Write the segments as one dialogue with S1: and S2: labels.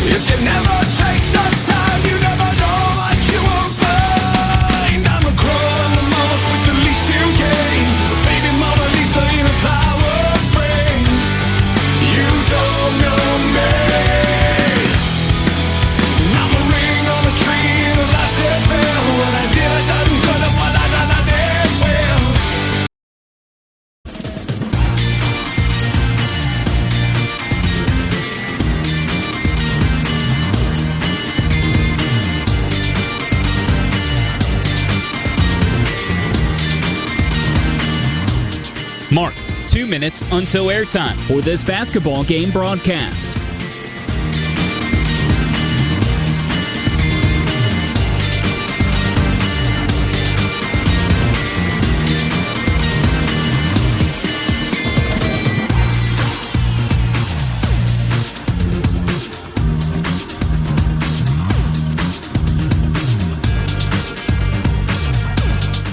S1: If you never take the time, you never know what you will find. I'm a crow, I'm the most with the least to gain. Fading Mona Lisa in a power frame. You don't know me. I'm a ring on a tree in a life that fell. What I did, I done good, and what I done, I did well.
S2: Mark, 2 minutes until airtime for this basketball game broadcast.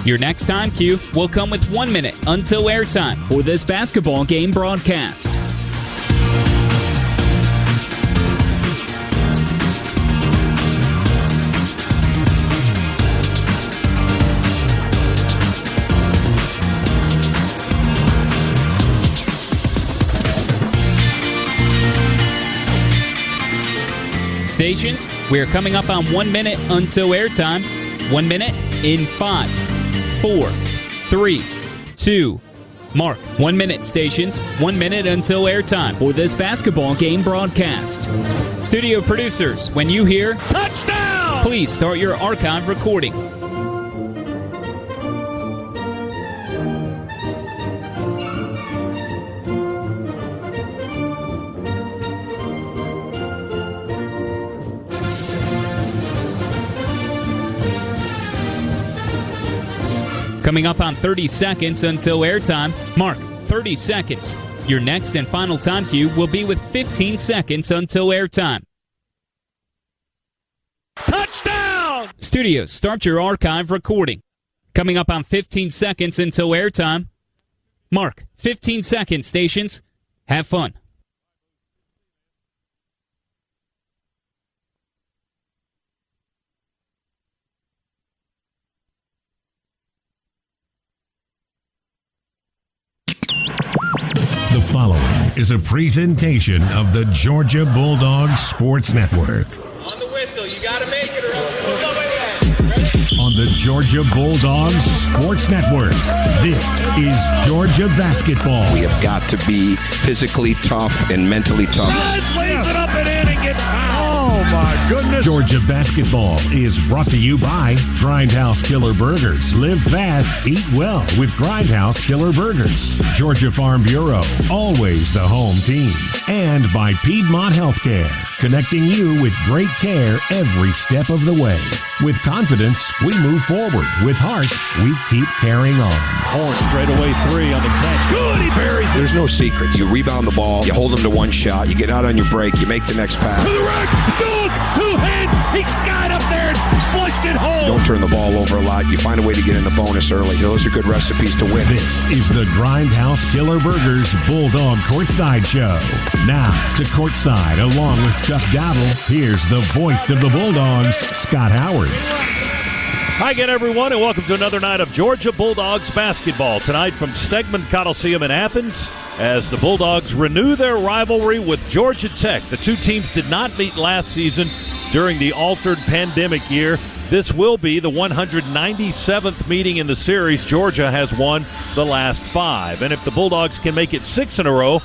S2: Your next time cue will come with 1 minute until airtime for this basketball game broadcast. Stations, we are coming up on 1 minute until airtime. 1 minute in 5, 4, 3, 2, Mark. 1 minute, stations. 1 minute until airtime for this basketball game broadcast. Studio producers, when you hear touchdown, please start your archive recording. Coming up on 30 seconds until airtime. Mark, 30 seconds. Your next and final time cue will be with 15 seconds until airtime. Touchdown! Studios, start your archive recording. Coming up on 15 seconds until airtime. Mark, 15 seconds, stations. Have fun.
S3: The following is a presentation of the Georgia Bulldogs Sports Network.
S4: On the whistle, you got to make it or else we'll go away.
S3: On the Georgia Bulldogs Sports Network, this is Georgia basketball.
S5: We have got to be physically tough and mentally tough.
S4: Lays it up and in and gets fouled.
S3: Oh my goodness. Georgia basketball is brought to you by Grindhouse Killer Burgers. Live fast, eat well with Grindhouse Killer Burgers. Georgia Farm Bureau, always the home team. And by Piedmont Healthcare, connecting you with great care every step of the way. With confidence, we move forward. With heart, we keep carrying on.
S6: Horn straightaway three on the catch. Good, he buries it.
S5: There's no secrets. You rebound the ball, you hold them to one shot, you get out on your break, you make the next pass.
S6: To the rack, good, two hands. He got up there and flushed it home.
S5: Don't turn the ball over a lot. You find a way to get in the bonus early. Those are good recipes to win.
S3: This is the Grindhouse Killer Burgers Bulldog Courtside Show. Now to Courtside, along with Chuck Dowdle, here's the voice of the Bulldogs, Scott Howard.
S6: Hi again, everyone, and welcome to another night of Georgia Bulldogs basketball. Tonight from Stegman Coliseum in Athens, as the Bulldogs renew their rivalry with Georgia Tech. The two teams did not meet last season during the altered pandemic year. This will be the 197th meeting in the series. Georgia has won the last 5. And if the Bulldogs can make it 6 in a row,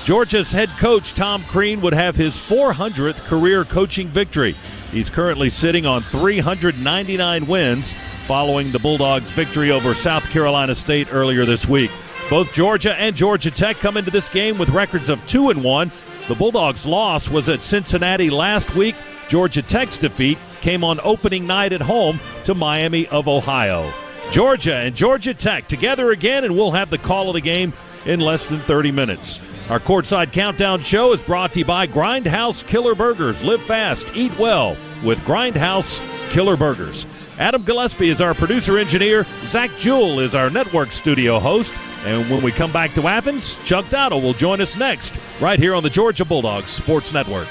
S6: Georgia's head coach Tom Crean would have his 400th career coaching victory. He's currently sitting on 399 wins following the Bulldogs' victory over South Carolina State earlier this week. Both Georgia and Georgia Tech come into this game with records of 2-1. The Bulldogs' loss was at Cincinnati last week. Georgia Tech's defeat came on opening night at home to Miami of Ohio. Georgia and Georgia Tech together again, and we'll have the call of the game in less than 30 minutes. Our Courtside Countdown show is brought to you by Grindhouse Killer Burgers. Live fast, eat well with Grindhouse Killer Burgers. Adam Gillespie is our producer-engineer. Zach Jewell is our network studio host. And when we come back to Athens, Chuck Dowdle will join us next right here on the Georgia Bulldogs Sports Network.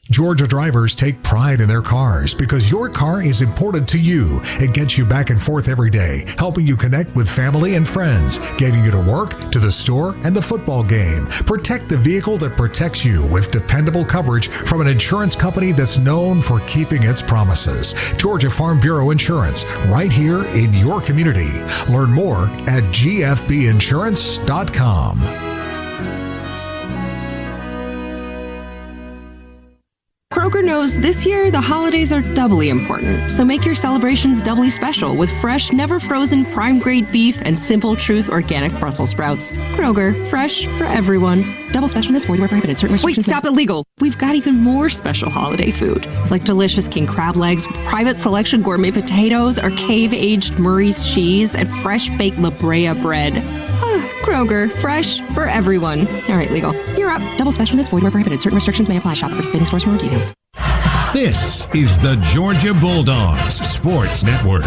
S7: Georgia drivers take pride in their cars because your car is important to you. It gets you back and forth every day, helping you connect with family and friends, getting you to work, to the store, and the football game. Protect the vehicle that protects you with dependable coverage from an insurance company that's known for keeping its promises. Georgia Farm Bureau Insurance, right here in your community. Learn more at gfbinsurance.com.
S8: Kroger knows this year the holidays are doubly important, so make your celebrations doubly special with fresh, never frozen, prime grade beef and Simple Truth organic Brussels sprouts. Kroger, fresh for everyone. Double specialness, void where prohibited. Certain restrictions. Wait, stop, illegal. We've got even more special holiday food, like delicious king crab legs, private selection gourmet potatoes, or cave-aged Murray's cheese, and fresh baked La Brea bread. Kroger, fresh for everyone. All right, legal. You're up. Double specialness, void where prohibited. Certain restrictions may apply. Shop at participating stores for more details.
S3: This is the Georgia Bulldogs Sports Network.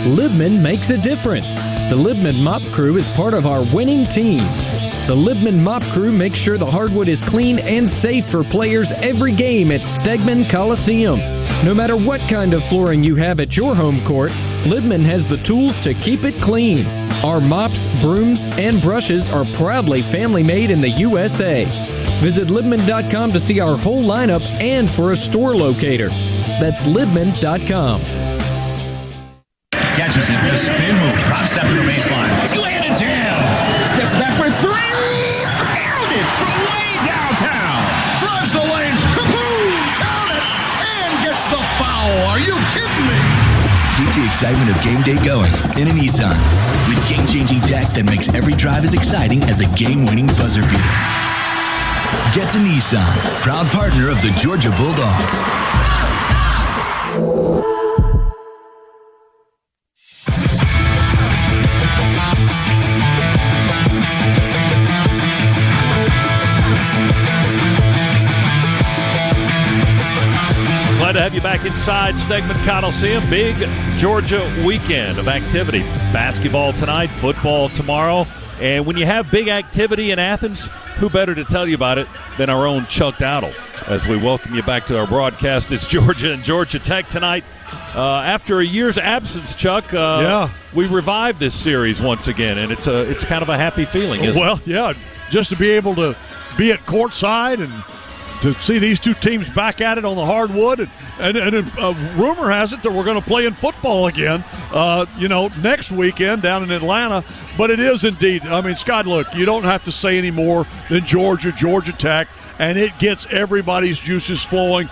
S9: Libman makes a difference. The Libman Mop Crew is part of our winning team. The Libman Mop Crew makes sure the hardwood is clean and safe for players every game at Stegman Coliseum. No matter what kind of flooring you have at your home court, Libman has the tools to keep it clean. Our mops, brooms, and brushes are proudly family-made in the USA. Visit Libman.com to see our whole lineup and for a store locator. That's Libman.com.
S10: Catches it, a spin move, drop step to the baseline. Slam and jam. Steps back for three. Count it from way downtown. Drives the lane. Kaboom! Count it and gets the foul. Are you kidding me? Keep the excitement of game day going in a Nissan with game-changing tech that makes every drive as exciting as a game-winning buzzer beater. Get to Nissan, proud partner of the Georgia Bulldogs.
S6: Glad to have you back inside Stegman Coliseum. Big Georgia weekend of activity. Basketball tonight, football tomorrow. And when you have big activity in Athens, who better to tell you about it than our own Chuck Dowdle? As we welcome you back to our broadcast, it's Georgia and Georgia Tech tonight. After a year's absence, Chuck, we revived this series once again, and it's kind of a happy feeling, isn't it?
S11: Well, yeah, just to be able to be at courtside and to see these two teams back at it on the hardwood. And rumor has it that we're going to play in football again, next weekend down in Atlanta. But it is indeed. I mean, Scott, look, you don't have to say any more than Georgia Tech, and it gets everybody's juices flowing.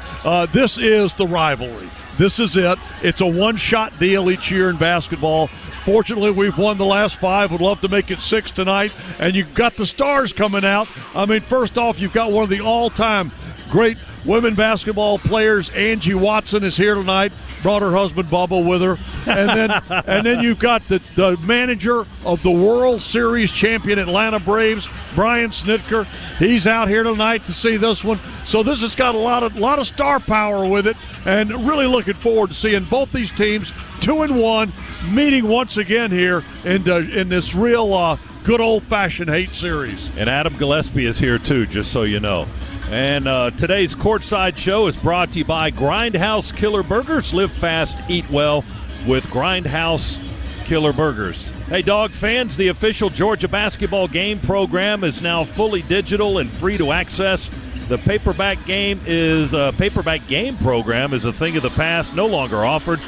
S11: This is the rivalry. This is it. It's a one-shot deal each year in basketball. Fortunately, we've won the last 5. Would love to make it 6 tonight. And you've got the stars coming out. I mean, first off, you've got one of the all-time great women basketball players. Angie Watson is here tonight. Brought her husband Bubba with her. And then you've got the manager of the World Series champion Atlanta Braves, Brian Snitker. He's out here tonight to see this one. So this has got a lot of star power with it, and really looking forward to seeing both these teams 2-1 meeting once again here in this real good old-fashioned hate series.
S6: And Adam Gillespie is here too, just so you know. And today's Courtside Show is brought to you by Grindhouse Killer Burgers. Live fast, eat well with Grindhouse Killer Burgers. Hey, dog fans, the official Georgia basketball game program is now fully digital and free to access. The paperback game program is a thing of the past, no longer offered.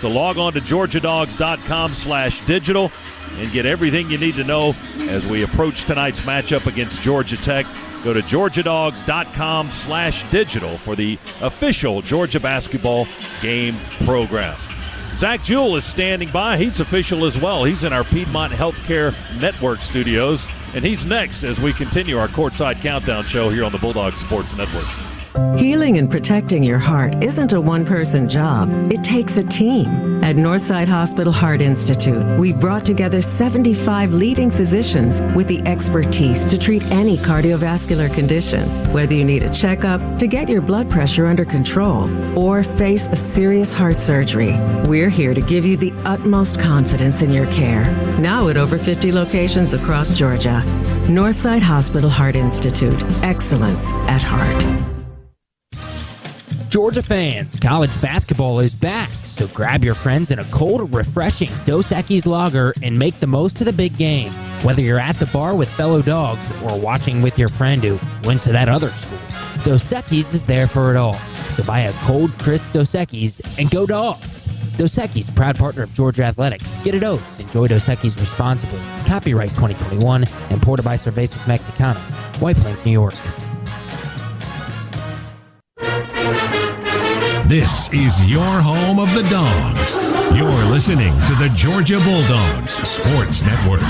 S6: So log on to georgiadogs.com/digital and get everything you need to know as we approach tonight's matchup against Georgia Tech. Go to georgiadogs.com/digital for the official Georgia basketball game program. Zach Jewell is standing by. He's official as well. He's in our Piedmont Healthcare Network studios, and he's next as we continue our Courtside Countdown show here on the Bulldogs Sports Network.
S12: Healing and protecting your heart isn't a one-person job. It takes a team. At Northside Hospital Heart Institute, we've brought together 75 leading physicians with the expertise to treat any cardiovascular condition. Whether you need a checkup, to get your blood pressure under control, or face a serious heart surgery, we're here to give you the utmost confidence in your care. Now at over 50 locations across Georgia. Northside Hospital Heart Institute. Excellence at heart.
S13: Georgia fans, college basketball is back, so grab your friends in a cold, refreshing Dos Equis lager and make the most of the big game. Whether you're at the bar with fellow dogs or watching with your friend who went to that other school, Dos Equis is there for it all. So buy a cold, crisp Dos Equis and go Dogs! Dos Equis, proud partner of Georgia Athletics. Get a dose. Enjoy Dos Equis responsibly. Copyright 2021. Imported by Cervezas Mexicanas. White Plains, New York.
S3: This is your home of the Dogs. You're listening to the Georgia Bulldogs Sports Network.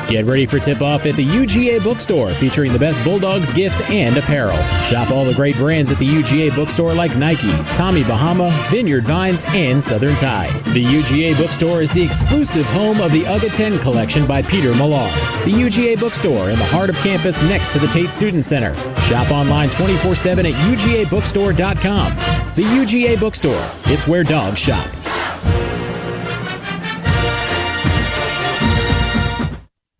S14: Get ready for tip-off at the UGA Bookstore, featuring the best Bulldogs gifts and apparel. Shop all the great brands at the UGA Bookstore like Nike, Tommy Bahama, Vineyard Vines, and Southern Tide. The UGA Bookstore is the exclusive home of the UGA 10 collection by Peter Millar. The UGA Bookstore in the heart of campus next to the Tate Student Center. Shop online 24/7 at UGABookstore.com. The UGA Bookstore. It's where dogs shop.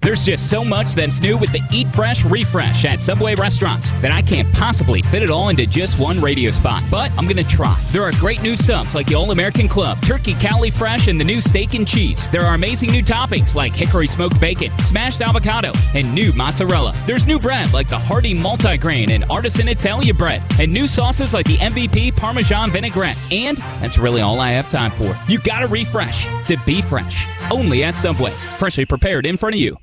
S2: There's just so much that's new with the Eat Fresh Refresh at Subway restaurants that I can't possibly fit it all into just one radio spot. But I'm going to try. There are great new subs like the All-American Club, Turkey Cali Fresh, and the new Steak and Cheese. There are amazing new toppings like hickory smoked bacon, smashed avocado, and new mozzarella. There's new bread like the hearty multigrain and artisan Italia bread, and new sauces like the MVP Parmesan vinaigrette. And that's really all I have time for. You got to refresh to be fresh. Only at Subway. Freshly prepared in front of you.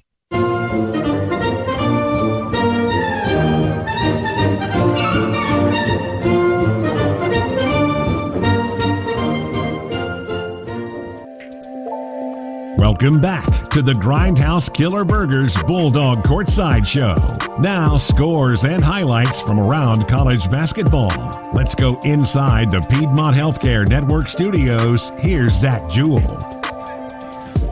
S3: Welcome back to the Grindhouse Killer Burgers Bulldog Courtside Show. Now, scores and highlights from around college basketball. Let's go inside the Piedmont Healthcare Network studios. Here's Zach Jewell.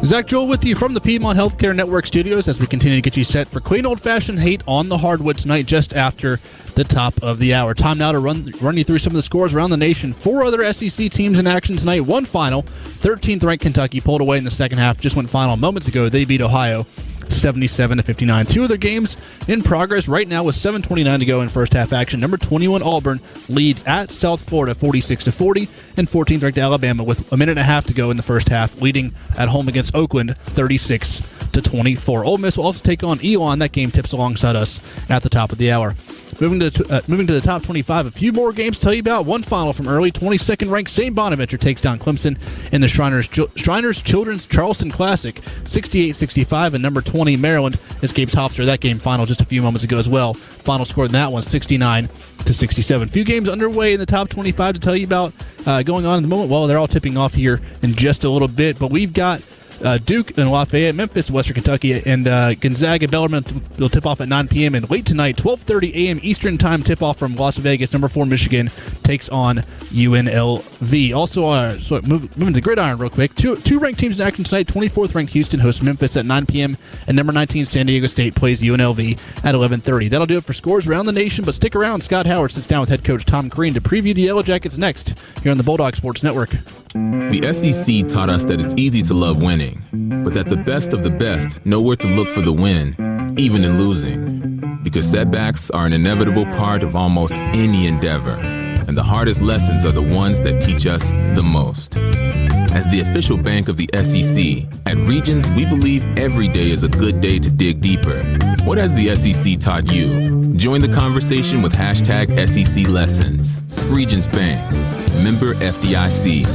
S15: Zach Jewell with you from the Piedmont Healthcare Network studios as we continue to get you set for clean old-fashioned hate on the hardwood tonight just after the top of the hour. Time now to run you through some of the scores around the nation. 4 other SEC teams in action tonight. One final. 13th-ranked Kentucky pulled away in the second half. Just went final moments ago. They beat Ohio 77-59. 2 other games in progress right now with 7:29 to go in first half action. Number 21 Auburn leads at South Florida 46-40, and 14th-ranked Alabama with a minute and a half to go in the first half, leading at home against Oakland 36-24. Ole Miss will also take on Elon. That game tips alongside us at the top of the hour. Moving to the top 25, a few more games to tell you about. One final from early. 22nd-ranked St. Bonaventure takes down Clemson in the Shriners Children's Charleston Classic, 68-65, and number 20 Maryland escapes Hofstra. That game final just a few moments ago as well. Final score in that one, 69-67. A few games underway in the top 25 to tell you about going on in the moment. Well, they're all tipping off here in just a little bit, but we've got Duke and Lafayette, Memphis, Western Kentucky, and Gonzaga, Bellarmine will tip off at 9 p.m. And late tonight, 12:30 a.m. Eastern Time tip-off from Las Vegas. Number 4 Michigan takes on UNLV. Also, moving to the gridiron real quick. Two ranked teams in action tonight. 24th ranked Houston hosts Memphis at 9 p.m. And number 19 San Diego State plays UNLV at 11:30. That'll do it for scores around the nation. But stick around. Scott Howard sits down with head coach Tom Crean to preview the Yellow Jackets next here on the Bulldog Sports Network.
S16: The SEC taught us that it's easy to love winning, but that the best of the best know where to look for the win, even in losing. Because setbacks are an inevitable part of almost any endeavor, and the hardest lessons are the ones that teach us the most. As the official bank of the SEC, at Regions, we believe every day is a good day to dig deeper. What has the SEC taught you? Join the conversation with #SEC Lessons. Regions Bank. Member FDIC.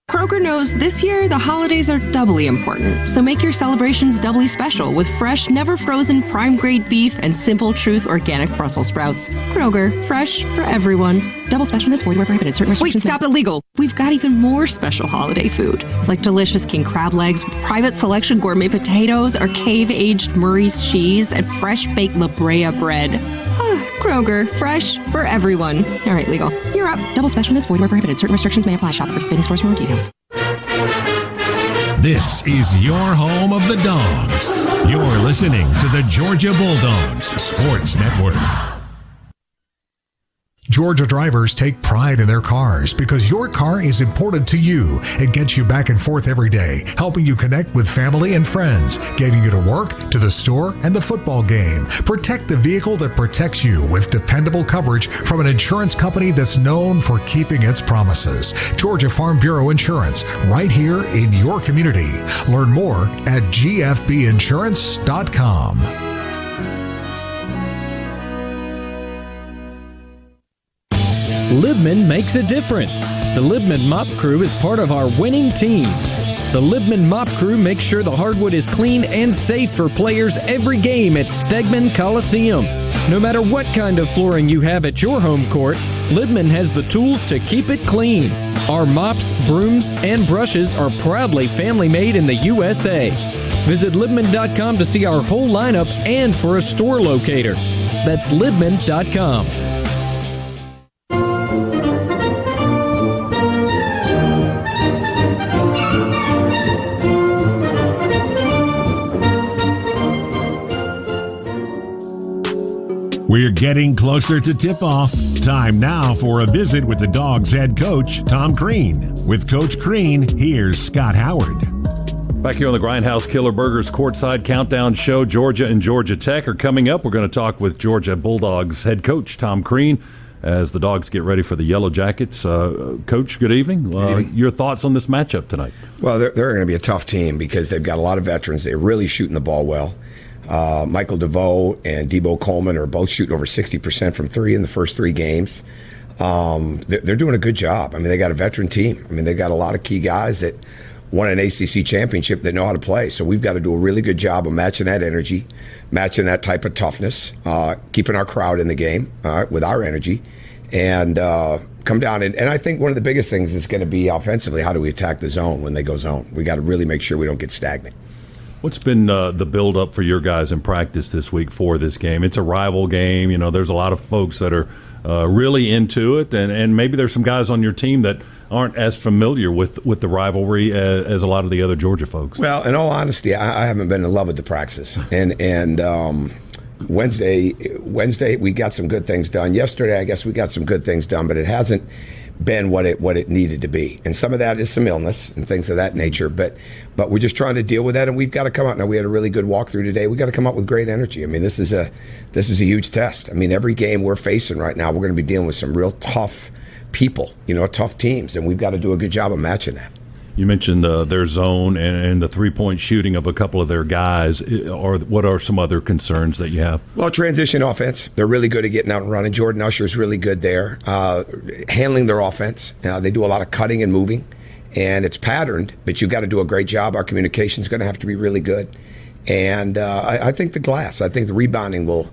S8: Kroger knows this year the holidays are doubly important, so make your celebrations doubly special with fresh, never frozen prime grade beef and Simple Truth organic Brussels sprouts. Kroger, fresh for everyone. Double special in this void where prohibited. Certain restrictions. Wait, stop, illegal. We've got even more special holiday food, like delicious king crab legs, private selection gourmet potatoes, or cave-aged Murray's cheese, and fresh baked La Brea bread. Kroger, fresh for everyone. All right, legal. You're up. Double special in this void where prohibited. Certain restrictions may apply. Shop at participating stores for more details.
S3: This is your home of the Dogs. You're listening to the Georgia Bulldogs Sports Network.
S7: Georgia drivers take pride in their cars because your car is important to you. It gets you back and forth every day, helping you connect with family and friends, getting you to work, to the store, and the football game. Protect the vehicle that protects you with dependable coverage from an insurance company that's known for keeping its promises. Georgia Farm Bureau Insurance, right here in your community. Learn more at gfbinsurance.com.
S9: Libman makes a difference. The Libman Mop Crew is part of our winning team. The Libman Mop Crew makes sure the hardwood is clean and safe for players every game at Stegman Coliseum. No matter what kind of flooring you have at your home court, Libman has the tools to keep it clean. Our mops, brooms, and brushes are proudly family-made in the USA. Visit Libman.com to see our whole lineup and for a store locator. That's Libman.com.
S3: We're getting closer to tip-off. Time now for a visit with the Dogs head coach, Tom Crean. With Coach Crean, here's Scott Howard.
S6: Back here on the Grindhouse Killer Burgers Courtside Countdown Show, Georgia and Georgia Tech are coming up. We're going to talk with Georgia Bulldogs head coach Tom Crean as the Dogs get ready for the Yellow Jackets. Coach, good evening. Your thoughts on this matchup tonight?
S5: Well, they're going to be a tough team because they've got a lot of veterans. They're really shooting the ball well. Michael DeVoe and Debo Coleman are both shooting over 60% from three in the first three games. They're doing a good job. I mean, they got a veteran team. I mean, they got a lot of key guys that won an ACC championship that know how to play. So we've got to do a really good job of matching that energy, matching that type of toughness, keeping our crowd in the game with our energy, and come down. And I think one of the biggest things is going to be offensively, how do we attack the zone when they go zone? We got to really make sure we don't get stagnant.
S6: What's been the build-up for your guys in practice this week for this game? It's a rival game. You know, there's a lot of folks that are really into it, and maybe there's some guys on your team that aren't as familiar with the rivalry as a lot of the other Georgia folks.
S5: Well, in all honesty, I haven't been in love with the practice. And Wednesday we got some good things done. Yesterday, I guess we got some good things done, but it hasn't been what it needed to be. And some of that is some illness and things of that nature, but we're just trying to deal with that, and we've got to come out. Now, we had a really good walkthrough today. We got to come out with great energy. I mean, this is a huge test. I mean, every game we're facing right now, we're going to be dealing with some real tough people, tough teams, and we've got to do a good job of matching that.
S6: You mentioned their zone and the three-point shooting of a couple of their guys. What are some other concerns that you have?
S5: Well, transition offense. They're really good at getting out and running. Jordan Usher's really good there. Handling their offense. They do a lot of cutting and moving, and it's patterned, but you've got to do a great job. Our communication's going to have to be really good. And I think the rebounding will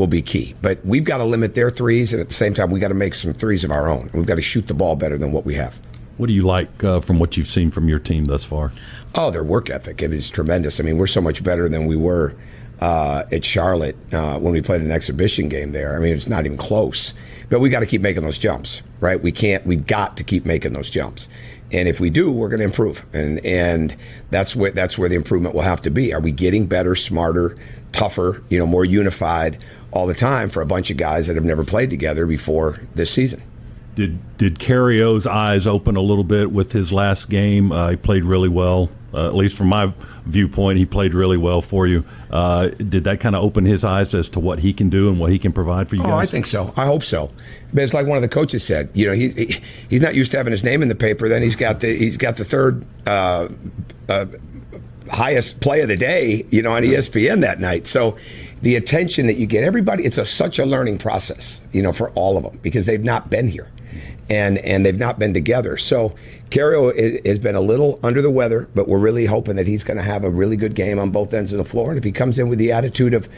S5: be key. But we've got to limit their threes, and at the same time, we've got to make some threes of our own. We've got to shoot the ball better than what we have.
S6: What do you like from what you've seen from your team thus far?
S5: Oh, their work ethic. It is tremendous. I mean, we're so much better than we were at Charlotte when we played an exhibition game there. I mean, it's not even close. But we got to keep making those jumps, right? We've got to keep making those jumps. And if we do, we're going to improve. And that's where the improvement will have to be. Are we getting better, smarter, tougher, more unified all the time for a bunch of guys that have never played together before this season?
S6: Did Carrio's eyes open a little bit with his last game? He played really well, at least from my viewpoint. He played really well for you. Did that kind of open his eyes as to what he can do and what he can provide for you guys?
S5: Oh, I think so. I hope so. But it's like one of the coaches said. He's not used to having his name in the paper. Then he's got the third highest play of the day, on ESPN that night. So the attention that you get, everybody, it's such a learning process, for all of them because they've not been here. And they've not been together. So Carrio has been a little under the weather, but we're really hoping that he's going to have a really good game on both ends of the floor. And if he comes in with the attitude of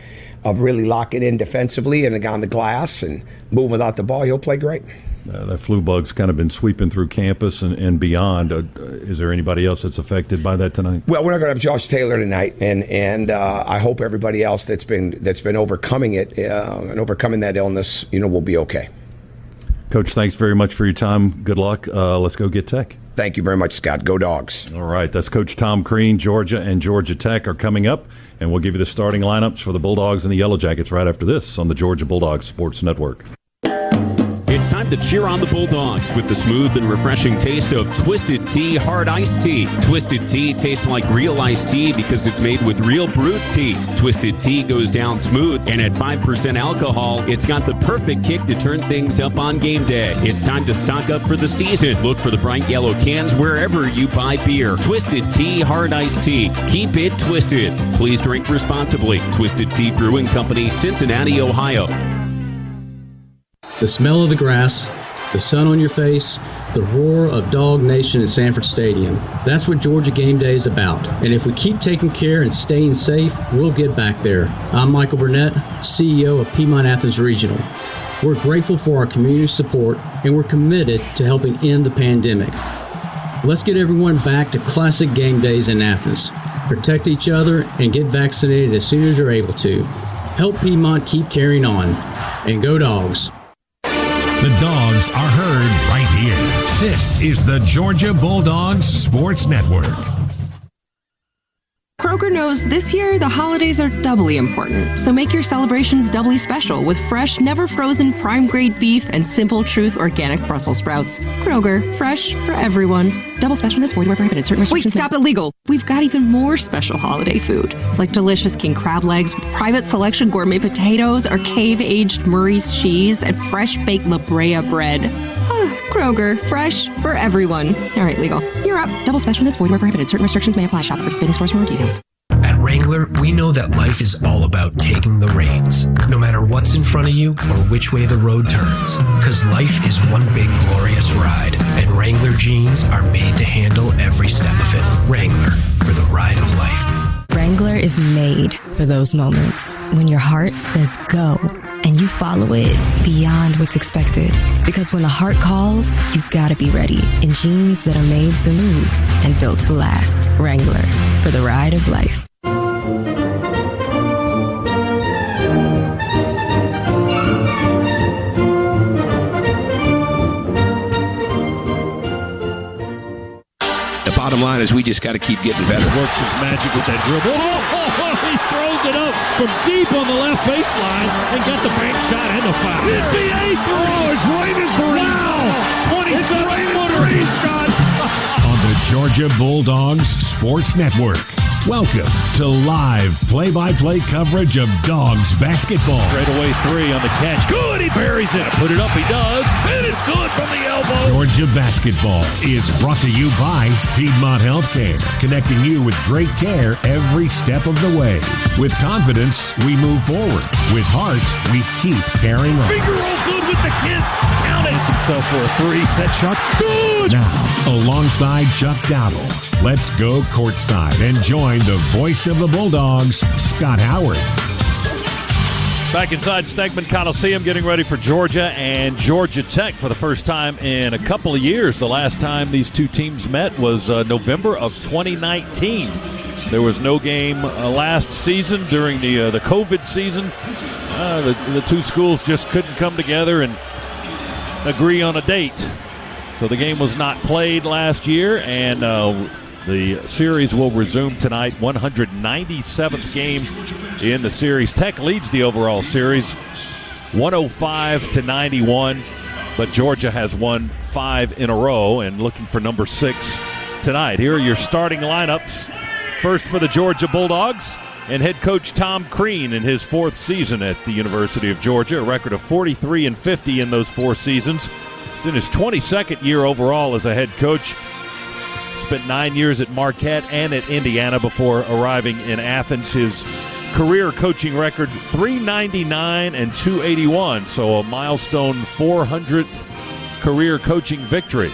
S5: really locking in defensively and on the glass and moving without the ball, he'll play great.
S6: That flu bug's kind of been sweeping through campus and beyond. Is there anybody else that's affected by that tonight?
S5: Well, we're not going to have Josh Taylor tonight, and I hope everybody else that's been overcoming it and overcoming that illness, will be okay.
S6: Coach, thanks very much for your time. Good luck. Let's go get Tech.
S5: Thank you very much, Scott. Go Dogs.
S6: All right. That's Coach Tom Crean. Georgia and Georgia Tech are coming up, and we'll give you the starting lineups for the Bulldogs and the Yellow Jackets right after this on the Georgia Bulldogs Sports Network.
S17: It's time to cheer on the Bulldogs with the smooth and refreshing taste of Twisted Tea Hard Iced Tea. Twisted Tea tastes like real iced tea because it's made with real brewed tea. Twisted Tea goes down smooth, and at 5% alcohol, it's got the perfect kick to turn things up on game day. It's time to stock up for the season. Look for the bright yellow cans wherever you buy beer. Twisted Tea Hard Iced Tea. Keep it twisted. Please drink responsibly. Twisted Tea Brewing Company, Cincinnati, Ohio.
S18: The smell of the grass, the sun on your face, the roar of Dog Nation in Sanford Stadium. That's what Georgia Game Day is about. And if we keep taking care and staying safe, we'll get back there. I'm Michael Burnett, CEO of Piedmont Athens Regional. We're grateful for our community support, and we're committed to helping end the pandemic. Let's get everyone back to classic game days in Athens. Protect each other and get vaccinated as soon as you're able to. Help Piedmont keep carrying on. And go Dogs.
S3: The Dogs are heard right here. This is the Georgia Bulldogs Sports Network.
S8: Kroger knows this year the holidays are doubly important, so make your celebrations doubly special with fresh, never frozen prime grade beef and Simple Truth organic Brussels sprouts. Kroger, fresh for everyone. Double special in this void where prohibited. Certain restrictions. Wait, stop illegal. We've got even more special holiday food. It's like delicious king crab legs with private selection gourmet potatoes or cave-aged Murray's cheese and fresh baked La Brea bread. Kroger, fresh for everyone. All right, legal. You're up. Double special in this void where prohibited. Certain restrictions may apply. Shop at participating stores for more details.
S19: At Wrangler, we know that life is all about taking the reins, no matter what's in front of you or which way the road turns. Because life is one big glorious ride, and Wrangler jeans are made to handle every step of it. Wrangler, for the ride of life.
S20: Wrangler is made for those moments when your heart says go and you follow it beyond what's expected. Because when the heart calls, you gotta be ready in jeans that are made to move and built to last. Wrangler, for the ride of life.
S21: The bottom line is we just got to keep getting better.
S6: Works his magic with that dribble. He throws it up from deep on the left baseline and got the bank shot and the foul.
S1: NBA throw is Raymond Green. Wow. 27-footer, Scott.
S3: On the Georgia Bulldogs Sports Network. Welcome to live play-by-play coverage of Dogs basketball.
S6: Straightaway three on the catch. Good, he buries it. Put it up, he does. And it's good from the elbow.
S3: Georgia basketball is brought to you by Piedmont Healthcare, connecting you with great care every step of the way. With confidence, we move forward. With heart, we keep carrying on.
S6: Finger roll good with the kiss. Count it. Himself for a three. Set shot. Good.
S3: Now, alongside Chuck Dowdle, let's go courtside and join the voice of the Bulldogs, Scott Howard.
S6: Back inside Stegman Coliseum, getting ready for Georgia and Georgia Tech for the first time in a couple of years. The last time these two teams met was November of 2019. There was no game last season during the COVID season. The two schools just couldn't come together and agree on a date. So the game was not played last year, and the series will resume tonight. 197th game in the series. Tech leads the overall series 105-91, but Georgia has won 5 in a row and looking for number 6 tonight. Here are your starting lineups. First for the Georgia Bulldogs and head coach Tom Crean in his 4th season at the University of Georgia, a record of 43-50 in those 4 seasons. He's in his 22nd year overall as a head coach. Spent 9 years at Marquette and at Indiana before arriving in Athens. His career coaching record, 399 and 281, so a milestone 400th career coaching victory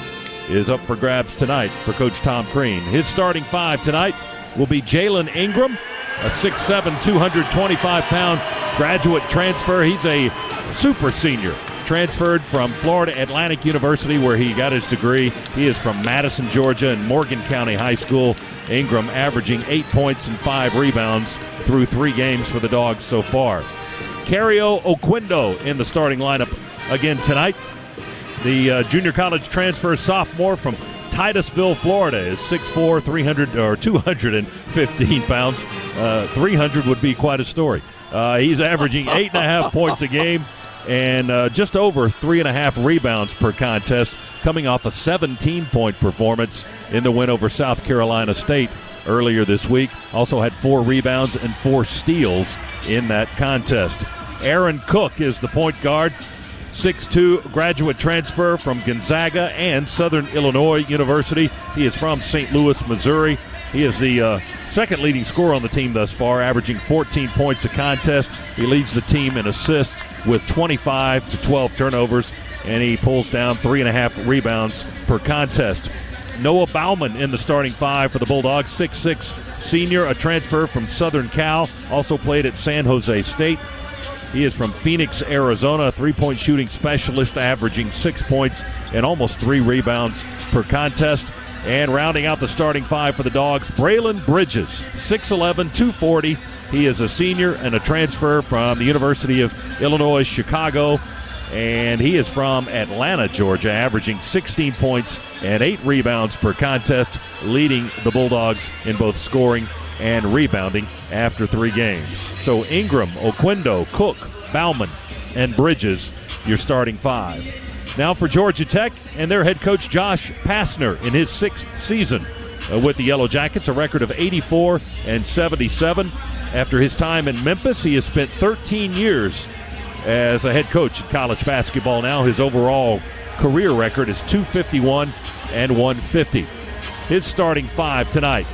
S6: is up for grabs tonight for Coach Tom Crean. His starting 5 tonight will be Jalen Ingram, a 6'7", 225-pound graduate transfer. He's a super senior. Transferred from Florida Atlantic University, where he got his degree. He is from Madison, Georgia, and Morgan County High School. Ingram averaging 8 points and 5 rebounds through 3 games for the Dogs so far. Cario Oquindo in the starting lineup again tonight. The junior college transfer sophomore from Titusville, Florida, is 6'4", 215 pounds. 300 would be quite a story. He's averaging 8.5 points a game. and just over 3.5 rebounds per contest, coming off a 17-point performance in the win over South Carolina State earlier this week. Also had 4 rebounds and 4 steals in that contest. Aaron Cook is the point guard, 6'2", graduate transfer from Gonzaga and Southern Illinois University. He is from St. Louis, Missouri. He is the second leading scorer on the team thus far, averaging 14 points a contest. He leads the team in assists with 25 to 12 turnovers, and he pulls down 3.5 rebounds per contest. Noah Bauman in the starting 5 for the Bulldogs, 6'6", senior, a transfer from Southern Cal, also played at San Jose State. He is from Phoenix, Arizona, a three-point shooting specialist, averaging 6 points and almost 3 rebounds per contest. And rounding out the starting 5 for the Dogs, Braylon Bridges, 6'11", 240. He is a senior and a transfer from the University of Illinois, Chicago. And he is from Atlanta, Georgia, averaging 16 points and 8 rebounds per contest, leading the Bulldogs in both scoring and rebounding after 3 games. So Ingram, Oquendo, Cook, Bauman, and Bridges, your starting 5. Now for Georgia Tech and their head coach Josh Pastner in his 6th season with the Yellow Jackets, a record of 84-77. After his time in Memphis, he has spent 13 years as a head coach in college basketball. Now his overall career record is 251-150. His starting 5 tonight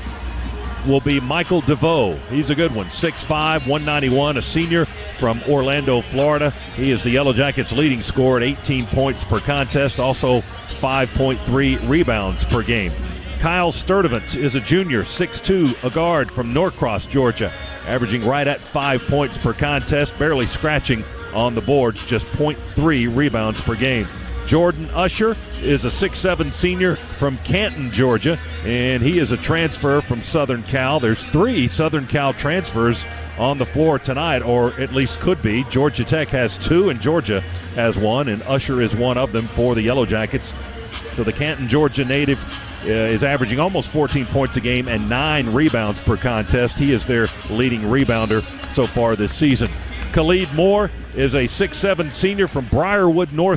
S6: will be Michael DeVoe. He's a good one, 6'5", 191, a senior from Orlando, Florida. He is the Yellow Jackets' leading scorer at 18 points per contest, also 5.3 rebounds per game. Kyle Sturdivant is a junior, 6'2", a guard from Norcross, Georgia, averaging right at 5 points per contest, barely scratching on the boards, just 0.3 rebounds per game. Jordan Usher is a 6'7" senior from Canton, Georgia, and he is a transfer from Southern Cal. There's 3 Southern Cal transfers on the floor tonight, or at least could be. Georgia Tech has 2, and Georgia has 1, and Usher is one of them for the Yellow Jackets. So the Canton, Georgia native is averaging almost 14 points a game and 9 rebounds per contest. He is their leading rebounder so far this season. Khalid Moore is a 6'7" senior from Briarwood, New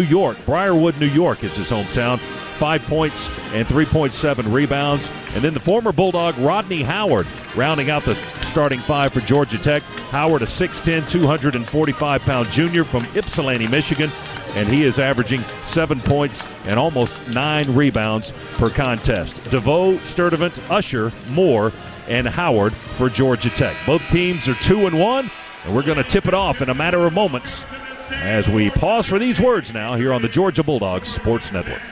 S6: York. Briarwood, New York is his hometown. 5 points and 3.7 rebounds. And then the former Bulldog Rodney Howard rounding out the starting 5 for Georgia Tech. Howard, a 6'10", 245-pound junior from Ypsilanti, Michigan, and he is averaging 7 points and almost 9 rebounds per contest. DeVoe, Sturdivant, Usher, Moore, and Howard for Georgia Tech. Both teams are 2-1. And we're going to tip it off in a matter of moments as we pause for these words now here on the Georgia Bulldogs Sports Network.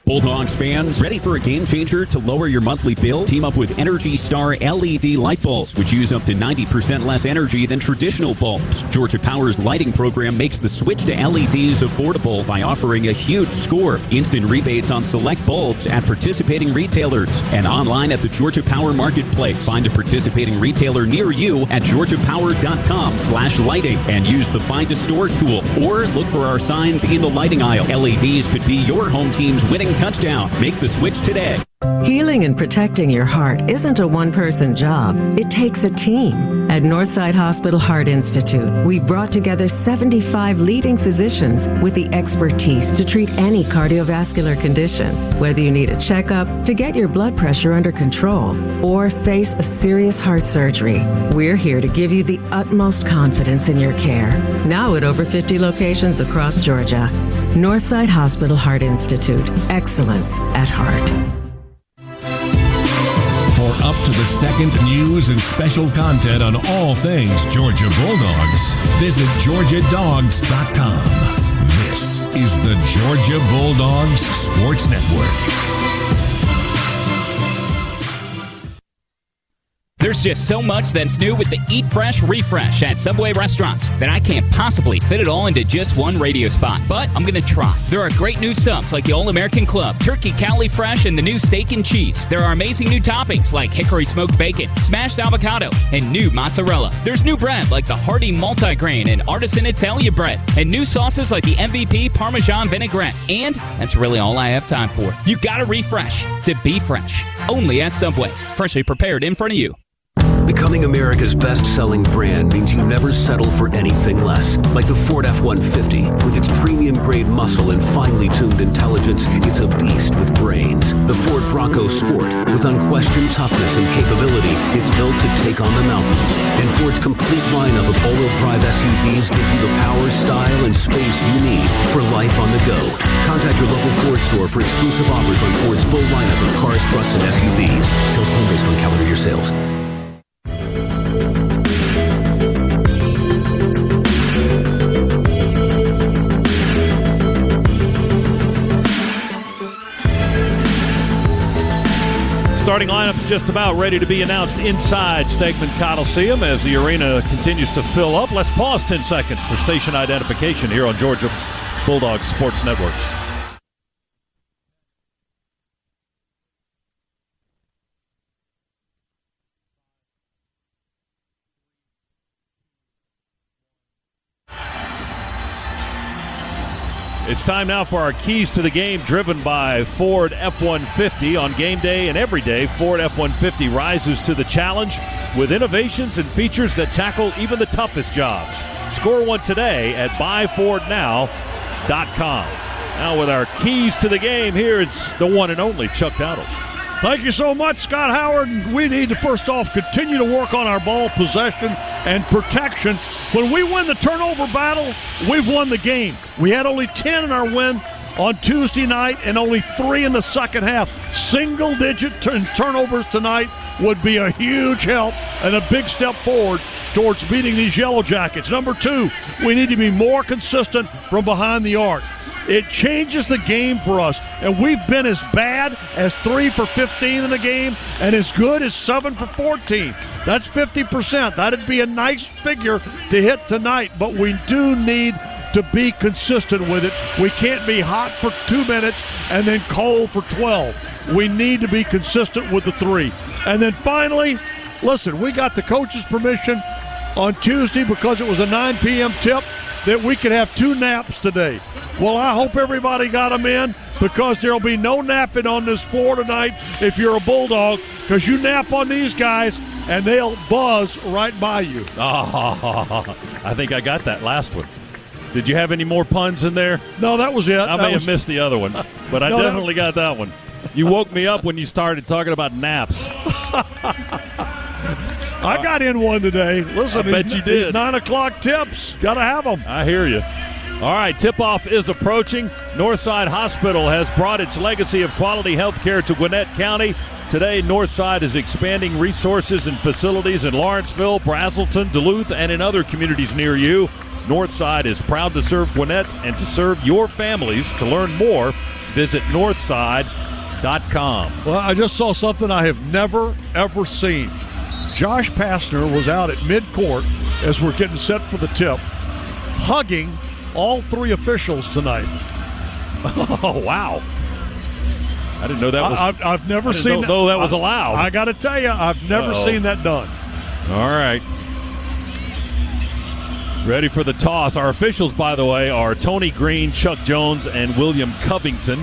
S17: Bulldogs fans, ready for a game changer to lower your monthly bill? Team up with Energy Star LED light bulbs, which use up to 90% less energy than traditional bulbs. Georgia Power's lighting program makes the switch to LEDs affordable by offering a huge score. Instant rebates on select bulbs at participating retailers and online at the Georgia Power Marketplace. Find a participating retailer near you at georgiapower.com/lighting and use the Find a Store tool, or look for our signs in the lighting aisle. LEDs could be your home team's winning touchdown. Make the switch today.
S12: Healing and protecting your heart isn't a one-person job. It takes a team. At Northside Hospital Heart Institute, we've brought together 75 leading physicians with the expertise to treat any cardiovascular condition. Whether you need a checkup, to get your blood pressure under control, or face a serious heart surgery, we're here to give you the utmost confidence in your care. Now at over 50 locations across Georgia. Northside Hospital Heart Institute. Excellence at heart.
S3: For up to the second news and special content on all things Georgia Bulldogs, visit GeorgiaDogs.com. This is the Georgia Bulldogs Sports Network.
S2: There's just so much that's new with the Eat Fresh Refresh at Subway restaurants that I can't possibly fit it all into just one radio spot. But I'm going to try. There are great new subs like the All-American Club, Turkey Cali Fresh, and the new Steak and Cheese. There are amazing new toppings like hickory smoked bacon, smashed avocado, and new mozzarella. There's new bread like the hearty multigrain and artisan Italia bread, and new sauces like the MVP Parmesan vinaigrette. And that's really all I have time for. You gotta refresh to be fresh. Only at Subway. Freshly prepared in front of you.
S4: Becoming America's best-selling brand means you never settle for anything less. Like the Ford F-150. With its premium-grade muscle and finely tuned intelligence, it's a beast with brains. The Ford Bronco Sport. With unquestioned toughness and capability, it's built to take on the mountains. And Ford's complete lineup of all-wheel drive SUVs gives you the power, style, and space you need for life on the go. Contact your local Ford store for exclusive offers on Ford's full lineup of cars, trucks, and SUVs. Sales plan based on calendar year sales.
S6: Starting lineup's just about ready to be announced inside Stegman Coliseum as the arena continues to fill up. Let's pause 10 seconds for station identification here on Georgia Bulldogs Sports Network. It's time now for our keys to the game, driven by Ford F-150. On game day and every day, Ford F-150 rises to the challenge with innovations and features that tackle even the toughest jobs. Score one today at buyfordnow.com. Now with our keys to the game, here is the one and only Chuck Dowdle.
S11: Thank you so much, Scott Howard. We need to, first off, continue to work on our ball possession and protection. When we win the turnover battle, we've won the game. We had only 10 in our win on Tuesday night and only 3 in the second half. Single-digit turnovers tonight would be a huge help and a big step forward towards beating these Yellow Jackets. Number 2, we need to be more consistent from behind the arc. It changes the game for us, and we've been as bad as 3 for 15 in the game and as good as 7 for 14. That's 50%. That'd be a nice figure to hit tonight, but we do need to be consistent with it. We can't be hot for 2 minutes and then cold for 12. We need to be consistent with the 3. And then finally, listen, we got the coach's permission on Tuesday because it was a 9 p.m. tip that we could have 2 naps today. Well, I hope everybody got them in because there'll be no napping on this floor tonight if you're a Bulldog, because you nap on these guys and they'll buzz right by you.
S6: Oh, I think I got that last one. Did you have any more puns in there?
S11: No, that was it.
S6: I may have missed the other ones, but I definitely got that one. You woke me up when you started talking about naps.
S11: I got in one today. Listen,
S6: I bet you did.
S11: 9 o'clock tips. Got to have them.
S6: I hear you. All right, tip-off is approaching. Northside Hospital has brought its legacy of quality health care to Gwinnett County. Today, Northside is expanding resources and facilities in Lawrenceville, Brazelton, Duluth, and in other communities near you. Northside is proud to serve Gwinnett and to serve your families. To learn more, visit northside.com.
S11: Well, I just saw something I have never, ever seen. Josh Pastner was out at midcourt as we're getting set for the tip, hugging all 3 officials tonight.
S6: Oh, wow. I didn't know that was...
S11: I've never seen that.
S6: Know that was allowed.
S11: I got to tell you, I've never seen that done.
S6: All right. Ready for the toss. Our officials, by the way, are Tony Green, Chuck Jones, and William Covington.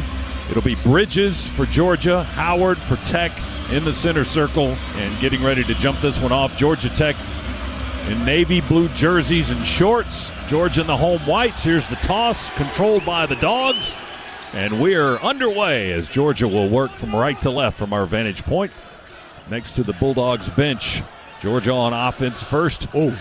S6: It'll be Bridges for Georgia, Howard for Tech in the center circle, and getting ready to jump this one off, Georgia Tech in navy blue jerseys and shorts. Georgia in the home whites. Here's the toss, controlled by the Dogs. And we're underway as Georgia will work from right to left from our vantage point. Next to the Bulldogs bench, Georgia on offense first. Oh,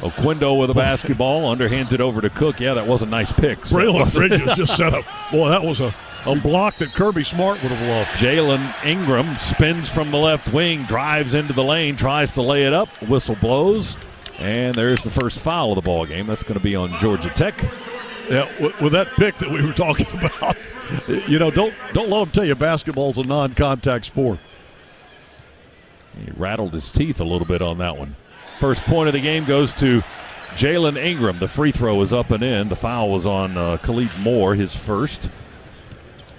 S6: Oquendo with a basketball, underhands it over to Cook. Yeah, that was a nice pick.
S11: Braylon Bridges just set up. Boy, that was a block that Kirby Smart would have loved.
S6: Jalen Ingram spins from the left wing, drives into the lane, tries to lay it up. Whistle blows, and there's the first foul of the ball game. That's going to be on Georgia Tech.
S11: Yeah, with that pick that we were talking about, don't let them tell you basketball's a non-contact sport.
S6: He rattled his teeth a little bit on that one. First point of the game goes to Jalen Ingram. The free throw is up and in. The foul was on Khalid Moore, his first.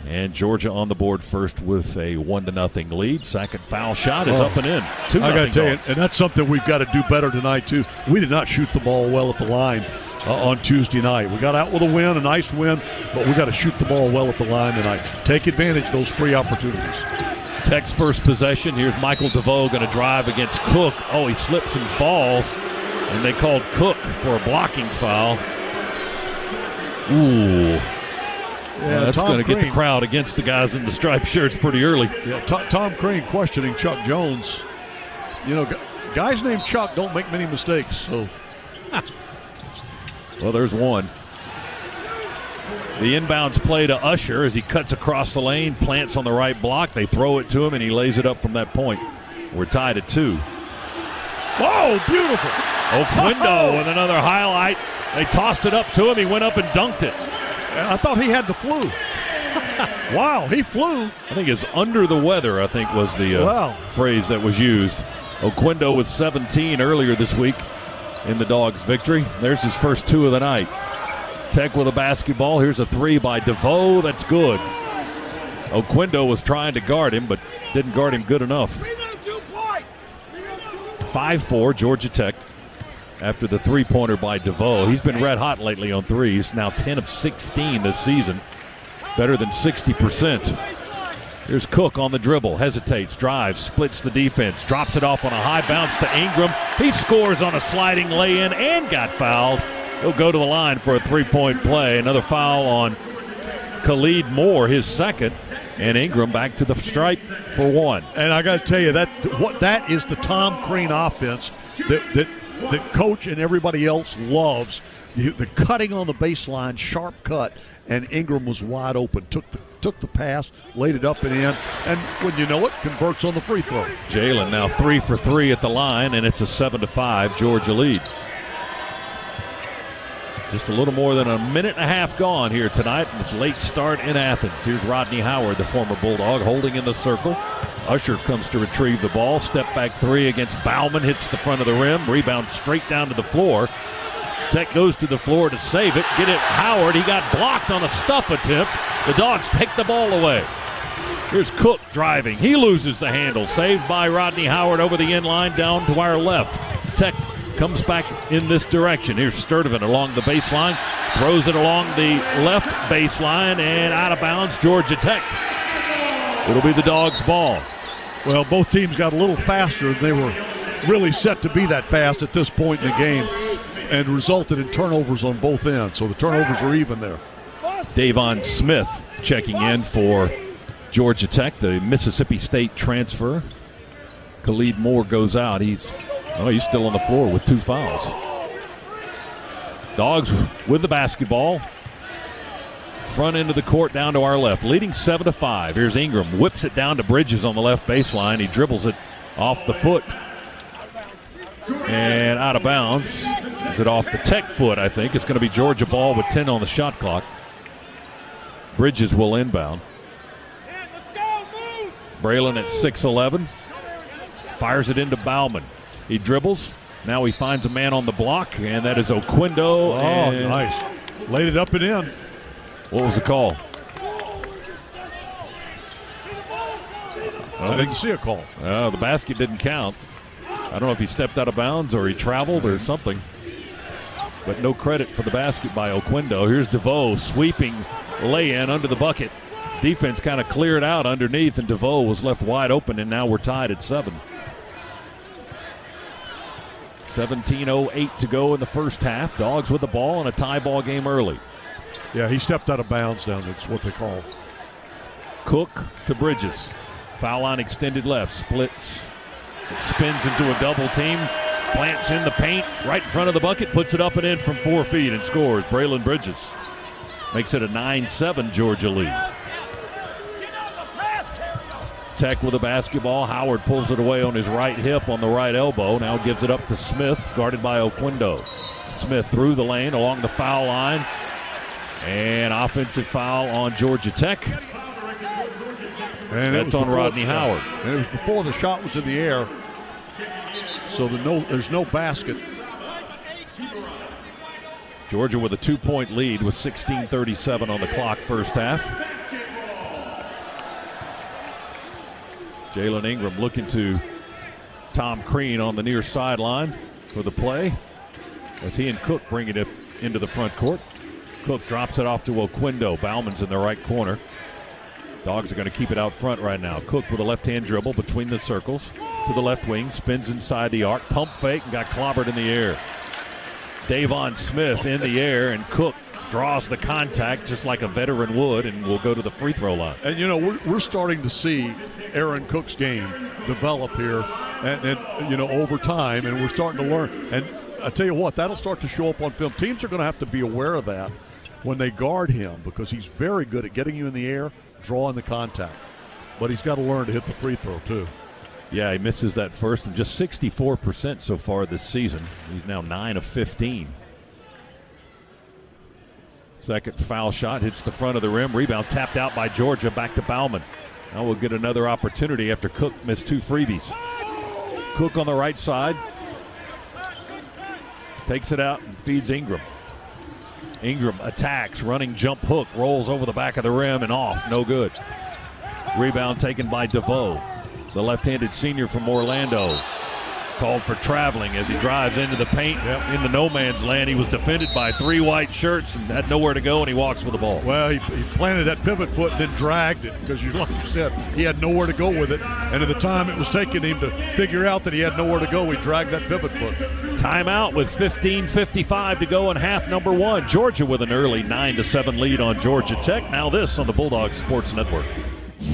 S6: And Georgia on the board first with a 1-0 lead. Second foul shot is up and in. 2-0.
S11: I got to tell you, and that's something we've got to do better tonight, too. We did not shoot the ball well at the line on Tuesday night. We got out with a win, a nice win, but we got to shoot the ball well at the line tonight. Take advantage of those free opportunities.
S6: Tech's first possession. Here's Michael DeVoe going to drive against Cook. Oh, he slips and falls, and they called Cook for a blocking foul. Ooh.
S11: Yeah,
S6: that's going to get the crowd against the guys in the striped shirts pretty early.
S11: Yeah, Tom Crean questioning Chuck Jones. You know, guys named Chuck don't make many mistakes. So,
S6: well, there's one. The inbounds play to Usher as he cuts across the lane, plants on the right block. They throw it to him, and he lays it up from that point. We're tied at 2.
S11: Whoa, beautiful.
S6: Oquindo with another highlight. They tossed it up to him. He went up and dunked it.
S11: I thought he had the flu. Wow, he flew.
S6: I think it's under the weather, I think, was the phrase that was used. Oquindo with 17 earlier this week in the Dogs' victory. There's his first 2 of the night. Tech with a basketball. Here's a 3 by DeVoe. That's good. Oquindo was trying to guard him, but didn't guard him good enough. 5-4, Georgia Tech. After the three-pointer by DeVoe. He's been red hot lately on threes. Now 10 of 16 this season. Better than 60%. Here's Cook on the dribble. Hesitates, drives, splits the defense. Drops it off on a high bounce to Ingram. He scores on a sliding lay-in and got fouled. He'll go to the line for a three-point play. Another foul on Khalid Moore, his second. And Ingram back to the stripe for 1.
S11: And I got to tell you, that is the Tom Crean offense that coach and everybody else loves. The cutting on the baseline, sharp cut, and Ingram was wide open. Took the pass, laid it up and in, and when you know it, converts on the free throw.
S6: Jalen now 3 for 3 at the line, and it's a 7-5 Georgia lead. Just a little more than a minute and a half gone here tonight in this late start in Athens. Here's Rodney Howard, the former Bulldog, holding in the circle. Usher comes to retrieve the ball. Step back 3 against Bauman. Hits the front of the rim. Rebound straight down to the floor. Tech goes to the floor to save it. Get it, Howard. He got blocked on a stuff attempt. The Dogs take the ball away. Here's Cook driving. He loses the handle. Saved by Rodney Howard over the end line down to our left. Tech comes back in this direction. Here's Sturdivant along the baseline. Throws it along the left baseline and out of bounds, Georgia Tech. It'll be the Dogs' ball.
S11: Well, both teams got a little faster than they were really set to be that fast at this point in the game, and resulted in turnovers on both ends. So the turnovers are even there.
S6: Davon Smith checking in for Georgia Tech, the Mississippi State transfer. Khalid Moore goes out. He's still on the floor with 2 fouls. Dogs with the basketball. Front end of the court down to our left, leading 7-5. Here's Ingram, whips it down to Bridges on the left baseline. He dribbles it off the foot and out of bounds. Is it off the Tech foot, I think. It's going to be Georgia ball with 10 on the shot clock. Bridges will inbound. Braylon at 6'11". Fires it into Bauman. He dribbles. Now he finds a man on the block, and that is Oquindo.
S11: Oh, nice. Laid it up and in.
S6: What was the call?
S11: I didn't see a call.
S6: The basket didn't count. I don't know if he stepped out of bounds or he traveled or something. But no credit for the basket by Oquindo. Here's DeVoe sweeping lay-in under the bucket. Defense kind of cleared out underneath, and DeVoe was left wide open, and now we're tied at 7. 17:08 to go in the first half. Dogs with the ball in a tie ball game early.
S11: Yeah, he stepped out of bounds down. That's what they call.
S6: Cook to Bridges. Foul line extended left. Splits. Spins into a double team. Plants in the paint right in front of the bucket. Puts it up and in from 4 feet and scores. Braylon Bridges makes it a 9-7 Georgia lead. Tech with a basketball. Howard pulls it away on his right hip on the right elbow. Now gives it up to Smith, guarded by Oquindo. Smith through the lane along the foul line. And offensive foul on Georgia Tech.
S11: And
S6: that's on Rodney Howard.
S11: And it was before the shot was in the air. So there's no basket.
S6: Georgia with a 2-point lead with 16:37 on the clock first half. Jalen Ingram looking to Tom Crean on the near sideline for the play as he and Cook bring it up into the front court. Cook drops it off to Oquindo. Bauman's in the right corner. Dogs are going to keep it out front right now. Cook with a left-hand dribble between the circles to the left wing, spins inside the arc, pump fake, and got clobbered in the air. Davon Smith in the air, and Cook draws the contact just like a veteran would, and will go to the free throw line.
S11: And, we're starting to see Aaron Cook's game develop here and over time, and we're starting to learn. And I tell you what, that'll start to show up on film. Teams are going to have to be aware of that when they guard him, because he's very good at getting you in the air, drawing the contact. But he's got to learn to hit the free throw, too.
S6: Yeah, he misses that first, and just 64% so far this season. He's now 9 of 15. Second foul shot hits the front of the rim. Rebound tapped out by Georgia. Back to Bauman. Now we'll get another opportunity after Cook missed 2 freebies. Cook on the right side. Takes it out and feeds Ingram. Ingram attacks, running jump hook, rolls over the back of the rim and off. No good. Rebound taken by DeVoe. The left-handed senior from Orlando. Called for traveling as he drives into the paint into no man's land. He was defended by 3 white shirts and had nowhere to go, and he walks with the ball.
S11: Well, he planted that pivot foot and then dragged it because, like you said, he had nowhere to go with it. And at the time it was taking him to figure out that he had nowhere to go, he dragged that pivot foot.
S6: Timeout with 15:55 to go in half number 1. Georgia with an early 9-7 lead on Georgia Tech. Now this on the Bulldogs Sports Network.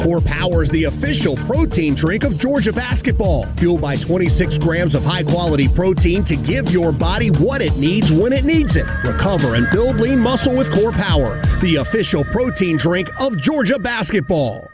S10: Core Power is the official protein drink of Georgia basketball. Fueled by 26 grams of high-quality protein to give your body what it needs when it needs it. Recover and build lean muscle with Core Power, the official protein drink of Georgia basketball.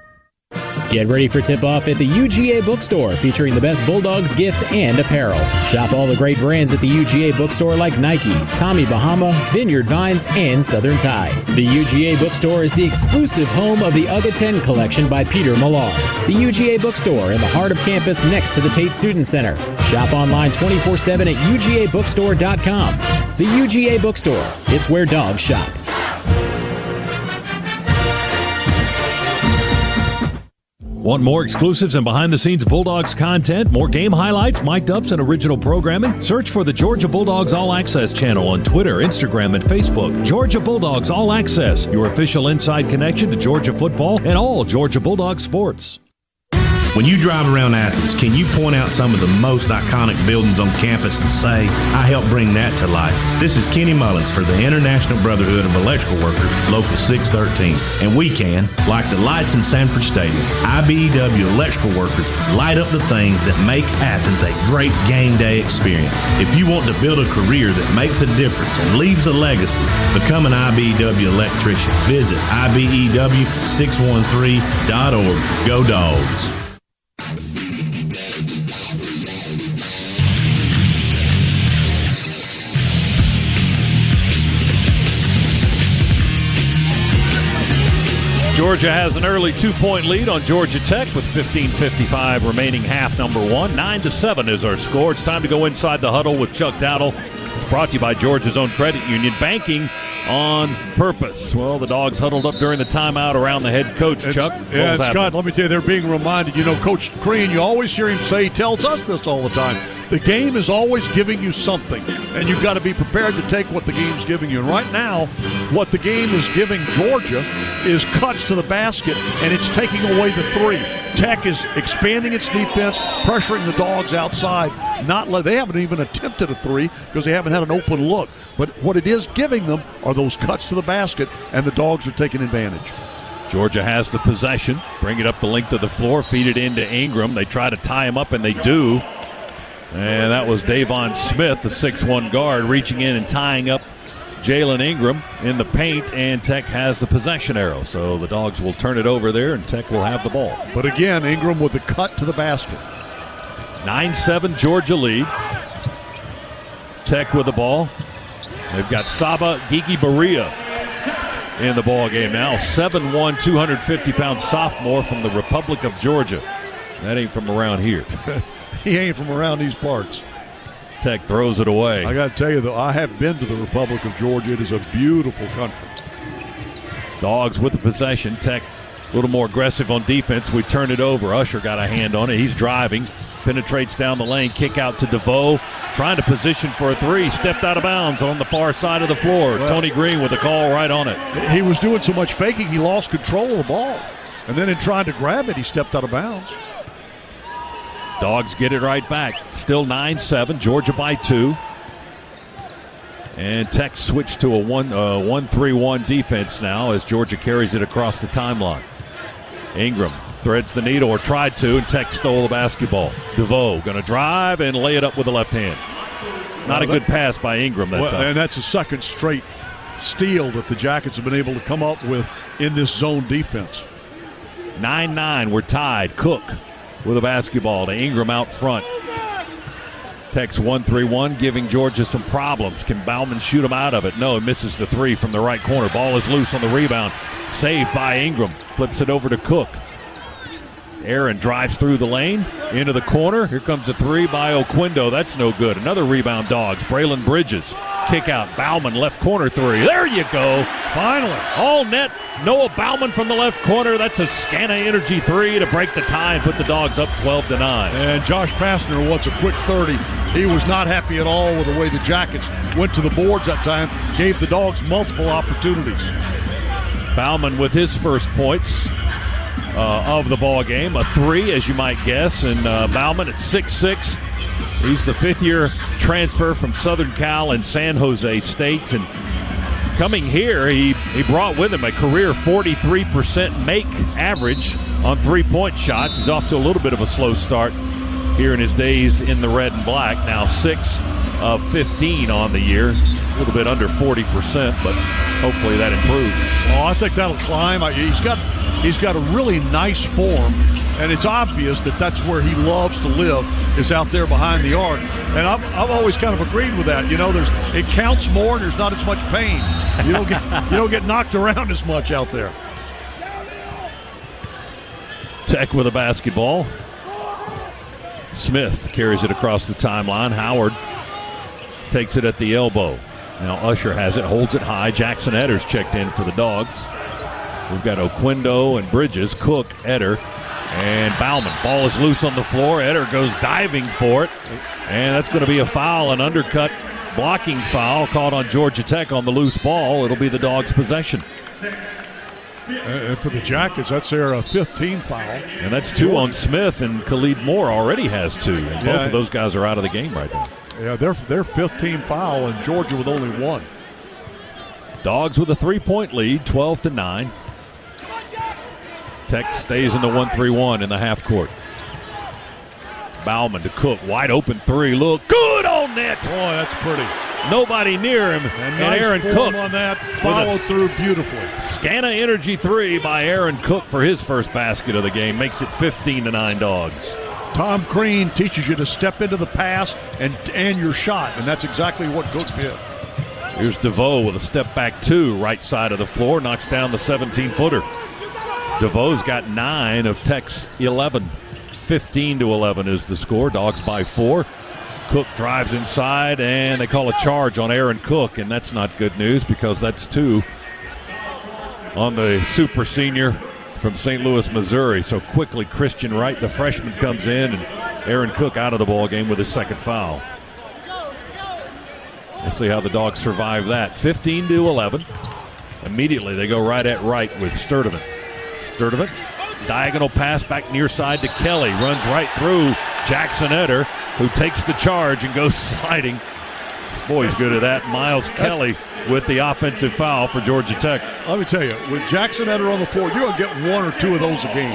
S14: Get ready for tip-off at the UGA Bookstore, featuring the best Bulldogs gifts and apparel. Shop all the great brands at the UGA Bookstore like Nike, Tommy Bahama, Vineyard Vines, and Southern Tide. The UGA Bookstore is the exclusive home of the UGA 10 collection by Peter Millar. The UGA Bookstore in the heart of campus next to the Tate Student Center. Shop online 24/7 at UGABookstore.com. The UGA Bookstore, it's where dogs shop.
S6: Want more exclusives and behind-the-scenes Bulldogs content, more game highlights, mic'd ups, and original programming? Search for the Georgia Bulldogs All Access channel on Twitter, Instagram, and Facebook. Georgia Bulldogs All Access, your official inside connection to Georgia football and all Georgia Bulldogs sports.
S21: When you drive around Athens, can you point out some of the most iconic buildings on campus and say, I helped bring that to life? This is Kenny Mullins for the International Brotherhood of Electrical Workers, Local 613. And we can, like the lights in Sanford Stadium, IBEW electrical workers light up the things that make Athens a great game day experience. If you want to build a career that makes a difference and leaves a legacy, become an IBEW electrician. Visit IBEW613.org. Go Dogs.
S6: Georgia has an early 2-point lead on Georgia Tech with 15:55 remaining half number 1. 9-7 is our score. It's time to go inside the huddle with Chuck Dowdle. It's brought to you by Georgia's own credit union, banking on purpose. Well, the Dogs huddled up during the timeout around the head coach, Chuck.
S11: Yeah, Scott, let me tell you, they're being reminded. Coach Crean, you always hear him say, he tells us this all the time. The game is always giving you something, and you've got to be prepared to take what the game's giving you. And right now, what the game is giving Georgia is cuts to the basket, and it's taking away the 3. Tech is expanding its defense, pressuring the Dogs outside. They haven't even attempted a 3 because they haven't had an open look. But what it is giving them are those cuts to the basket, and the Dogs are taking advantage.
S6: Georgia has the possession. Bring it up the length of the floor, feed it into Ingram. They try to tie him up, and they do. And that was Davon Smith, the 6'1 guard, reaching in and tying up Jalen Ingram in the paint, and Tech has the possession arrow. So the Dogs will turn it over there, and Tech will have the ball.
S11: But again, Ingram with the cut to the basket.
S6: 9-7 Georgia lead. Tech with the ball. They've got Saba Gigi Baria in the ball game now. 7'1", 250-pound sophomore from the Republic of Georgia. That ain't from around here.
S11: He ain't from around these parts.
S6: Tech throws it away.
S11: I got to tell you, though, I have been to the Republic of Georgia. It is a beautiful country.
S6: Dogs with the possession. Tech a little more aggressive on defense. We turn it over. Usher got a hand on it. He's driving. Penetrates down the lane. Kick out to DeVoe. Trying to position for a 3. Stepped out of bounds on the far side of the floor. Tony Green with a call right on it.
S11: He was doing so much faking, he lost control of the ball. And then in trying to grab it, he stepped out of bounds.
S6: Dogs get it right back. Still 9-7. Georgia by 2. And Tech switched to a 1-3-1 defense now as Georgia carries it across the timeline. Ingram threads the needle, or tried to, and Tech stole the basketball. DeVoe going to drive and lay it up with the left hand. Not a good pass by Ingram that time.
S11: And that's a second straight steal that the Jackets have been able to come up with in this zone defense.
S6: 9-9, we're tied. Cook with a basketball to Ingram out front. Tech's 1-3-1, giving Georgia some problems. Can Bauman shoot him out of it? No, he misses the three from the right corner. Ball is loose on the rebound. Saved by Ingram. Flips it over to Cook. Aaron drives through the lane, into the corner. Here comes a three by Oquendo. That's no good. Another rebound, Dogs. Braylon Bridges. Kick out. Bauman, left corner three. There you go.
S11: Finally.
S6: All net. Noah Bauman from the left corner. That's a Scana Energy three to break the tie and put the Dogs up 12-9.
S11: And Josh Pastner wants a quick 30. He was not happy at all with the way the Jackets went to the boards that time. Gave the Dogs multiple opportunities.
S6: Bauman with his first points of the ball game, a three, as you might guess, and Bauman at 6'6". He's the fifth-year transfer from Southern Cal and San Jose State, and coming here, he brought with him a career 43% make average on three-point shots. He's off to a little bit of a slow start here in his days in the red and black. Now 6 of 15 on the year, a little bit under 40%, but hopefully that improves.
S11: Oh, I think that'll climb. He's got a really nice form, and it's obvious that that's where he loves to live, is out there behind the arc. And I've always kind of agreed with that. You know, it counts more, and there's not as much pain. You don't get knocked around as much out there.
S6: Tech with a basketball. Smith carries it across the timeline. Howard takes it at the elbow. Now Usher has it, holds it high. Jackson Etter's checked in for the Dogs. We've got Oquendo and Bridges, Cook, Etter, and Bauman. Ball is loose on the floor. Etter goes diving for it, and that's going to be a foul, an undercut blocking foul called on Georgia Tech on the loose ball. It'll be the Dogs' possession.
S11: For the Jackets, that's their 15 foul.
S6: And that's 2 on Smith, and Khalid Moore already has 2. And both of those guys are out of the game right now.
S11: Yeah, they're 15 foul, and Georgia with only 1.
S6: Dogs with a 3-point lead, 12-9. Tech stays in the 1-3-1 in the half court. Bauman to Cook, wide open three. Look good on net.
S11: Boy, that's pretty.
S6: Nobody near him. And
S11: nice
S6: Aaron
S11: form
S6: Cook
S11: on that, followed through beautifully.
S6: Scana Energy three by Aaron Cook for his first basket of the game. Makes it 15-9 Dogs.
S11: Tom Crean teaches you to step into the pass and your shot, and that's exactly what Cook did.
S6: Here's DeVoe with a step back 2, right side of the floor, knocks down the 17-footer. DeVoe's got 9 of Tech's 11. 15-11 is the score. Dogs by 4. Cook drives inside, and they call a charge on Aaron Cook, and that's not good news because that's 2 on the super senior from St. Louis, Missouri. So quickly, Christian Wright, the freshman, comes in, and Aaron Cook out of the ball game with his second foul. We'll see how the Dogs survive that. 15-11. Immediately, they go right at Wright with Sturdivant. Sturdivant, diagonal pass back near side to Kelly. Runs right through Jackson Etter, who takes the charge and goes sliding. Boy, he's good at that. Miles Kelly with the offensive foul for Georgia Tech.
S11: Let me tell you, with Jackson Etter on the floor, you're going to get 1 or 2 of those a game.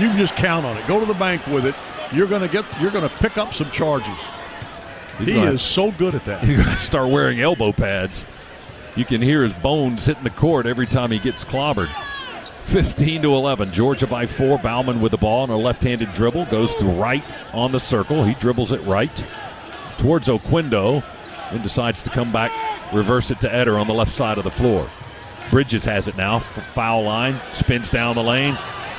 S11: You can just count on it. Go to the bank with it. You're going to pick up some charges. He is so good at that.
S6: He's going to start wearing elbow pads. You can hear his bones hitting the court every time he gets clobbered. 15-11. Georgia by 4. Bauman with the ball on a left-handed dribble. Goes to right on the circle. He dribbles it right towards Oquendo and decides to come back, reverse it to Etter on the left side of the floor. Bridges has it now. Foul line. Spins down the lane.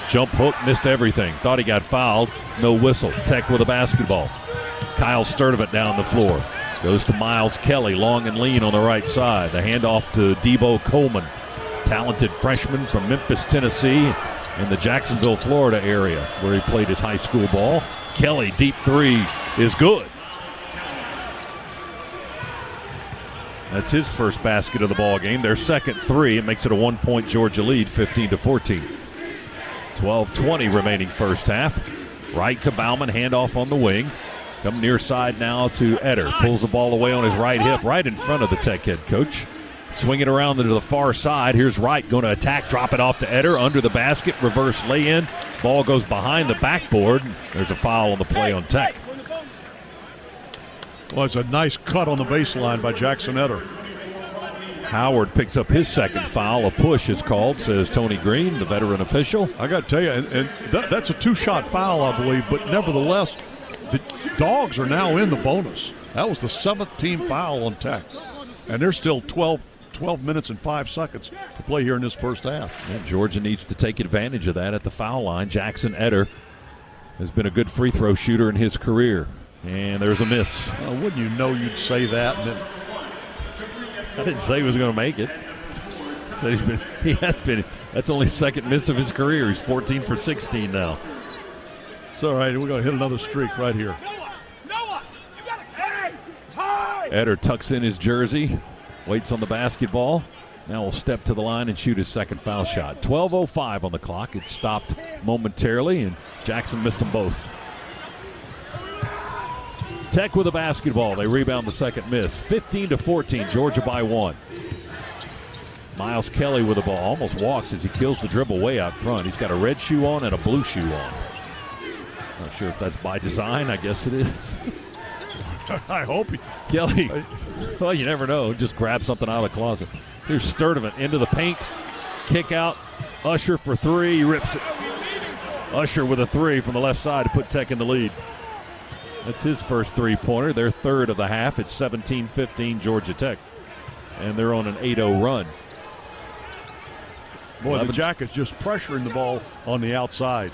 S6: Jump hook. Missed everything. Thought he got fouled. No whistle. Tech with a basketball. Kyle Sturdivant down the floor. Goes to Miles Kelly, long and lean on the right side. The handoff to Debo Coleman, talented freshman from Memphis, Tennessee, in the Jacksonville, Florida area where he played his high school ball. Kelly, deep three is good. That's his first basket of the ball game. Their second 3. It makes it a 1-point Georgia lead, 15-14. 12:20 remaining first half. Right to Bauman, handoff on the wing. Come near side now to Eder. Pulls the ball away on his right hip, right in front of the Tech head coach. Swing it around to the far side. Here's Wright going to attack, drop it off to Eder. Under the basket, reverse lay-in. Ball goes behind the backboard. There's a foul on the play on Tech.
S11: Well, it's a nice cut on the baseline by Jackson Eder.
S6: Howard picks up his second foul. A push is called, says Tony Green, the veteran official.
S11: I got to tell you, and that's a two-shot foul, I believe, but nevertheless, the Dogs are now in the bonus. That was the 7th team foul on Tech, and there's still 12 minutes and 5 seconds to play here in this first half.
S6: And Georgia needs to take advantage of that at the foul line. Jackson Eder has been a good free throw shooter in his career, and there's a miss.
S11: Wouldn't you know you'd say that? And then
S6: I didn't say he was going to make it. So he has been. That's only second miss of his career. He's 14 for 16 now.
S11: It's all right. We're going to hit another streak right here.
S6: Eder tucks in his jersey, waits on the basketball. Now will step to the line and shoot his second foul shot. 12:05 on the clock. It stopped momentarily, and Jackson missed them both. Tech with a basketball. They rebound the second miss. 15-14, Georgia by 1. Miles Kelly with the ball. Almost walks as he kills the dribble way out front. He's got a red shoe on and a blue shoe on. Not sure if that's by design. I guess it is.
S11: I hope he.
S6: Kelly, well, you never know. Just grab something out of the closet. Here's Sturdivant into the paint. Kick out. Usher for three. He rips it. Usher with a three from the left side to put Tech in the lead. That's his first three-pointer. Their third of the half. It's 17-15 Georgia Tech. And they're on an 8-0 run.
S11: Boy, the Jackets just pressuring the ball on the outside.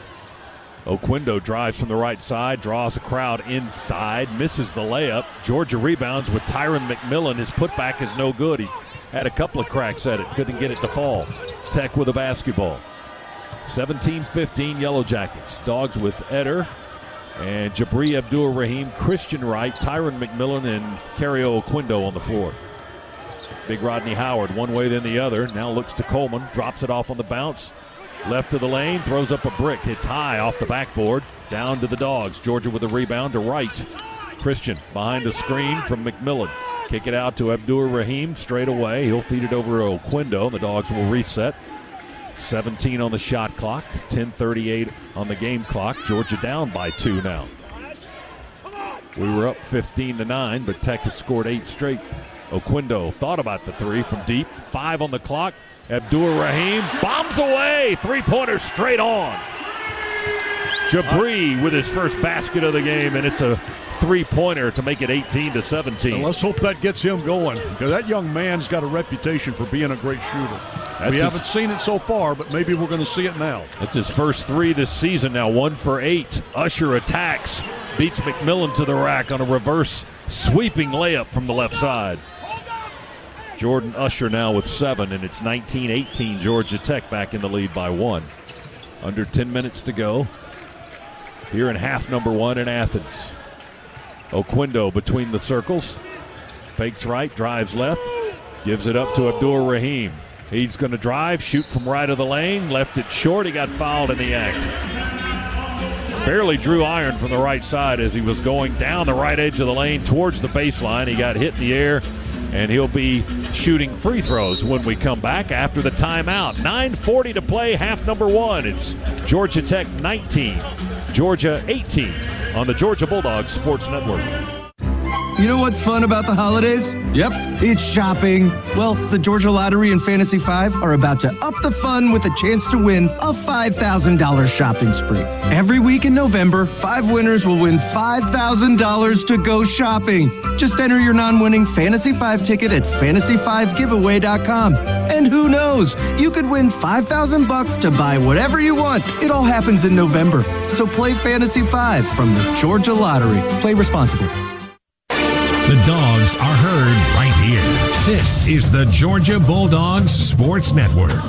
S6: Oquendo drives from the right side, draws a crowd inside, misses the layup. Georgia rebounds with Tyron McMillan. His putback is no good. He had a couple of cracks at it, couldn't get it to fall. Tech with a basketball. 17-15 Yellow Jackets. Dogs with Eder and Jabri Abdul-Rahim, Christian Wright, Tyron McMillan, and Cario Oquendo on the floor. Big Rodney Howard, one way then the other. Now looks to Coleman, drops it off on the bounce. Left of the lane, throws up a brick, hits high off the backboard. Down to the Dogs. Georgia with a rebound to Wright. Christian behind a screen from McMillan. Kick it out to Abdul-Rahim straight away. He'll feed it over to Oquendo. The Dogs will reset. 17 on the shot clock, 10:38 on the game clock. Georgia down by 2 now. We were up 15-9, but Tech has scored 8 straight. Oquendo thought about the three from deep. 5 on the clock. Abdul-Rahim bombs away. Three-pointer straight on. Jabri with his first basket of the game, and it's a three-pointer to make it 18-17.
S11: And let's hope that gets him going, because that young man's got a reputation for being a great shooter. We haven't seen it so far, but maybe we're going to see it now.
S6: That's his first 3 this season now, 1 for 8. Usher attacks, beats McMillan to the rack on a reverse sweeping layup from the left side. Jordan Usher now with 7, and it's 19-18 Georgia Tech back in the lead by 1. Under 10 minutes to go here in half number 1 in Athens. Oquendo between the circles. Fakes right, drives left, gives it up to Abdul-Rahim. He's going to drive, shoot from right of the lane, left it short. He got fouled in the act. Barely drew iron from the right side as he was going down the right edge of the lane towards the baseline. He got hit in the air, and he'll be shooting free throws when we come back after the timeout. 9:40 to play, half number 1. It's Georgia Tech 19, Georgia 18 on the Georgia Bulldogs Sports Network.
S13: You know what's fun about the holidays? Yep, it's shopping. Well, the Georgia Lottery and Fantasy 5 are about to up the fun with a chance to win a $5,000 shopping spree. Every week in November, 5 winners will win $5,000 to go shopping. Just enter your non-winning Fantasy 5 ticket at fantasy5giveaway.com. And who knows, you could win $5,000 to buy whatever you want. It all happens in November. So play Fantasy 5 from the Georgia Lottery. Play responsibly.
S3: The Dogs are heard right here. This is the Georgia Bulldogs Sports Network.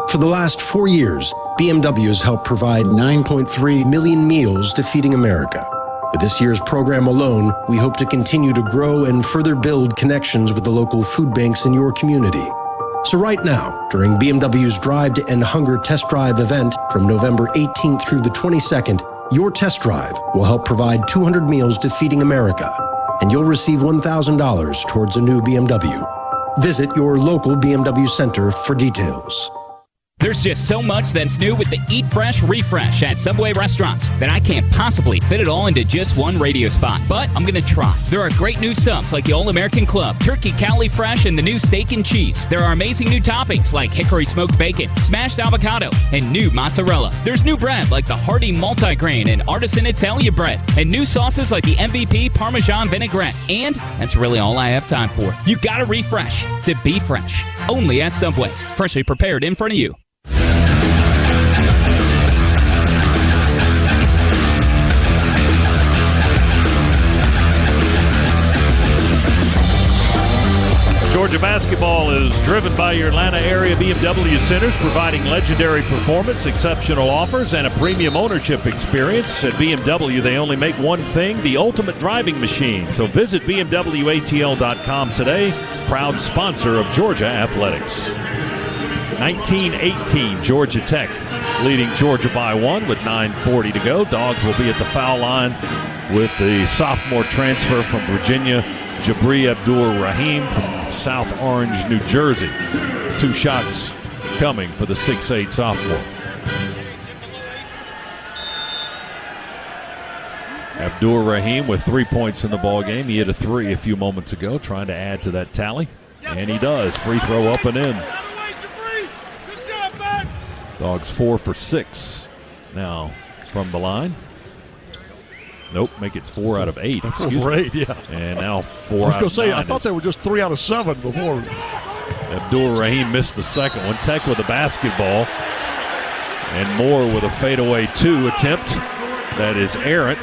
S19: For the last 4 years, BMW has helped provide 9.3 million meals to Feeding America. With this year's program alone, we hope to continue to grow and further build connections with the local food banks in your community. So right now, during BMW's Drive to End Hunger Test Drive event from November 18th through the 22nd, your test drive will help provide 200 meals to Feeding America, and you'll receive $1,000 towards a new BMW. Visit your local BMW center for details.
S2: There's just so much that's new with the Eat Fresh Refresh at Subway restaurants that I can't possibly fit it all into just one radio spot. But I'm going to try. There are great new subs like the All-American Club, Turkey Cowley Fresh, and the new Steak and Cheese. There are amazing new toppings like hickory smoked bacon, smashed avocado, and new mozzarella. There's new bread like the Hearty Multigrain and Artisan Italia bread, and new sauces like the MVP Parmesan Vinaigrette. And that's really all I have time for. You gotta refresh to be fresh. Only at Subway. Freshly prepared in front of you.
S6: Georgia basketball is driven by your Atlanta area BMW centers, providing legendary performance, exceptional offers, and a premium ownership experience. At BMW, they only make one thing, the ultimate driving machine. So visit BMWATL.com today, proud sponsor of Georgia Athletics. 19-18, Georgia Tech leading Georgia by 1 with 9:40 to go. Dogs will be at the foul line with the sophomore transfer from Virginia, Jabri Abdur-Rahim from South Orange, New Jersey. 2 shots coming for the 6'8 sophomore. Abdur-Rahim with 3 points in the ball game. He hit a 3 a few moments ago, trying to add to that tally. And he does. Free throw up and in. Dogs 4 for 6 now from the line. Nope, make it 4 out of 8.
S11: 4 for 8, yeah.
S6: And now 4 out of 9.
S11: I thought they were just 3 out of 7 before.
S6: Abdur-Rahim missed the second one. Tech with the basketball. And Moore with a fadeaway 2 attempt. That is errant.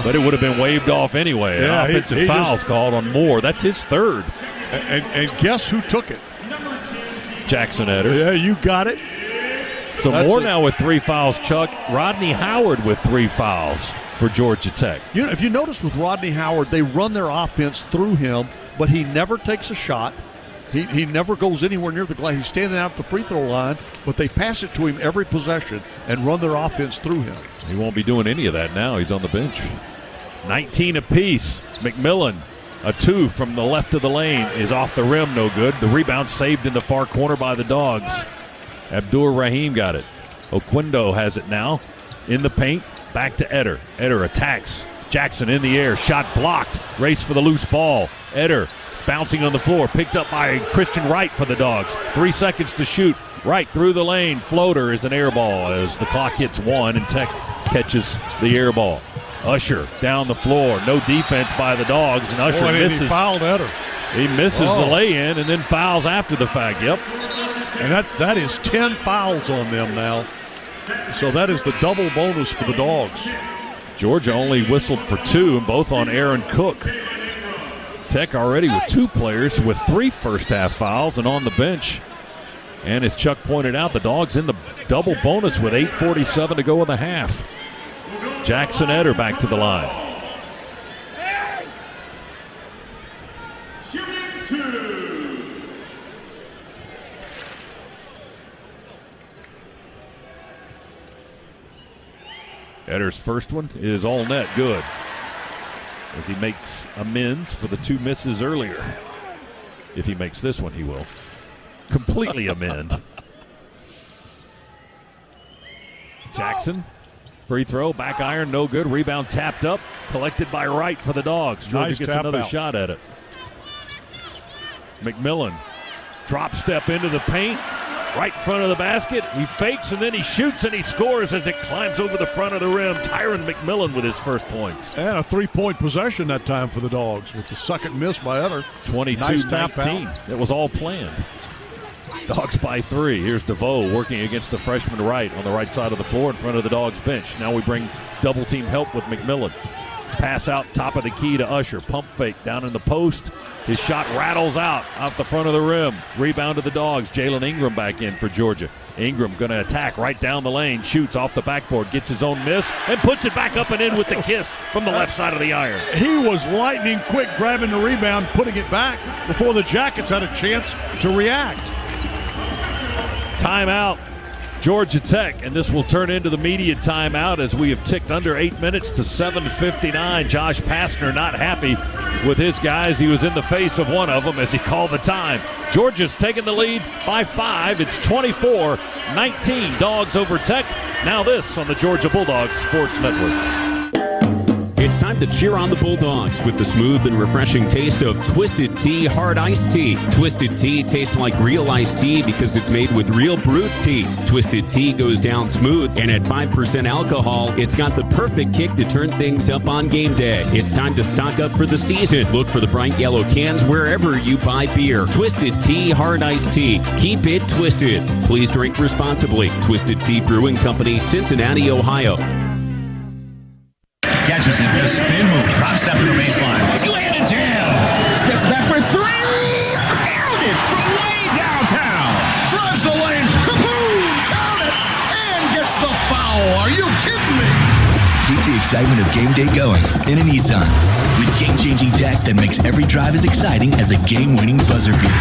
S6: But it would have been waved off anyway.
S11: Yeah,
S6: Offensive foul's called on Moore. That's his 3rd.
S11: And guess who took it?
S6: Jackson Eder.
S11: Yeah, you got it.
S6: So Moore now with 3 fouls, Chuck. Rodney Howard with 3 fouls for Georgia Tech.
S11: You know, if you notice with Rodney Howard, they run their offense through him, but he never takes a shot. He never goes anywhere near the glass. He's standing out at the free throw line, but they pass it to him every possession and run their offense through him.
S6: He won't be doing any of that now. He's on the bench. 19 apiece. McMillan, a 2 from the left of the lane, is off the rim, no good. The rebound saved in the far corner by the Dogs. Abdur-Rahim got it. Oquendo has it now in the paint. Back to Eder. Eder attacks. Jackson in the air. Shot blocked. Race for the loose ball. Eder bouncing on the floor. Picked up by Christian Wright for the Dogs. 3 seconds to shoot. Right through the lane. Floater is an air ball as the clock hits 1 and Tech catches the air ball. Usher down the floor. No defense by the Dogs, and Usher misses.
S11: He fouled Eder.
S6: He misses the lay-in and then fouls after the fact. Yep.
S11: And that is 10 fouls on them now. So that is the double bonus for the Dogs.
S6: Georgia only whistled for 2, and both on Aaron Cook. Tech already with 2 players with 3 first-half fouls and on the bench. And as Chuck pointed out, the Dogs in the double bonus with 8:47 to go in the half. Jackson Eder back to the line. Eder's first one is all net good as he makes amends for the 2 misses earlier. If he makes this one, he will completely amend. Jackson, free throw, back iron, no good. Rebound tapped up, collected by Wright for the Dogs. Georgia
S11: Nice
S6: gets
S11: tap
S6: another
S11: out.
S6: shot at it. McMillan, drop step into the paint, right in front of the basket. He fakes and then he shoots and he scores as it climbs over the front of the rim. Tyron McMillan with his first points.
S11: And a 3-point possession that time for the Dogs with the second miss by Eder.
S6: 22-19.
S11: Nice tap out.
S6: It was all planned. Dogs by 3. Here's DeVoe working against the freshman Wright on the right side of the floor in front of the Dogs bench. Now we bring double team help with McMillan. Pass out top of the key to Usher. Pump fake down in the post. His shot rattles out the front of the rim. Rebound to the Dogs. Jalen Ingram back in for Georgia. Ingram going to attack right down the lane. Shoots off the backboard. Gets his own miss and puts it back up and in with the kiss from the left side of the iron.
S11: He was lightning quick grabbing the rebound, putting it back before the Jackets had a chance to react.
S6: Timeout, Georgia Tech, and this will turn into the media timeout as we have ticked under 8 minutes to 7:59. Josh Pastner not happy with his guys. He was in the face of one of them as he called the time. Georgia's taking the lead by 5. It's 24-19. Dogs over Tech. Now this on the Georgia Bulldogs Sports Network.
S17: It's time to cheer on the Bulldogs with the smooth and refreshing taste of Twisted Tea Hard Iced Tea. Twisted Tea tastes like real iced tea because it's made with real brewed tea. Twisted Tea goes down smooth, and at 5% alcohol, it's got the perfect kick to turn things up on game day. It's time to stock up for the season. Look for the bright yellow cans wherever you buy beer. Twisted Tea Hard Iced Tea. Keep it twisted. Please drink responsibly. Twisted Tea Brewing Company, Cincinnati, Ohio.
S15: Catches it, the spin move, drop step to the baseline. Two-handed jam. Steps back for 3. Nailed it from way downtown. Drives the lane. Kaboom! Count it! And gets the foul. Are you kidding me?
S22: Keep the excitement of game day going in a Nissan. With game-changing tech that makes every drive as exciting as a game-winning buzzer beater.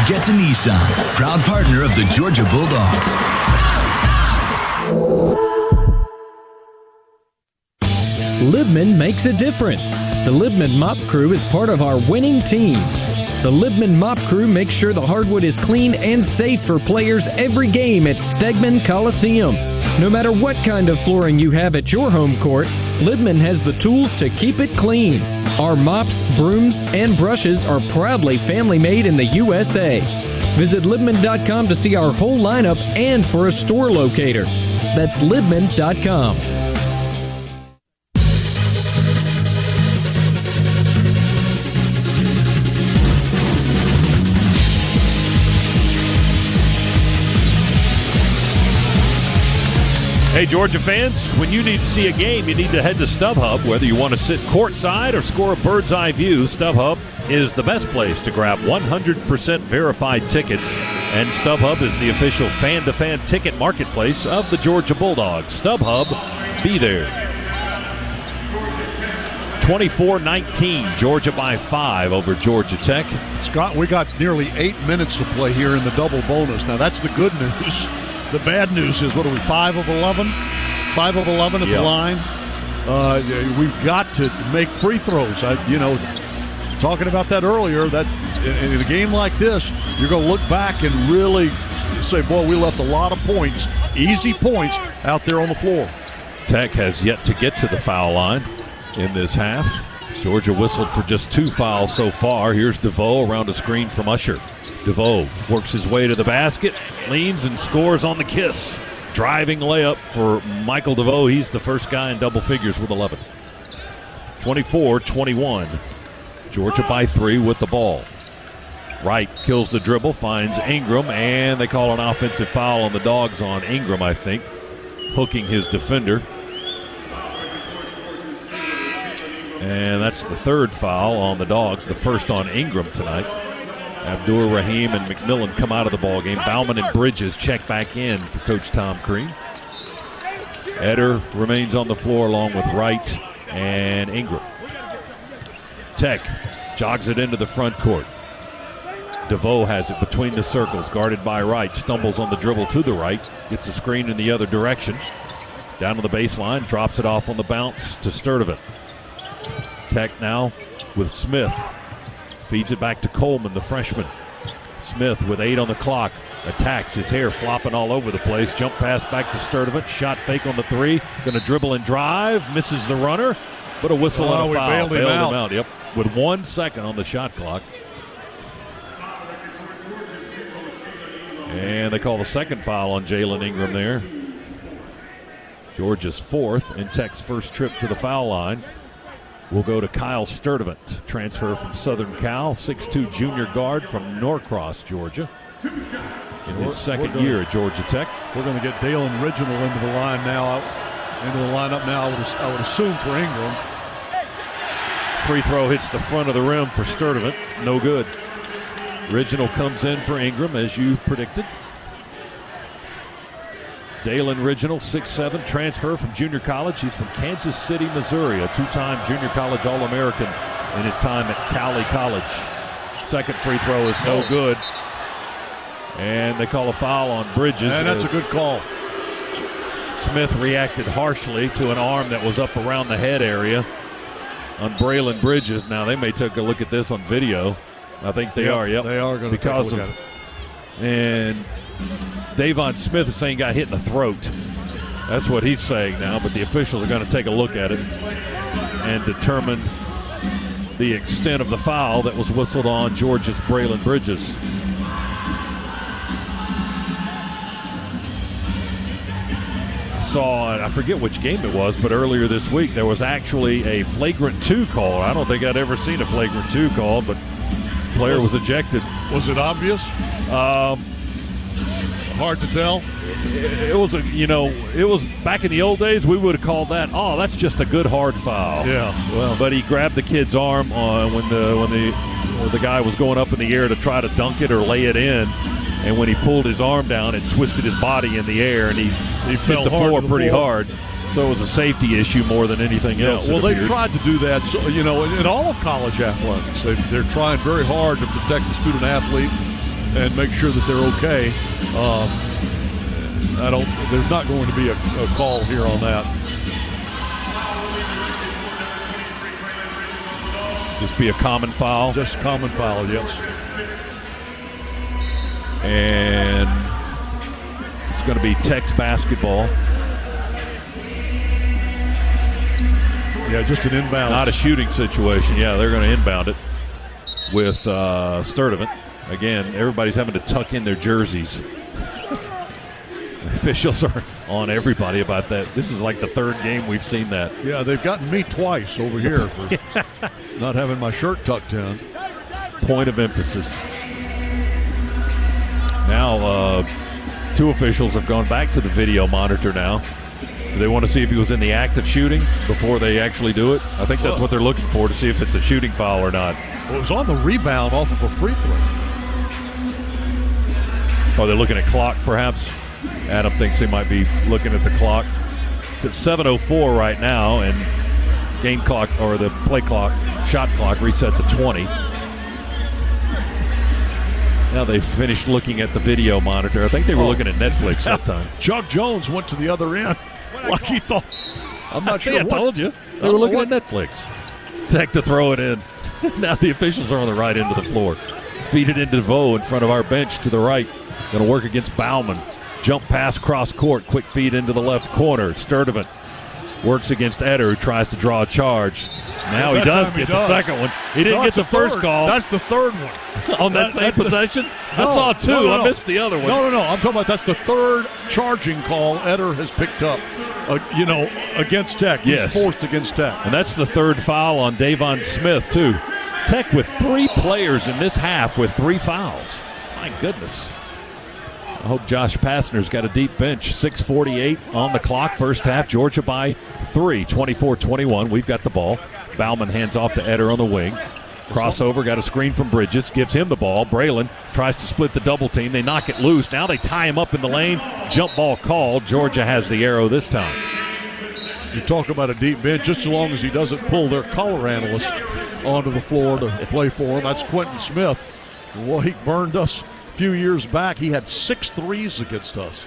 S22: Get to Nissan, proud partner of the Georgia Bulldogs.
S9: Libman makes a difference. The Libman Mop Crew is part of our winning team. The Libman Mop Crew makes sure the hardwood is clean and safe for players every game at Stegman Coliseum. No matter what kind of flooring you have at your home court, Libman has the tools to keep it clean. Our mops, brooms, and brushes are proudly family-made in the USA. Visit Libman.com to see our whole lineup and for a store locator. That's Libman.com.
S6: Hey, Georgia fans, when you need to see a game, you need to head to StubHub. Whether you want to sit courtside or score a bird's eye view, StubHub is the best place to grab 100% verified tickets. And StubHub is the official fan-to-fan ticket marketplace of the Georgia Bulldogs. StubHub, be there. 24-19, Georgia by 5 over Georgia Tech.
S11: Scott, we got nearly 8 minutes to play here in the double bonus. Now, that's the good news. The bad news is, what are we, 5 of 11? 5 of 11 at the line. We've got to make free throws. Talking about that earlier, that in a game like this, you're going to look back and really say, boy, we left a lot of points, easy points, out there on the floor.
S6: Tech has yet to get to the foul line in this half. Georgia whistled for just 2 fouls so far. Here's DeVoe around a screen from Usher. DeVoe works his way to the basket, leans and scores on the kiss. Driving layup for Michael DeVoe. He's the first guy in double figures with 11. 24-21. Georgia by 3 with the ball. Wright kills the dribble, finds Ingram, and they call an offensive foul on the Dogs on Ingram, I think, hooking his defender. And that's the 3rd foul on the Dogs, the first on Ingram tonight. Abdur Rahim and McMillan come out of the ball game. Bauman and Bridges check back in for Coach Tom Crean. Eder remains on the floor along with Wright and Ingram. Tech jogs it into the front court. DeVoe has it between the circles, guarded by Wright. Stumbles on the dribble to the right, gets a screen in the other direction. Down to the baseline, drops it off on the bounce to Sturdivant. Tech now with Smith. Feeds it back to Coleman, the freshman. Smith with 8 on the clock. Attacks, his hair flopping all over the place. Jump pass back to Sturdivant. Shot fake on the 3. Going to dribble and drive. Misses the runner. But a whistle and a foul.
S11: Bailed him out.
S6: Yep. With 1 second on the shot clock. And they call the second foul on Jalen Ingram there. Georgia's 4th and Tech's first trip to the foul line will go to Kyle Sturdivant, transfer from Southern Cal, 6'2 junior guard from Norcross, Georgia, in his second year at Georgia Tech.
S11: We're going to get Dalen Reginald into the line now, into the lineup now, I would assume, for Ingram.
S6: Free throw hits the front of the rim for Sturdivant, no good. Reginald comes in for Ingram, as you predicted. Dalen Reginald, 6'7", transfer from junior college. He's from Kansas City, Missouri, a 2-time junior college All-American in his time at Cali College. Second free throw is no good. And they call a foul on Bridges.
S11: And that's a good call.
S6: Smith reacted harshly to an arm that was up around the head area on Braylon Bridges. Now, they may take a look at this on video. I think they are. Yep,
S11: they are going to take a look at it.
S6: And Davon Smith is saying he got hit in the throat. That's what he's saying now, but the officials are going to take a look at it and determine the extent of the foul that was whistled on Georgia's Braylon Bridges. I forget which game it was, but earlier this week there was actually a flagrant 2 call. I don't think I'd ever seen a flagrant 2 call, but the player was ejected.
S11: Was it obvious? Hard to tell.
S6: It was it was back in the old days. We would have called that, that's just a good hard foul.
S11: Yeah.
S6: Well, but he grabbed the kid's arm when the guy was going up in the air to try to dunk it or lay it in. And when he pulled his arm down, it twisted his body in the air, and he hit the floor pretty hard. So it was a safety issue more than anything else.
S11: Well, they've tried to do that, in all of college athletics. They're trying very hard to protect the student athlete and make sure that they're okay. There's not going to be a call here on that.
S6: Just be a common foul?
S11: Just a common foul, yes.
S6: And it's going to be Tech's basketball.
S11: Yeah, just an inbound.
S6: Not a shooting situation. Yeah, they're going to inbound it with Sturdivant. Again, everybody's having to tuck in their jerseys. The officials are on everybody about that. This is like the third game we've seen that.
S11: Yeah, they've gotten me twice over here for not having my shirt tucked in.
S6: Point of emphasis. Now, 2 officials have gone back to the video monitor now. Do they want to see if he was in the act of shooting before they actually do it? I think that's what they're looking for, to see if it's a shooting foul or not.
S11: Well, it was on the rebound off of a free throw.
S6: Oh, they're looking at clock, perhaps? Adam thinks they might be looking at the clock. It's at 7:04 right now, and game clock, or the play clock, shot clock, reset to 20. Now they've finished looking at the video monitor. I think they were looking at Netflix that time.
S11: Chuck Jones went to the other end like he thought. I'm not sure.
S6: I told you. They were looking at Netflix. Tech to throw it in. Now the officials are on the right end of the floor. Feed it into DeVoe in front of our bench to the right. Going to work against Bauman. Jump pass cross court. Quick feed into the left corner. Sturdivant works against Eder, who tries to draw a charge. Now he does get the second one. He didn't get the first call.
S11: That's the third one.
S6: On that same possession? I saw 2. I missed the other one.
S11: No. I'm talking about that's the third charging call Eder has picked up, against Tech.
S6: Yes.
S11: He's forced against Tech.
S6: And that's the third foul on Davon Smith, too. Tech with 3 players in this half with 3 fouls. My goodness. I hope Josh Passner's got a deep bench. 6:48 on the clock. First half, Georgia by 3, 24-21. We've got the ball. Bauman hands off to Eder on the wing. Crossover, got a screen from Bridges, gives him the ball. Braylon tries to split the double team. They knock it loose. Now they tie him up in the lane. Jump ball called. Georgia has the arrow this time.
S11: You talk about a deep bench, just as long as he doesn't pull their color analyst onto the floor to play for him. That's Quentin Smith. Well, he burned us a few years back. He had 6 threes against us.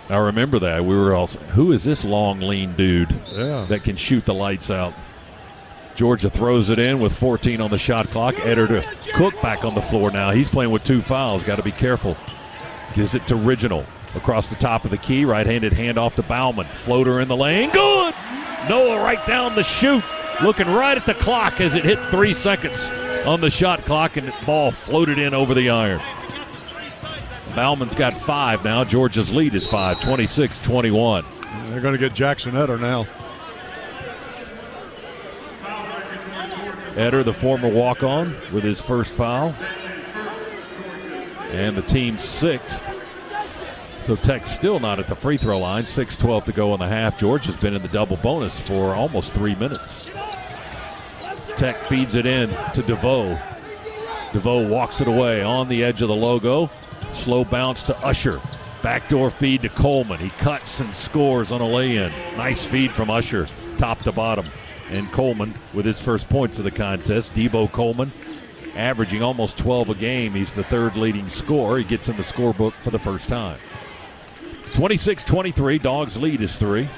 S6: I remember that. We were all, who is this long, lean dude that can shoot the lights out? Georgia throws it in with 14 on the shot clock. Eder to Cook back on the floor now. He's playing with 2 fouls. Got to be careful. Gives it to Reginald. Across the top of the key. Right-handed handoff to Bauman. Floater in the lane. Good! Noah right down the chute. Looking right at the clock as it hit 3 seconds on the shot clock, and the ball floated in over the iron. Bauman's got 5 now. Georgia's lead is 5, 26-21.
S11: They're going to get Jackson Eder now.
S6: Eder, the former walk-on, with his first foul. And the team's 6th. So Tech's still not at the free throw line. 6:12 to go in the half. Georgia's been in the double bonus for almost 3 minutes. Tech feeds it in to DeVoe. DeVoe walks it away on the edge of the logo. Slow bounce to Usher. Backdoor feed to Coleman. He cuts and scores on a lay-in. Nice feed from Usher, top to bottom. And Coleman with his first points of the contest. Debo Coleman averaging almost 12 a game. He's the third leading scorer. He gets in the scorebook for the first time. 26-23, Dogs lead is 3.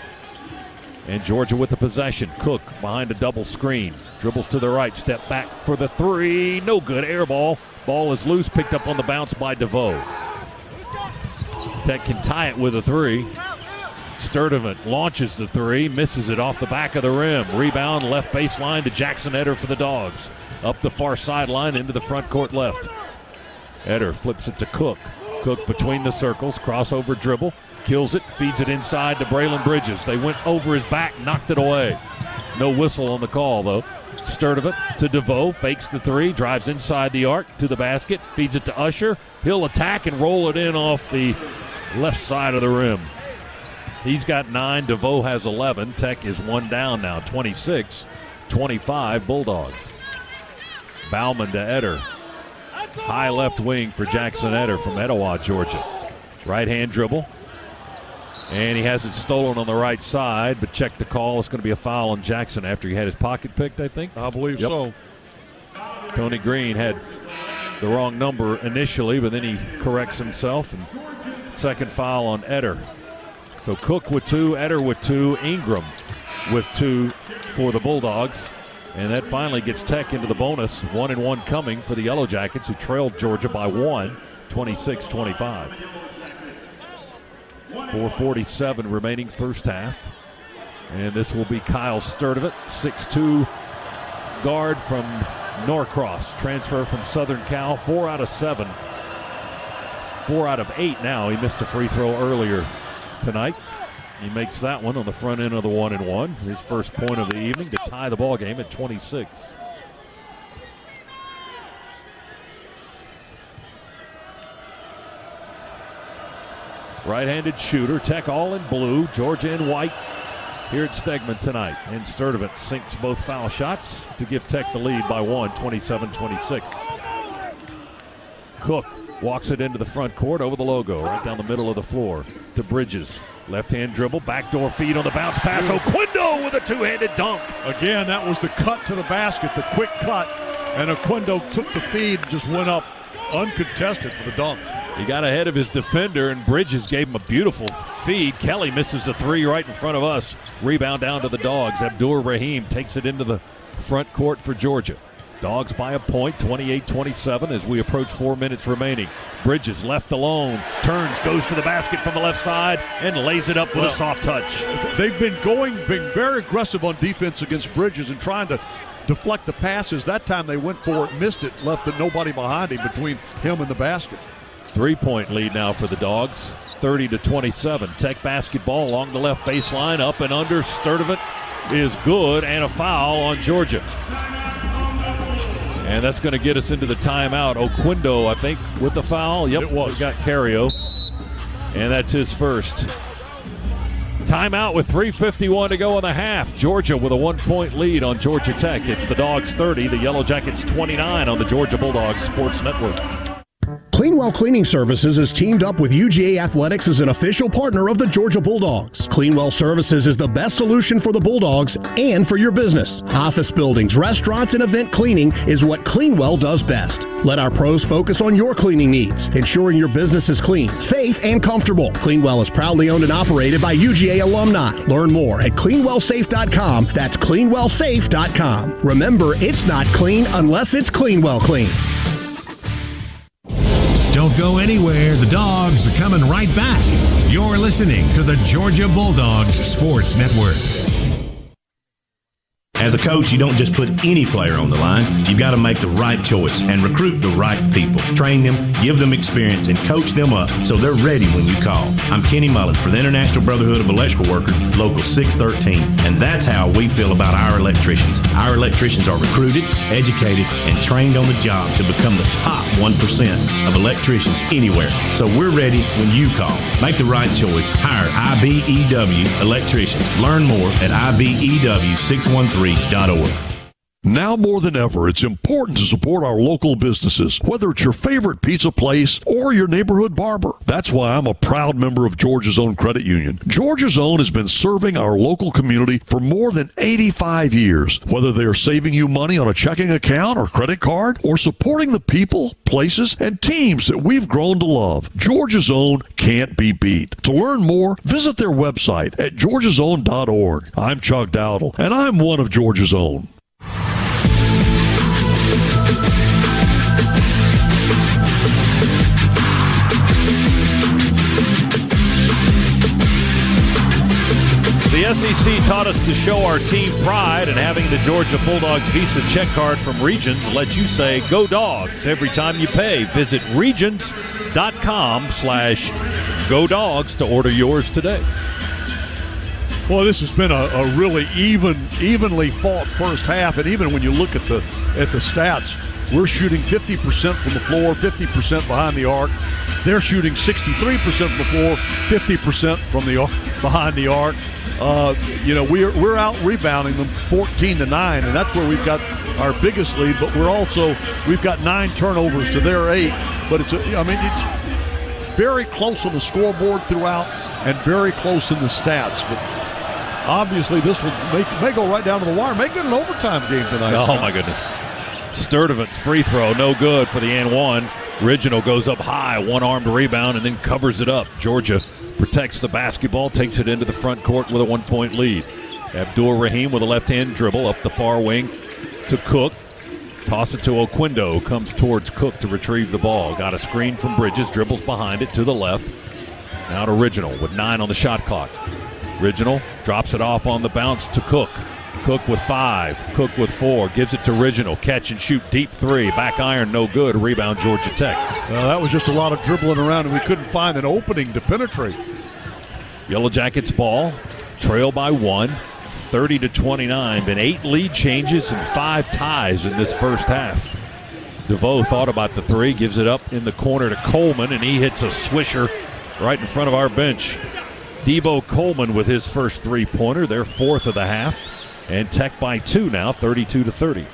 S6: And Georgia with the possession. Cook behind a double screen. Dribbles to the right, step back for the 3. No good, air ball. Ball is loose, picked up on the bounce by DeVoe. Tech can tie it with a 3. Sturdivant launches the 3, misses it off the back of the rim. Rebound left baseline to Jackson Eder for the Dogs. Up the far sideline into the front court left. Eder flips it to Cook. Cook between the circles, crossover dribble. Kills it, feeds it inside to Braylon Bridges. They went over his back, knocked it away. No whistle on the call, though. Sturdivant to DeVoe, fakes the 3, drives inside the arc to the basket, feeds it to Usher. He'll attack and roll it in off the left side of the rim. He's got 9, DeVoe has 11. Tech is 1 down now, 26-25 Bulldogs. Bauman to Eder. High left wing for Jackson Eder from Etowah, Georgia. Right-hand dribble. And he has it stolen on the right side, but check the call. It's going to be a foul on Jackson after he had his pocket picked, I think.
S11: I believe so.
S6: Tony Green had the wrong number initially, but then he corrects himself. And second foul on Eder. So Cook with 2, Eder with 2, Ingram with 2 for the Bulldogs. And that finally gets Tech into the bonus. 1-1 coming for the Yellow Jackets, who trailed Georgia by 1, 26-25. 4:47 remaining first half. And this will be Kyle Sturdivant, 6'2" guard from Norcross. Transfer from Southern Cal, 4 out of 7. 4 out of 8 now. He missed a free throw earlier tonight. He makes that one on the front end of the 1-1. His first point of the evening to tie the ball game at 26. Right-handed shooter. Tech all in blue. Georgia in white here at Stegman tonight. And Sturdivant sinks both foul shots to give Tech the lead by 1, 27-26. Cook walks it into the front court over the logo, right down the middle of the floor to Bridges. Left-hand dribble, backdoor feed on the bounce pass. Oquendo with a two-handed dunk.
S11: Again, that was the cut to the basket, the quick cut, and Oquendo took the feed and just went up uncontested for the dunk.
S6: He got ahead of his defender, and Bridges gave him a beautiful feed. Kelly misses a 3 right in front of us. Rebound down to the Dogs. Abdur Rahim takes it into the front court for Georgia. Dogs by a point, 28-27 as we approach 4 minutes remaining. Bridges left alone, turns, goes to the basket from the left side, and lays it up with a soft touch.
S11: They've been being very aggressive on defense against Bridges and trying to deflect the passes. That time they went for it, missed it, left nobody behind him between him and the basket.
S6: 3-point lead now for the Dogs, 30-27. Tech basketball along the left baseline, up and under. Sturdivant is good, and a foul on Georgia. And that's going to get us into the timeout. Oquendo, I think, with the foul. Yep,
S11: it was.
S6: We got Cario, and that's his first. Timeout with 3:51 to go in the half. Georgia with a 1-point lead on Georgia Tech. It's the Dogs 30, the Yellow Jackets 29 on the Georgia Bulldogs Sports Network.
S10: Cleanwell Cleaning Services is teamed up with UGA Athletics as an official partner of the Georgia Bulldogs. Cleanwell Services is the best solution for the Bulldogs and for your business. Office buildings, restaurants, and event cleaning is what Cleanwell does best. Let our pros focus on your cleaning needs, ensuring your business is clean, safe, and comfortable. Cleanwell is proudly owned and operated by UGA alumni. Learn more at cleanwellsafe.com. That's cleanwellsafe.com. Remember, it's not clean unless it's Cleanwell clean.
S3: Don't go anywhere. The Dogs are coming right back. You're listening to the Georgia Bulldogs Sports Network.
S21: As a coach, you don't just put any player on the line. You've got to make the right choice and recruit the right people. Train them, give them experience, and coach them up so they're ready when you call. I'm Kenny Mullins for the International Brotherhood of Electrical Workers, Local 613, and that's how we feel about our electricians. Our electricians are recruited, educated, and trained on the job to become the top 1% of electricians anywhere. So we're ready when you call. Make the right choice. Hire IBEW electricians. Learn more at IBEW613.org.
S11: Now more than ever, it's important to support our local businesses, whether it's your favorite pizza place or your neighborhood barber. That's why I'm a proud member of Georgia's Own Credit Union. Georgia's Own has been serving our local community for more than 85 years. Whether they are saving you money on a checking account or credit card, or supporting the people, places, and teams that we've grown to love, Georgia's Own can't be beat. To learn more, visit their website at georgiasown.org. I'm Chuck Dowdle, and I'm one of Georgia's Own.
S6: The SEC taught us to show our team pride, and having the Georgia Bulldogs Visa check card from Regions lets you say "Go Dogs" every time you pay. Visit regions.com/Go Dogs to order yours today.
S11: Well, this has been a really evenly fought first half, and even when you look at the stats, we're shooting 50% from the floor, 50% behind the arc. They're shooting 63% from the floor, 50% from the arc, behind the arc. We're out rebounding them 14-9, and that's where we've got our biggest lead. But we've got 9 turnovers to their 8. But it's very close on the scoreboard throughout, and very close in the stats. But obviously, this will may go right down to the wire. Make it an overtime game tonight.
S6: Oh my goodness! Sturdivant's free throw, no good for the and one. Original goes up high, one-armed rebound, and then covers it up. Georgia protects the basketball, takes it into the front court with a 1-point lead. Abdur-Rahim with a left-hand dribble up the far wing to Cook. Toss it to Oquendo, comes towards Cook to retrieve the ball. Got a screen from Bridges, dribbles behind it to the left. Now to Original with 9 on the shot clock. Original drops it off on the bounce to Cook. Cook with 5, Cook with 4, gives it to Original. Catch and shoot, deep 3, back iron, no good. Rebound, Georgia Tech.
S11: That was just a lot of dribbling around, and we couldn't find an opening to penetrate.
S6: Yellow Jackets ball, trail by 1, 30-29. Been 8 lead changes and 5 ties in this first half. DeVoe thought about the 3, gives it up in the corner to Coleman, and he hits a swisher right in front of our bench. Debo Coleman with his first 3-pointer, their 4th of the half. And Tech by 2 now, 32-30.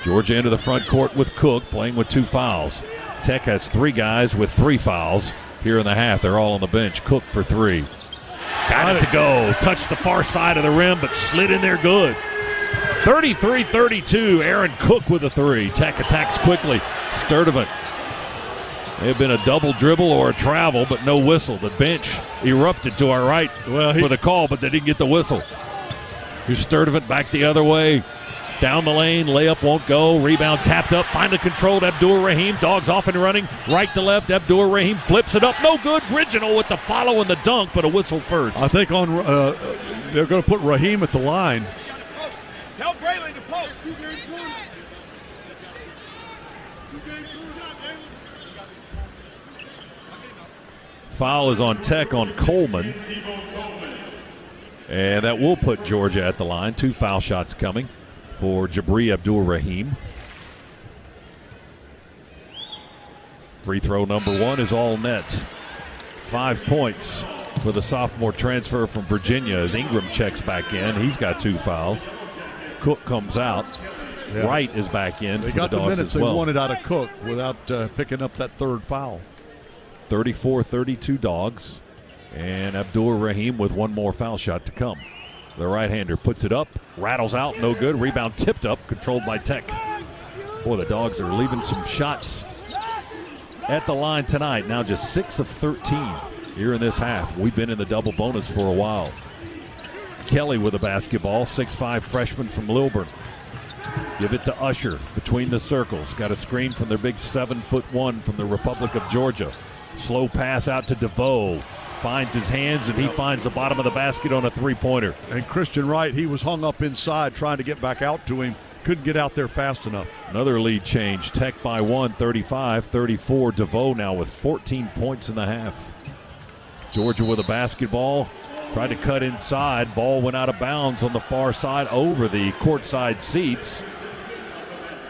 S6: Georgia into the front court with Cook, playing with 2 fouls. Tech has 3 guys with 3 fouls here in the half. They're all on the bench. Cook for 3. Got it to go. Touched the far side of the rim, but slid in there good. 33-32. Aaron Cook with a 3. Tech attacks quickly. Sturdivant. May have been a double dribble or a travel, but no whistle. The bench erupted to our right for the call, but they didn't get the whistle. Here's Sturdivant back the other way. Down the lane, layup won't go. Rebound tapped up, finally controlled. Abdur-Rahim, dogs off and running. Right to left, Abdur-Rahim flips it up. No good. Original with the follow and the dunk, but a whistle first.
S11: I think they're going to put Rahim at the line.
S1: Tell Braylon to post.
S6: Foul is on Tech on Coleman. And that will put Georgia at the line. 2 foul shots coming for Jabri Abdur-Rahim. Free throw number 1 is all net. 5 points for the sophomore transfer from Virginia as Ingram checks back in. He's got 2 fouls. Cook comes out.
S11: Yeah.
S6: Wright is back in
S11: They
S6: for
S11: got
S6: the
S11: the
S6: Dogs
S11: minutes
S6: as well.
S11: they wanted out of Cook without picking up that 3rd foul.
S6: 34-32 Dogs. And Abdur-Rahim with 1 more foul shot to come. The right-hander puts it up, rattles out, no good. Rebound tipped up, controlled by Tech. Boy, the Dogs are leaving some shots at the line tonight. Now just 6 of 13 here in this half. We've been in the double bonus for a while. Kelly with a basketball, 6'5" freshman from Lilburn. Give it to Usher between the circles. Got a screen from their big 7'1" from the Republic of Georgia. Slow pass out to DeVoe. Finds his hands, and he finds the bottom of the basket on a 3-pointer.
S11: And Christian Wright, he was hung up inside trying to get back out to him. Couldn't get out there fast enough.
S6: Another lead change. Tech by 1, 35-34. DeVoe now with 14 points in the half. Georgia with a basketball. Tried to cut inside. Ball went out of bounds on the far side over the courtside seats.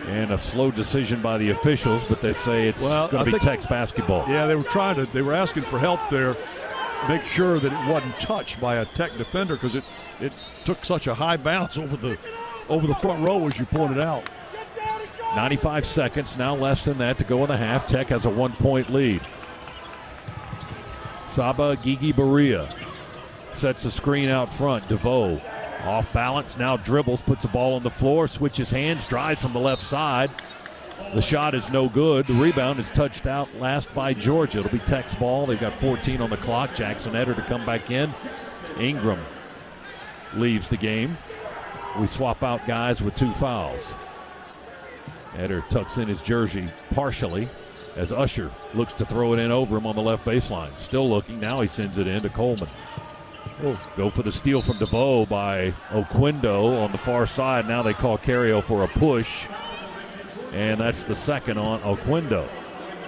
S6: And a slow decision by the officials, but they say it's going to be Tech's basketball.
S11: Yeah, they were asking for help there. make sure that it wasn't touched by a Tech defender because it took such a high bounce over the front row, as you pointed out.
S6: 95 seconds, now less than that to go in the half. Tech has a 1-point lead. Saba Gigi Berea sets a screen out front. DeVoe off balance, now dribbles, puts the ball on the floor, switches hands, drives from the left side. The shot is no good. The rebound is touched out last by Georgia. It'll be Tech's ball. They've got 14 on the clock. Jackson Eder to come back in. Ingram leaves the game. We swap out guys with 2 fouls. Eder tucks in his jersey partially as Usher looks to throw it in over him on the left baseline. Still looking. Now he sends it in to Coleman. Go for the steal from DeVoe by Oquendo on the far side. Now they call Cario for a push. And that's the second on Oquendo.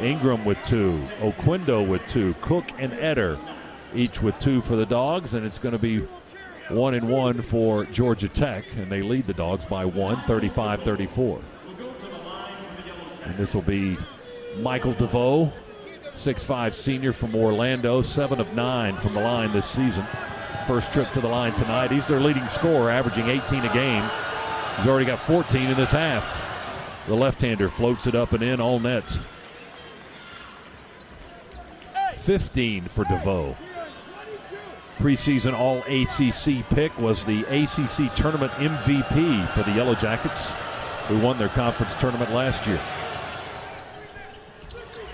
S6: Ingram with 2. Oquendo with 2. Cook and Eder each with 2 for the Dogs. And it's going to be 1-1 for Georgia Tech. And they lead the Dogs by 1, 35-34. And this will be Michael DeVoe, 6'5" senior from Orlando, 7 of 9 from the line this season. First trip to the line tonight. He's their leading scorer, averaging 18 a game. He's already got 14 in this half. The left-hander floats it up and in, all net. 15 for DeVoe. Preseason All-ACC pick, was the ACC tournament MVP for the Yellow Jackets, who won their conference tournament last year.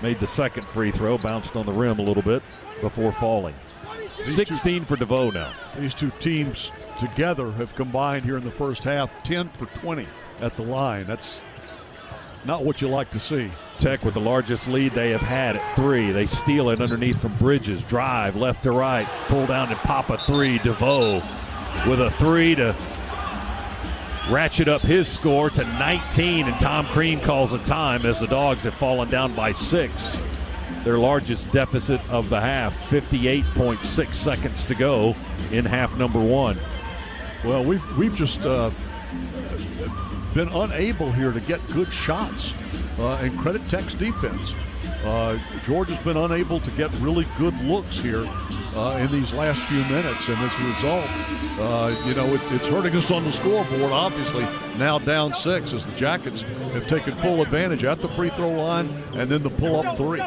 S6: Made the second free throw, bounced on the rim a little bit before falling. 16 for DeVoe now.
S11: These two teams together have combined here in the first half 10 for 20 at the line. That's not what you like to see.
S6: Tech with the largest lead they have had at 3. They steal it underneath from Bridges. Drive left to right. Pull down and pop a 3. DeVoe with a 3 to ratchet up his score to 19. And Tom Crean calls a time as the Dogs have fallen down by 6. Their largest deficit of the half. 58.6 seconds to go in half number 1.
S11: Well, we've just been unable here to get good shots, and credit Tech's defense. Georgia's been unable to get really good looks here in these last few minutes, and as a result, it's hurting us on the scoreboard, obviously, now down 6 as the Jackets have taken full advantage at the free throw line and then the pull-up 3.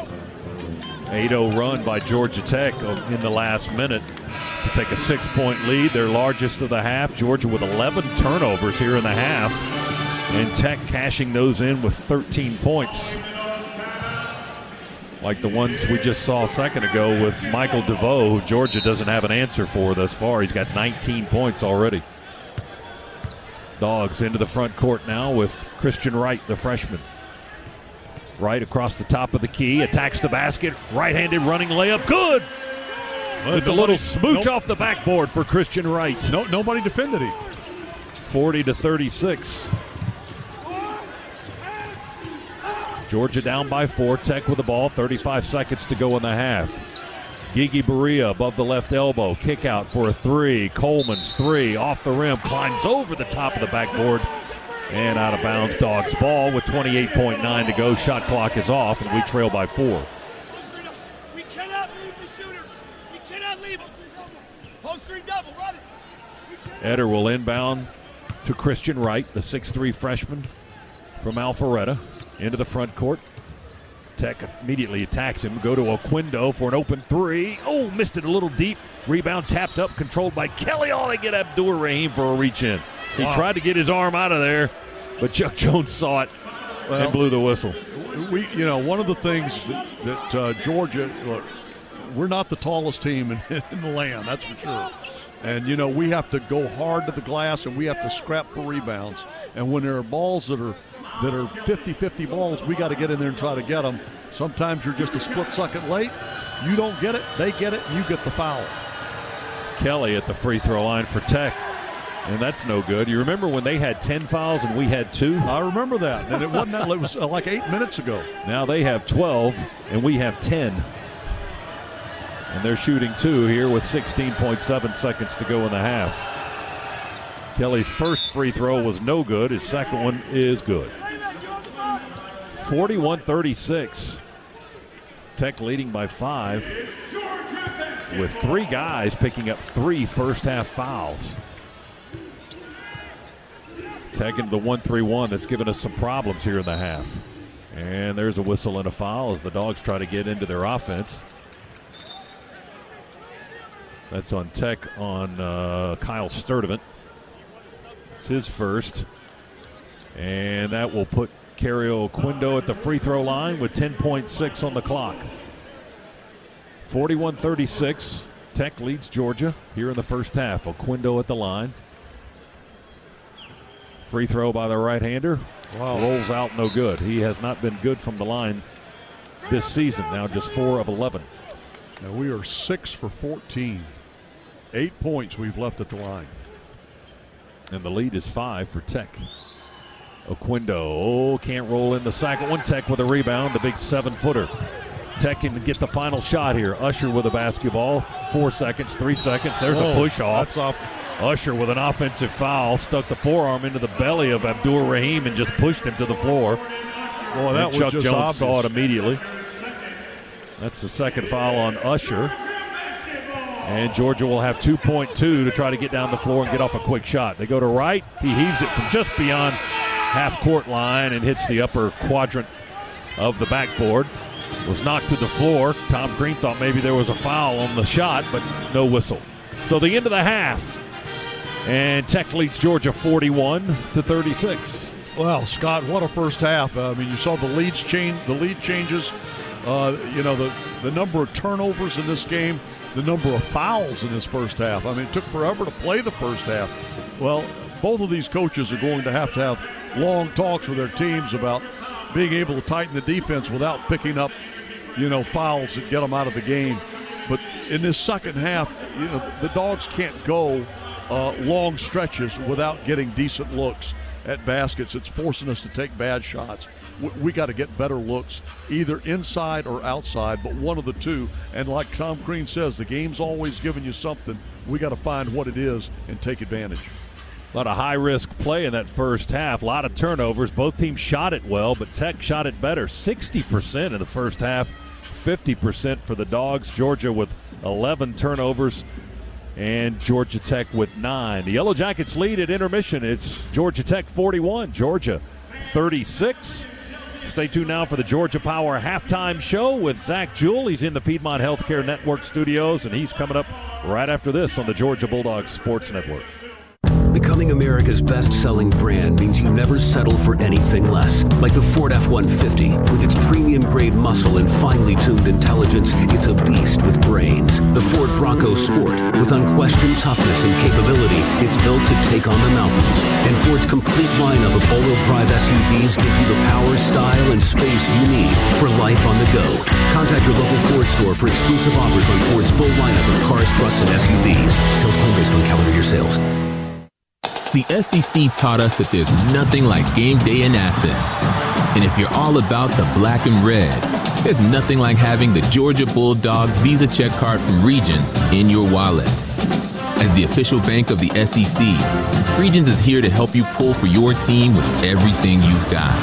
S6: 8-0 run by Georgia Tech in the last minute to take a 6-point lead, their largest of the half. Georgia with 11 turnovers here in the half, and Tech cashing those in with 13 points. Like the ones we just saw a second ago with Michael DeVoe, who Georgia doesn't have an answer for thus far. He's got 19 points already. Dogs into the front court now with Christian Wright, the freshman. Right across the top of the key, attacks the basket, right-handed running layup, good! With a little smooch off the backboard for Christian Wright.
S11: Nobody defended him.
S6: 40-36. Georgia down by 4. Tech with the ball. 35 seconds to go in the half. Gigi Berea above the left elbow. Kick out for a 3. Coleman's 3. Off the rim. Climbs over the top of the backboard. And out of bounds. Dogs ball with 28.9 to go. Shot clock is off, and we trail by 4.
S1: We cannot leave the shooters. We cannot leave them. Post 3 double. Run it.
S6: Eder will inbound to Christian Wright, the 6'3 freshman from Alpharetta. Into the front court. Tech immediately attacks him. Go to Oquendo for an open 3. Oh, missed it a little deep. Rebound tapped up, controlled by Kelly. Oh, they get Abdur Rahim for a reach in. He tried to get his arm out of there, but Chuck Jones saw it and blew the whistle.
S11: One of the things that Georgia, look, we're not the tallest team in the land, that's for sure. And, we have to go hard to the glass, and we have to scrap for rebounds. And when there are balls that are 50-50 balls, we got to get in there and try to get them. Sometimes you're just a split second late. You don't get it, they get it, and you get the foul.
S6: Kelly at the free throw line for Tech, and that's no good. You remember when they had 10 fouls and we had 2?
S11: I remember that, and it wasn't that. It was like 8 minutes ago.
S6: Now they have 12, and we have 10. And they're shooting 2 here with 16.7 seconds to go in the half. Kelly's first free throw was no good. His second one is good. 41-36. Tech leading by 5. with 3 guys picking up 3 first-half fouls. Tech into the 1-3-1 that's given us some problems here in the half. And there's a whistle and a foul as the Dogs try to get into their offense. That's on Tech on Kyle Sturdivant. It's his first. And that will put Cario Quindo at the free throw line with 10.6 on the clock. 41-36. Tech leads Georgia here in the first half. Oquindo at the line. Free throw by the right-hander.
S11: Wow.
S6: Rolls out, no good. He has not been good from the line this season. Now just 4 of 11.
S11: Now we are 6 for 14. 8 points we've left at the line.
S6: And the lead is 5 for Tech. Oquindo, can't roll in the second one. Tech with a rebound, the big 7-footer. Tech can get the final shot here. Usher with a basketball. 4 seconds, 3 seconds. There's a push off.
S11: That's off.
S6: Usher with an offensive foul, stuck the forearm into the belly of Abdur Rahim and just pushed him to the floor.
S11: Boy, that was
S6: Chuck
S11: just
S6: Jones
S11: obvious.
S6: saw it immediately. That's the second foul on Usher. And Georgia will have 2.2 to try to get down the floor and get off a quick shot. They go to right. He heaves it from just beyond half-court line and hits the upper quadrant of the backboard. Was knocked to the floor. Tom Green thought maybe there was a foul on the shot, but no whistle. So the end of the half. And Tech leads Georgia 41-36.
S11: Well, Scott, what a first half. I mean, you saw the lead changes. The number of turnovers in this game, the number of fouls in this first half. I mean, it took forever to play the first half. Well, both of these coaches are going to have long talks with their teams about being able to tighten the defense without picking up, fouls that get them out of the game. But in this second half, the Dogs can't go long stretches without getting decent looks at baskets. It's forcing us to take bad shots. We got to get better looks, either inside or outside, but one of the two. And like Tom Crean says, the game's always giving you something. We got to find what it is and take advantage.
S6: A lot of high-risk play in that first half. A lot of turnovers. Both teams shot it well, but Tech shot it better. 60% in the first half, 50% for the Dogs. Georgia with 11 turnovers, and Georgia Tech with 9. The Yellow Jackets lead at intermission. It's Georgia Tech 41, Georgia 36. Stay tuned now for the Georgia Power halftime show with Zach Jewell. He's in the Piedmont Healthcare Network studios, and he's coming up right after this on the Georgia Bulldogs Sports Network.
S4: Becoming America's best-selling brand means you never settle for anything less. Like the Ford F-150. With its premium-grade muscle and finely tuned intelligence, it's a beast with brains. The Ford Bronco Sport. With unquestioned toughness and capability, it's built to take on the mountains. And Ford's complete lineup of all-wheel drive SUVs gives you the power, style, and space you need for life on the go. Contact your local Ford store for exclusive offers on Ford's full lineup of cars, trucks, and SUVs. Sales plan based on calendar year sales.
S7: The SEC taught us that there's nothing like game day in Athens. And if you're all about the black and red, there's nothing like having the Georgia Bulldogs Visa check card from Regions in your wallet. As the official bank of the SEC, Regions is here to help you pull for your team with everything you've got.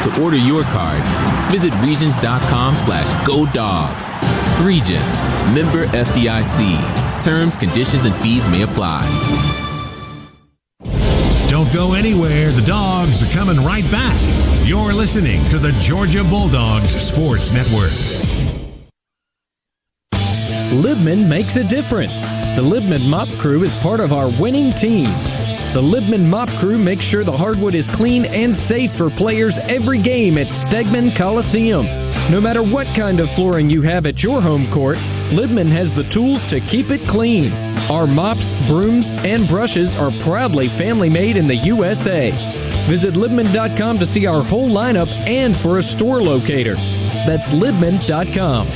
S7: To order your card, visit regions.com/GoDogs. Regions, member FDIC. Terms, conditions, and fees may apply.
S3: Don't go anywhere. The Dogs are coming right back. You're listening to the Georgia Bulldogs Sports Network.
S9: Libman makes a difference. The Libman Mop Crew is part of our winning team. The Libman Mop Crew makes sure the hardwood is clean and safe for players every game at Stegman Coliseum. No matter what kind of flooring you have at your home court, Libman has the tools to keep it clean. Our mops, brooms, and brushes are proudly family-made in the USA. Visit Libman.com to see our whole lineup and for a store locator. That's Libman.com.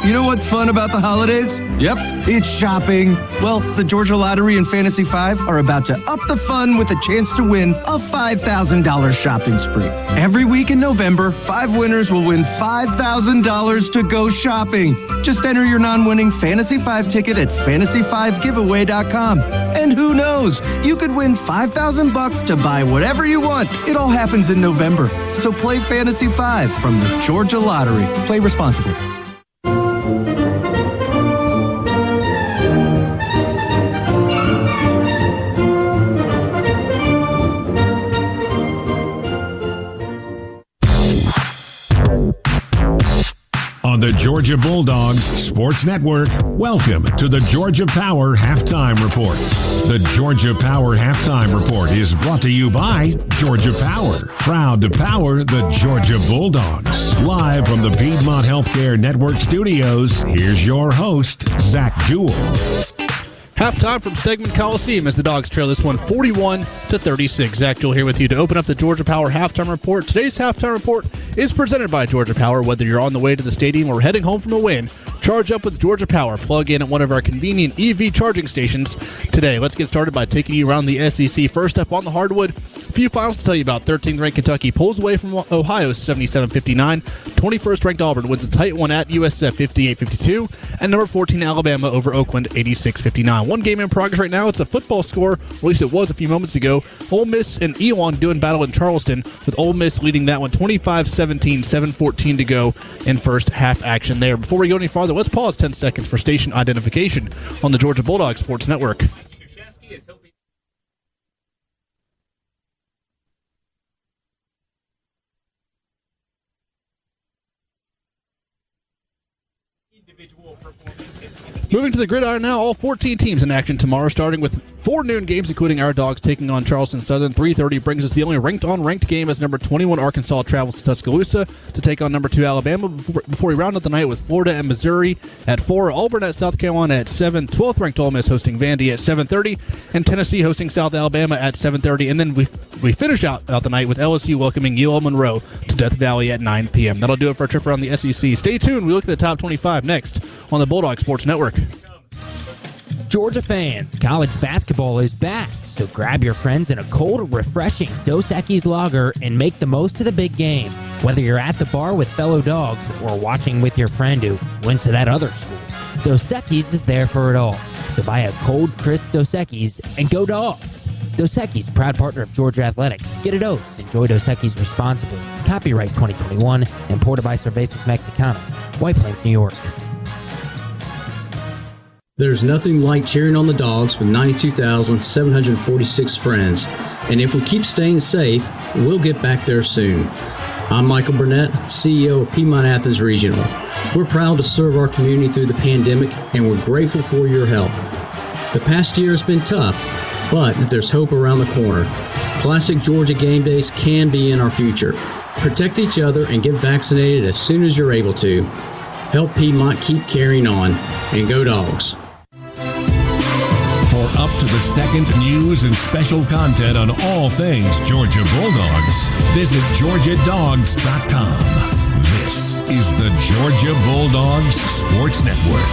S13: You know what's fun about the holidays? Yep, it's shopping. Well, the Georgia Lottery and Fantasy 5 are about to up the fun with a chance to win a $5,000 shopping spree. Every week in November, 5 winners will win $5,000 to go shopping. Just enter your non-winning Fantasy 5 ticket at fantasy5giveaway.com. And who knows, you could win $5,000 to buy whatever you want. It all happens in November. So play Fantasy 5 from the Georgia Lottery. Play responsibly.
S3: on the Georgia Bulldogs Sports Network. Welcome to the Georgia Power Halftime Report. The Georgia Power Halftime Report is brought to you by Georgia Power, proud to power the Georgia Bulldogs. Live from the Piedmont Healthcare Network studios, here's your host, Zach Jewell.
S5: Halftime from Stegman Coliseum as the Dogs trail this one 41-36. Zach Jewell here with you to open up the Georgia Power Halftime Report. Today's Halftime Report is presented by Georgia Power. Whether you're on the way to the stadium or heading home from a win, charge up with Georgia Power. Plug in at one of our convenient EV charging stations today. Let's get started by taking you around the SEC. First up on the hardwood, a few finals to tell you about. 13th ranked Kentucky pulls away from Ohio 77-59. 21st ranked Auburn wins a tight one at USF 58-52. And number 14 Alabama over Oakland 86-59. One game in progress right now. It's a football score, or at least it was a few moments ago. Ole Miss and Elon doing battle in Charleston, with Ole Miss leading that one 25-17, 7:14 to go in first half action there. Before we go any farther, let's pause 10 seconds for station identification on the Georgia Bulldogs Sports Network. Moving to the gridiron now, all 14 teams in action tomorrow, starting with 4 noon games, including our Dogs taking on Charleston Southern. 3:30 brings us the only ranked-on-ranked game as number 21 Arkansas travels to Tuscaloosa to take on number 2 Alabama before we round out the night with Florida and Missouri at 4, Auburn at South Carolina at 7, 12th ranked Ole Miss hosting Vandy at 7:30, and Tennessee hosting South Alabama at 7:30. And then we finish out the night with LSU welcoming UL Monroe to Death Valley at 9 p.m. That'll do it for our trip around the SEC. Stay tuned. We look at the top 25 next on the Bulldog Sports Network.
S16: Georgia fans, college basketball is back, so grab your friends in a cold, refreshing Dos Equis lager and make the most of the big game. Whether you're at the bar with fellow dogs or watching with your friend who went to that other school, Dos Equis is there for it all. So buy a cold, crisp Dos Equis and go Dogs. Dos Equis, proud partner of Georgia Athletics. Get a dose. Enjoy Dos Equis responsibly. Copyright 2021, imported by Cervezas Mexicanas, White Plains, New York.
S18: There's nothing like cheering on the Dogs with 92,746 friends. And if we keep staying safe, we'll get back there soon. I'm Michael Burnett, CEO of Piedmont Athens Regional. We're proud to serve our community through the pandemic, and we're grateful for your help. The past year has been tough, but there's hope around the corner. Classic Georgia game days can be in our future. Protect each other and get vaccinated as soon as you're able to. Help Piedmont keep carrying on, and go Dogs.
S3: For up-to-the-second news and special content on all things Georgia Bulldogs, visit GeorgiaDogs.com. This is the Georgia Bulldogs Sports Network.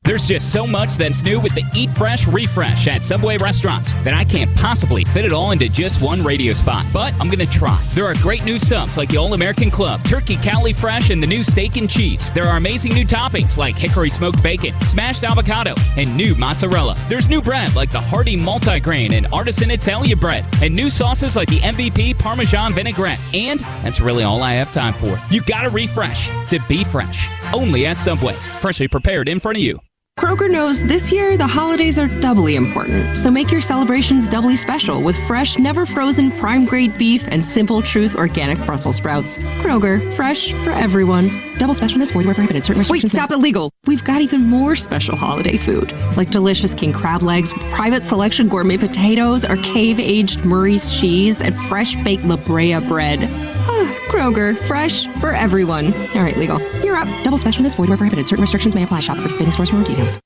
S2: There's just so much that's new with the Eat Fresh Refresh at Subway restaurants that I can't possibly fit it all into just one radio spot, but I'm going to try. There are great new subs like the All-American Club, Turkey Cali Fresh, and the new Steak and Cheese. There are amazing new toppings like hickory smoked bacon, smashed avocado, and new mozzarella. There's new bread like the Hearty Multigrain and Artisan Italia bread, and new sauces like the MVP Parmesan Vinaigrette. And that's really all I have time for. You gotta refresh to be fresh. Only at Subway. Freshly prepared in front of you.
S8: Kroger knows this year the holidays are doubly important, so make your celebrations doubly special with fresh, never frozen, prime grade beef and Simple Truth organic Brussels sprouts. Kroger, fresh for everyone. Double specialness, void where prohibited. Certain restrictions. Wait, stop, illegal. We've got even more special holiday food. It's like delicious king crab legs, private selection gourmet potatoes, or cave-aged Murray's cheese, and fresh baked La Brea bread. Kroger, fresh for everyone. All right, legal. You're up. Double specialness, void where prohibited. Certain restrictions may apply. Shop at participating stores for more details.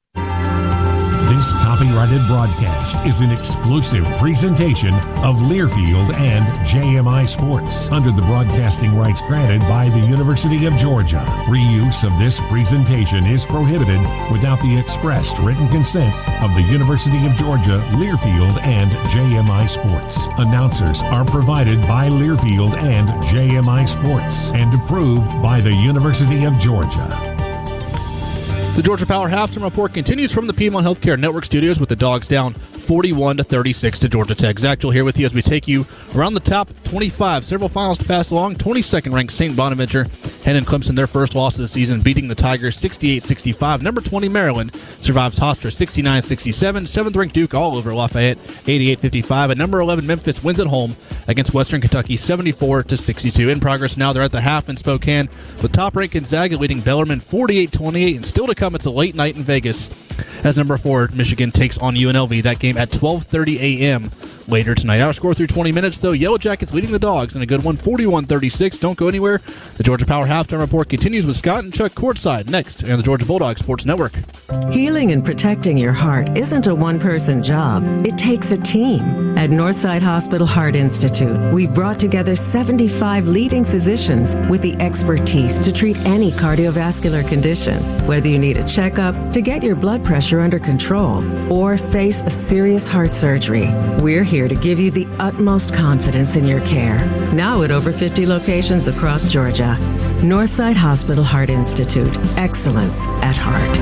S3: This copyrighted broadcast is an exclusive presentation of Learfield and JMI Sports under the broadcasting rights granted by the University of Georgia. Reuse of this presentation is prohibited without the expressed written consent of the University of Georgia, Learfield, and JMI Sports. Announcers are provided by Learfield and JMI Sports and approved by the University of Georgia.
S5: The Georgia Power Halftime Report continues from the Piedmont Healthcare Network studios with the Dogs down 41-36 to Georgia Tech. Zach Jewell here with you as we take you around the top 25. Several finals to pass along. 22nd ranked St. Bonaventure Penn and Clemson, their first loss of the season, beating the Tigers 68-65. Number 20, Maryland, survives Hofstra 69-67. 7th-ranked Duke all over Lafayette 88-55. And number 11, Memphis, wins at home against Western Kentucky 74-62. In progress now, they're at the half in Spokane, with top-ranked Gonzaga leading Bellarmine 48-28. And still to come, it's a late night in Vegas as number 4, Michigan, takes on UNLV. That game at 12:30 a.m. later tonight. Our score through 20 minutes, though, Yellow Jackets leading the Dogs in a good one, 41-36. Don't go anywhere. The Georgia Power Halftime Report continues with Scott and Chuck courtside next on the Georgia Bulldogs Sports Network.
S12: Healing and protecting your heart isn't a one-person job. It takes a team. At Northside Hospital Heart Institute, we've brought together 75 leading physicians with the expertise to treat any cardiovascular condition, whether you need a checkup to get your blood pressure under control or face a serious heart surgery. We're here to give you the utmost confidence in your care. Now at over 50 locations across Georgia. Northside Hospital Heart Institute. Excellence at heart.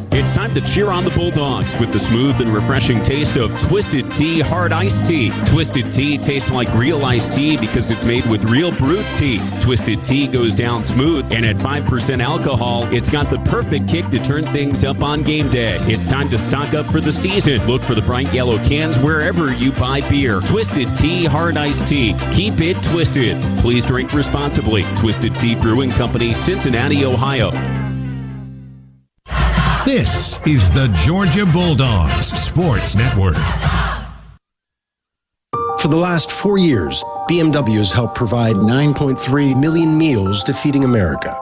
S17: It's time to cheer on the Bulldogs with the smooth and refreshing taste of Twisted Tea Hard Iced Tea. Twisted Tea tastes like real iced tea because it's made with real brewed tea. Twisted Tea goes down smooth, and at 5% alcohol, it's got the perfect kick to turn things up on game day. It's time to stock up for the season. Look for the bright yellow cans wherever you buy beer. Twisted Tea Hard Iced Tea. Keep it twisted. Please drink responsibly. Twisted Tea Brewing Company, Cincinnati, Ohio.
S3: This is the Georgia Bulldogs Sports Network.
S20: For the last 4 years, BMW has helped provide 9.3 million meals to Feeding America.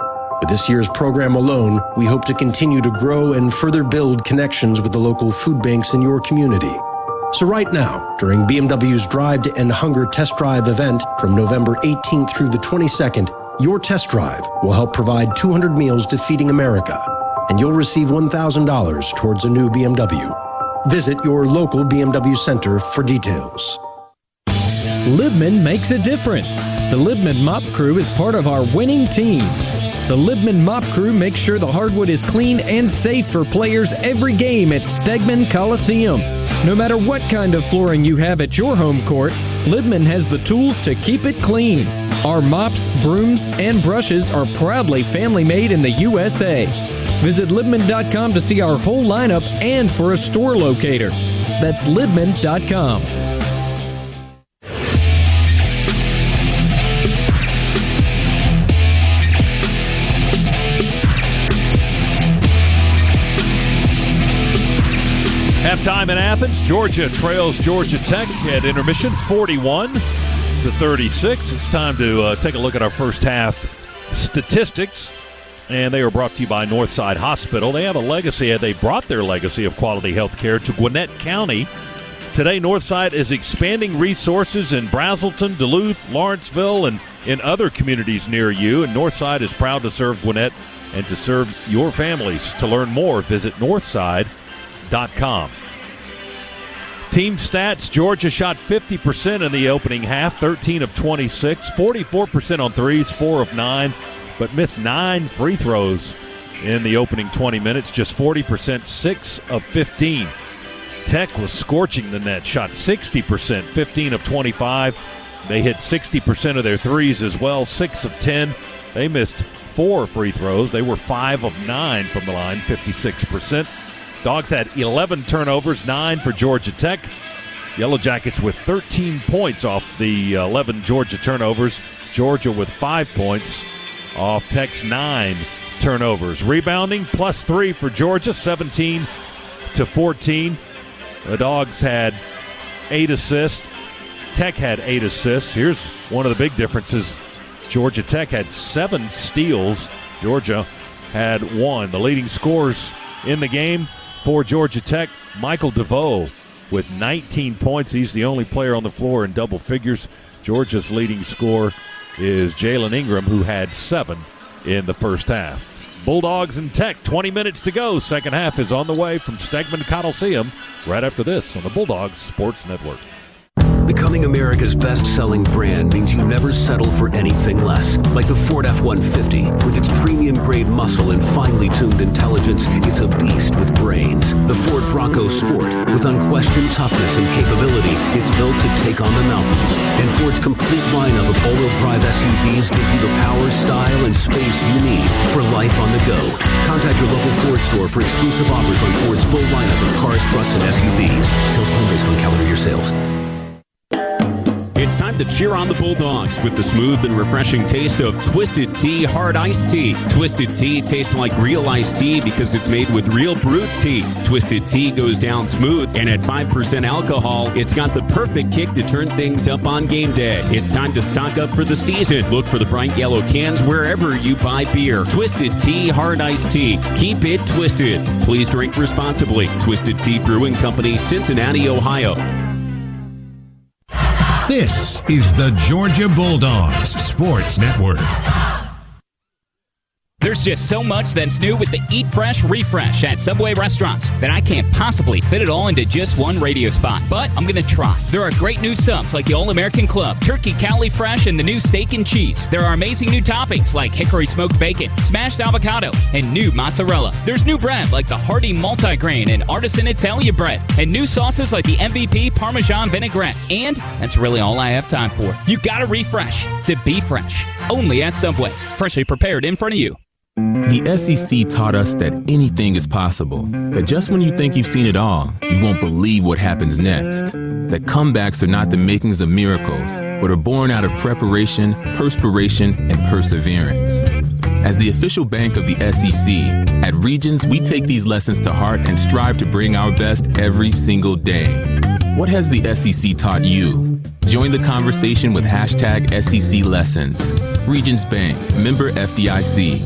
S20: With this year's program alone, we hope to continue to grow and further build connections with the local food banks in your community. So right now, during BMW's Drive to End Hunger Test Drive event from November 18th through the 22nd, your test drive will help provide 200 meals to Feeding America, and you'll receive $1,000 towards a new BMW. Visit your local BMW center for details.
S9: Libman makes a difference. The Libman Mop Crew is part of our winning team. The Libman Mop Crew makes sure the hardwood is clean and safe for players every game at Stegman Coliseum. No matter what kind of flooring you have at your home court, Libman has the tools to keep it clean. Our mops, brooms, and brushes are proudly family-made in the USA. Visit Libman.com to see our whole lineup and for a store locator. That's Libman.com.
S6: Halftime in Athens. Georgia trails Georgia Tech at intermission 41-36. It's time to take a look at our first half statistics. And they are brought to you by Northside Hospital. They have a legacy. They brought their legacy of quality health care to Gwinnett County. Today, Northside is expanding resources in Brazelton, Duluth, Lawrenceville, and in other communities near you. And Northside is proud to serve Gwinnett and to serve your families. To learn more, visit northside.com. Team stats, Georgia shot 50% in the opening half, 13 of 26, 44% on threes, 4 of 9. But missed 9 free throws in the opening 20 minutes, just 40%, 6 of 15. Tech was scorching the net, shot 60%, 15 of 25. They hit 60% of their threes as well, 6 of 10. They missed 4 free throws. They were 5 of 9 from the line, 56%. Dogs had 11 turnovers, 9 for Georgia Tech. Yellow Jackets with 13 points off the 11 Georgia turnovers. Georgia with 5 points off Tech's 9 turnovers. Rebounding, +3 for Georgia, 17-14. The Dogs had 8 assists. Tech had 8 assists. Here's one of the big differences. Georgia Tech had 7 steals. Georgia had 1. The leading scorers in the game for Georgia Tech, Michael DeVoe with 19 points. He's the only player on the floor in double figures. Georgia's leading scorer is Jalen Ingram, who had 7 in the first half. Bulldogs and Tech, 20 minutes to go. Second half is on the way from Stegman Coliseum right after this on the Bulldogs Sports Network.
S4: Becoming America's best-selling brand means you never settle for anything less. Like the Ford F-150. With its premium-grade muscle and finely tuned intelligence, it's a beast with brains. The Ford Bronco Sport. With unquestioned toughness and capability, it's built to take on the mountains. And Ford's complete lineup of all-wheel drive SUVs gives you the power, style, and space you need for life on the go. Contact your local Ford store for exclusive offers on Ford's full lineup of cars, trucks, and SUVs. Sales plan based on calendar year sales.
S17: It's time to cheer on the Bulldogs with the smooth and refreshing taste of Twisted Tea Hard Iced Tea. Twisted Tea tastes like real iced tea because it's made with real brewed tea. Twisted Tea goes down smooth, and at 5% alcohol, it's got the perfect kick to turn things up on game day. It's time to stock up for the season. Look for the bright yellow cans wherever you buy beer. Twisted Tea Hard Iced Tea. Keep it twisted. Please drink responsibly. Twisted Tea Brewing Company, Cincinnati, Ohio.
S3: This is the Georgia Bulldogs Sports Network.
S2: There's just so much that's new with the Eat Fresh Refresh at Subway restaurants that I can't possibly fit it all into just one radio spot. But I'm going to try. There are great new subs like the All-American Club, Turkey Cali Fresh, and the new Steak and Cheese. There are amazing new toppings like Hickory Smoked Bacon, Smashed Avocado, and new Mozzarella. There's new bread like the Hearty Multigrain and Artisan Italia Bread, and new sauces like the MVP Parmesan Vinaigrette. And that's really all I have time for. You gotta refresh to be fresh. Only at Subway. Freshly prepared in front of you.
S7: The SEC taught us that anything is possible, that just when you think you've seen it all, you won't believe what happens next, that comebacks are not the makings of miracles, but are born out of preparation, perspiration, and perseverance. As the official bank of the SEC, at Regions, we take these lessons to heart and strive to bring our best every single day. What has the SEC taught you? Join the conversation with hashtag SEC Lessons. Regions Bank, member FDIC.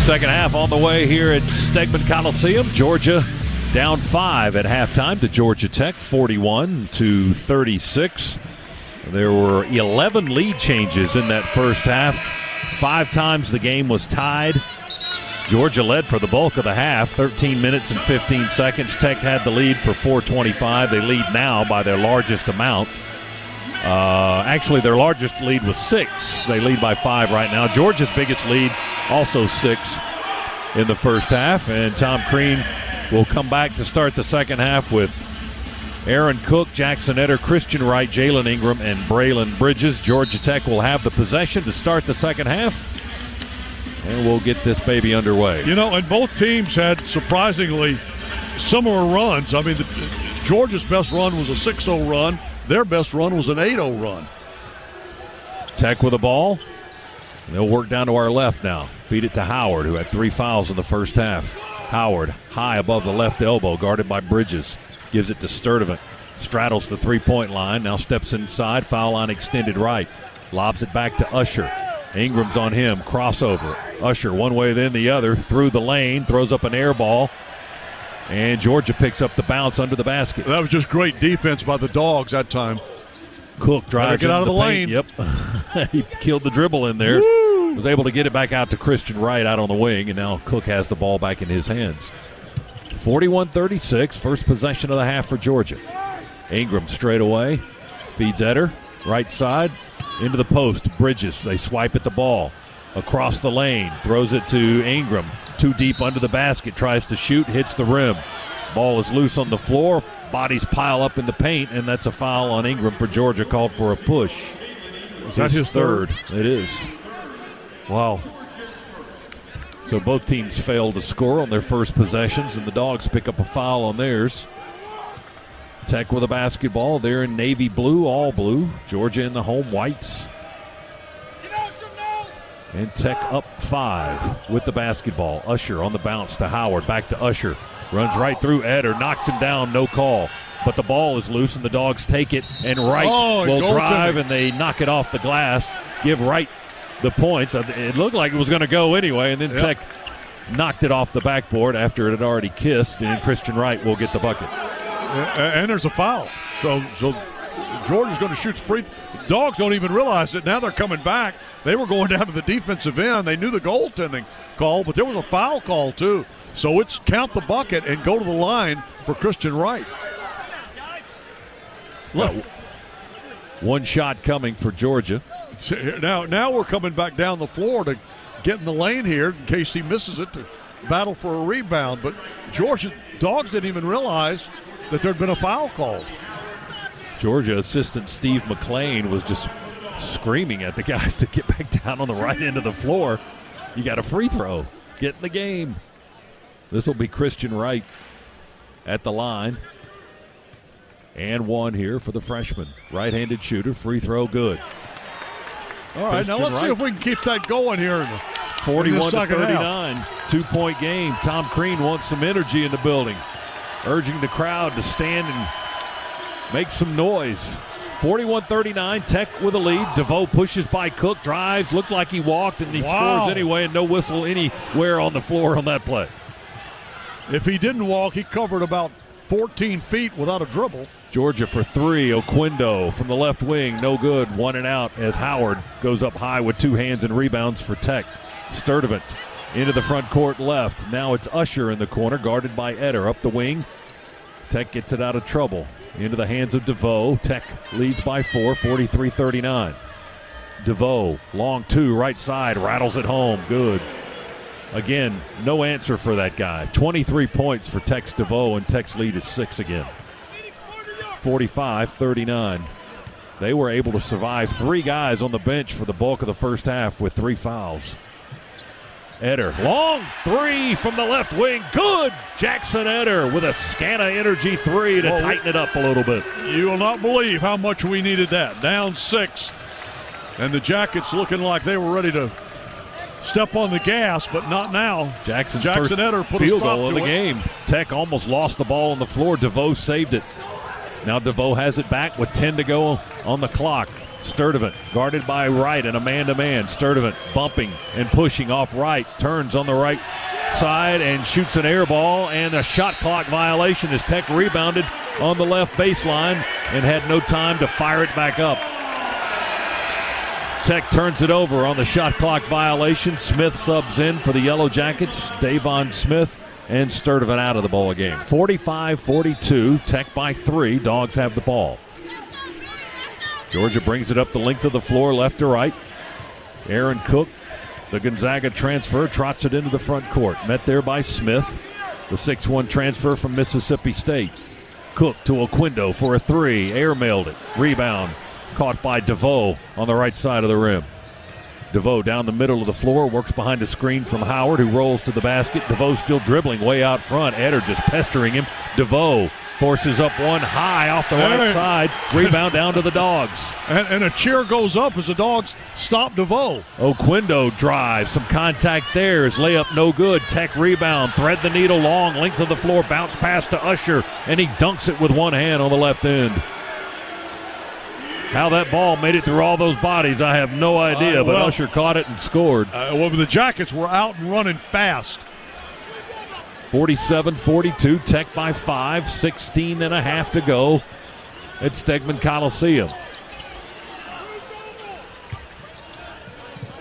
S6: Second half on the way here at Stegman Coliseum. Georgia down 5 at halftime to Georgia Tech, 41-36. There were 11 lead changes in that first half. 5 times the game was tied. Georgia led for the bulk of the half, 13 minutes and 15 seconds. Tech had the lead for 4:25. They lead now by their largest amount. Actually, their largest lead was 6. They lead by 5 right now. Georgia's biggest lead, also 6 in the first half. And Tom Crean will come back to start the second half with Aaron Cook, Jackson Etter, Christian Wright, Jalen Ingram, and Braylon Bridges. Georgia Tech will have the possession to start the second half. And we'll get this baby underway.
S11: You know, and both teams had surprisingly similar runs. I mean, Georgia's best run was a 6-0 run. Their best run was an 8-0 run.
S6: Tech with the ball. They'll work down to our left now. Feed it to Howard, who had 3 fouls in the first half. Howard, high above the left elbow, guarded by Bridges. Gives it to Sturdivant. Straddles the three-point line. Now steps inside. Foul line extended right. Lobs it back to Usher. Ingram's on him. Crossover. Usher one way then the other. Through the lane. Throws up an air ball. And Georgia picks up the bounce under the basket.
S11: That was just great defense by the Dogs that time.
S6: Cook drives
S11: get out of the lane.
S6: Yep. He killed the dribble in there. Woo! Was able to get it back out to Christian Wright out on the wing, and now Cook has the ball back in his hands. 41-36, first possession of the half for Georgia. Ingram straight away. Feeds Etter. Right side. Into the post. Bridges. They swipe at the ball. Across the lane. Throws it to Ingram. Too deep under the basket. Tries to shoot. Hits the rim. Ball is loose on the floor. Bodies pile up in the paint, and that's a foul on Ingram for Georgia, called for a push.
S11: Is that his third?
S6: It is.
S11: Wow.
S6: So both teams failed to score on their first possessions, and the Dogs pick up a foul on theirs. Tech with a basketball. They're in navy blue, all blue. Georgia in the home whites. And Tech up 5 with the basketball. Usher on the bounce to Howard. Back to Usher. Runs right through Etter. Knocks him down. No call. But the ball is loose, and the Dogs take it. And Wright will drive, and they knock it off the glass. Give Wright the points. It looked like it was going to go anyway, and then Tech knocked it off the backboard after it had already kissed, and Christian Wright will get the bucket.
S11: And there's a foul. So Georgia's going to shoot free. Dogs don't even realize it. Now they're coming back. They were going down to the defensive end. They knew the goaltending call, but there was a foul call too. So it's count the bucket and go to the line for Christian Wright.
S6: Look. One shot coming for Georgia.
S11: Now we're coming back down the floor to get in the lane here in case he misses it to battle for a rebound. But Georgia Dogs didn't even realize that there'd been a foul called.
S6: Georgia assistant Steve McLean was just screaming at the guys to get back down on the right end of the floor. You got a free throw. Get in the game. This will be Christian Wright at the line. And one here for the freshman. Right-handed shooter. Free throw good.
S11: All right, now let's see if we can keep that going here. In the
S6: 41-39. 2-point game. Tom Crean wants some energy in the building. Urging the crowd to stand and make some noise. 41-39, Tech with a lead. DeVoe pushes by Cook, drives, looked like he walked, and he scores anyway, and no whistle anywhere on the floor on that play.
S11: If he didn't walk, he covered about 14 feet without a dribble.
S6: Georgia for three. Oquindo from the left wing, no good. 1 and out as Howard goes up high with 2 hands and rebounds for Tech. Sturdivant into the front court left. Now it's Usher in the corner, guarded by Eder. Up the wing. Tech gets it out of trouble. Into the hands of DeVoe. Tech leads by 4, 43-39. DeVoe, long 2, right side, rattles it home. Good. Again, no answer for that guy. 23 points for Tech's DeVoe, and Tech's lead is 6 again. 45-39. They were able to survive 3 guys on the bench for the bulk of the first half with 3 fouls. Eder, long 3 from the left wing. Good! Jackson Eder with a Scana Energy 3 to tighten it up a little bit.
S11: You will not believe how much we needed that. Down 6. And the Jackets looking like they were ready to step on the gas, but not now.
S6: Jackson
S11: Eder put
S6: field
S11: a stop
S6: goal of
S11: to
S6: the
S11: it.
S6: game. Tech almost lost the ball on the floor. DeVoe saved it. Now DeVoe has it back with 10 to go on the clock. Sturdivant guarded by Wright and a man-to-man. Sturdivant bumping and pushing off Wright. Turns on the right side and shoots an air ball, and a shot clock violation as Tech rebounded on the left baseline and had no time to fire it back up. Tech turns it over on the shot clock violation. Smith subs in for the Yellow Jackets. Davon Smith and Sturdivant out of the ball game. 45-42, Tech by 3. Dogs have the ball. Georgia brings it up the length of the floor, left to right. Aaron Cook, the Gonzaga transfer, trots it into the front court. Met there by Smith, the 6'1 transfer from Mississippi State. Cook to Oquindo for a 3. Airmailed it. Rebound caught by DeVoe on the right side of the rim. DeVoe down the middle of the floor, works behind a screen from Howard, who rolls to the basket. DeVoe still dribbling way out front. Eder just pestering him. DeVoe forces up one high off the right side. Rebound down to the Dogs.
S11: And a cheer goes up as the Dogs stop DeVoe.
S6: Oquindo drives. Some contact there. His layup no good. Tech rebound. Thread the needle long. Length of the floor. Bounce pass to Usher. And he dunks it with one hand on the left end. How that ball made it through all those bodies, I have no idea. But Usher caught it and scored.
S11: Well, the Jackets were out and running fast.
S6: 47-42, Tech by 5, 16 and a half to go at Stegman Coliseum.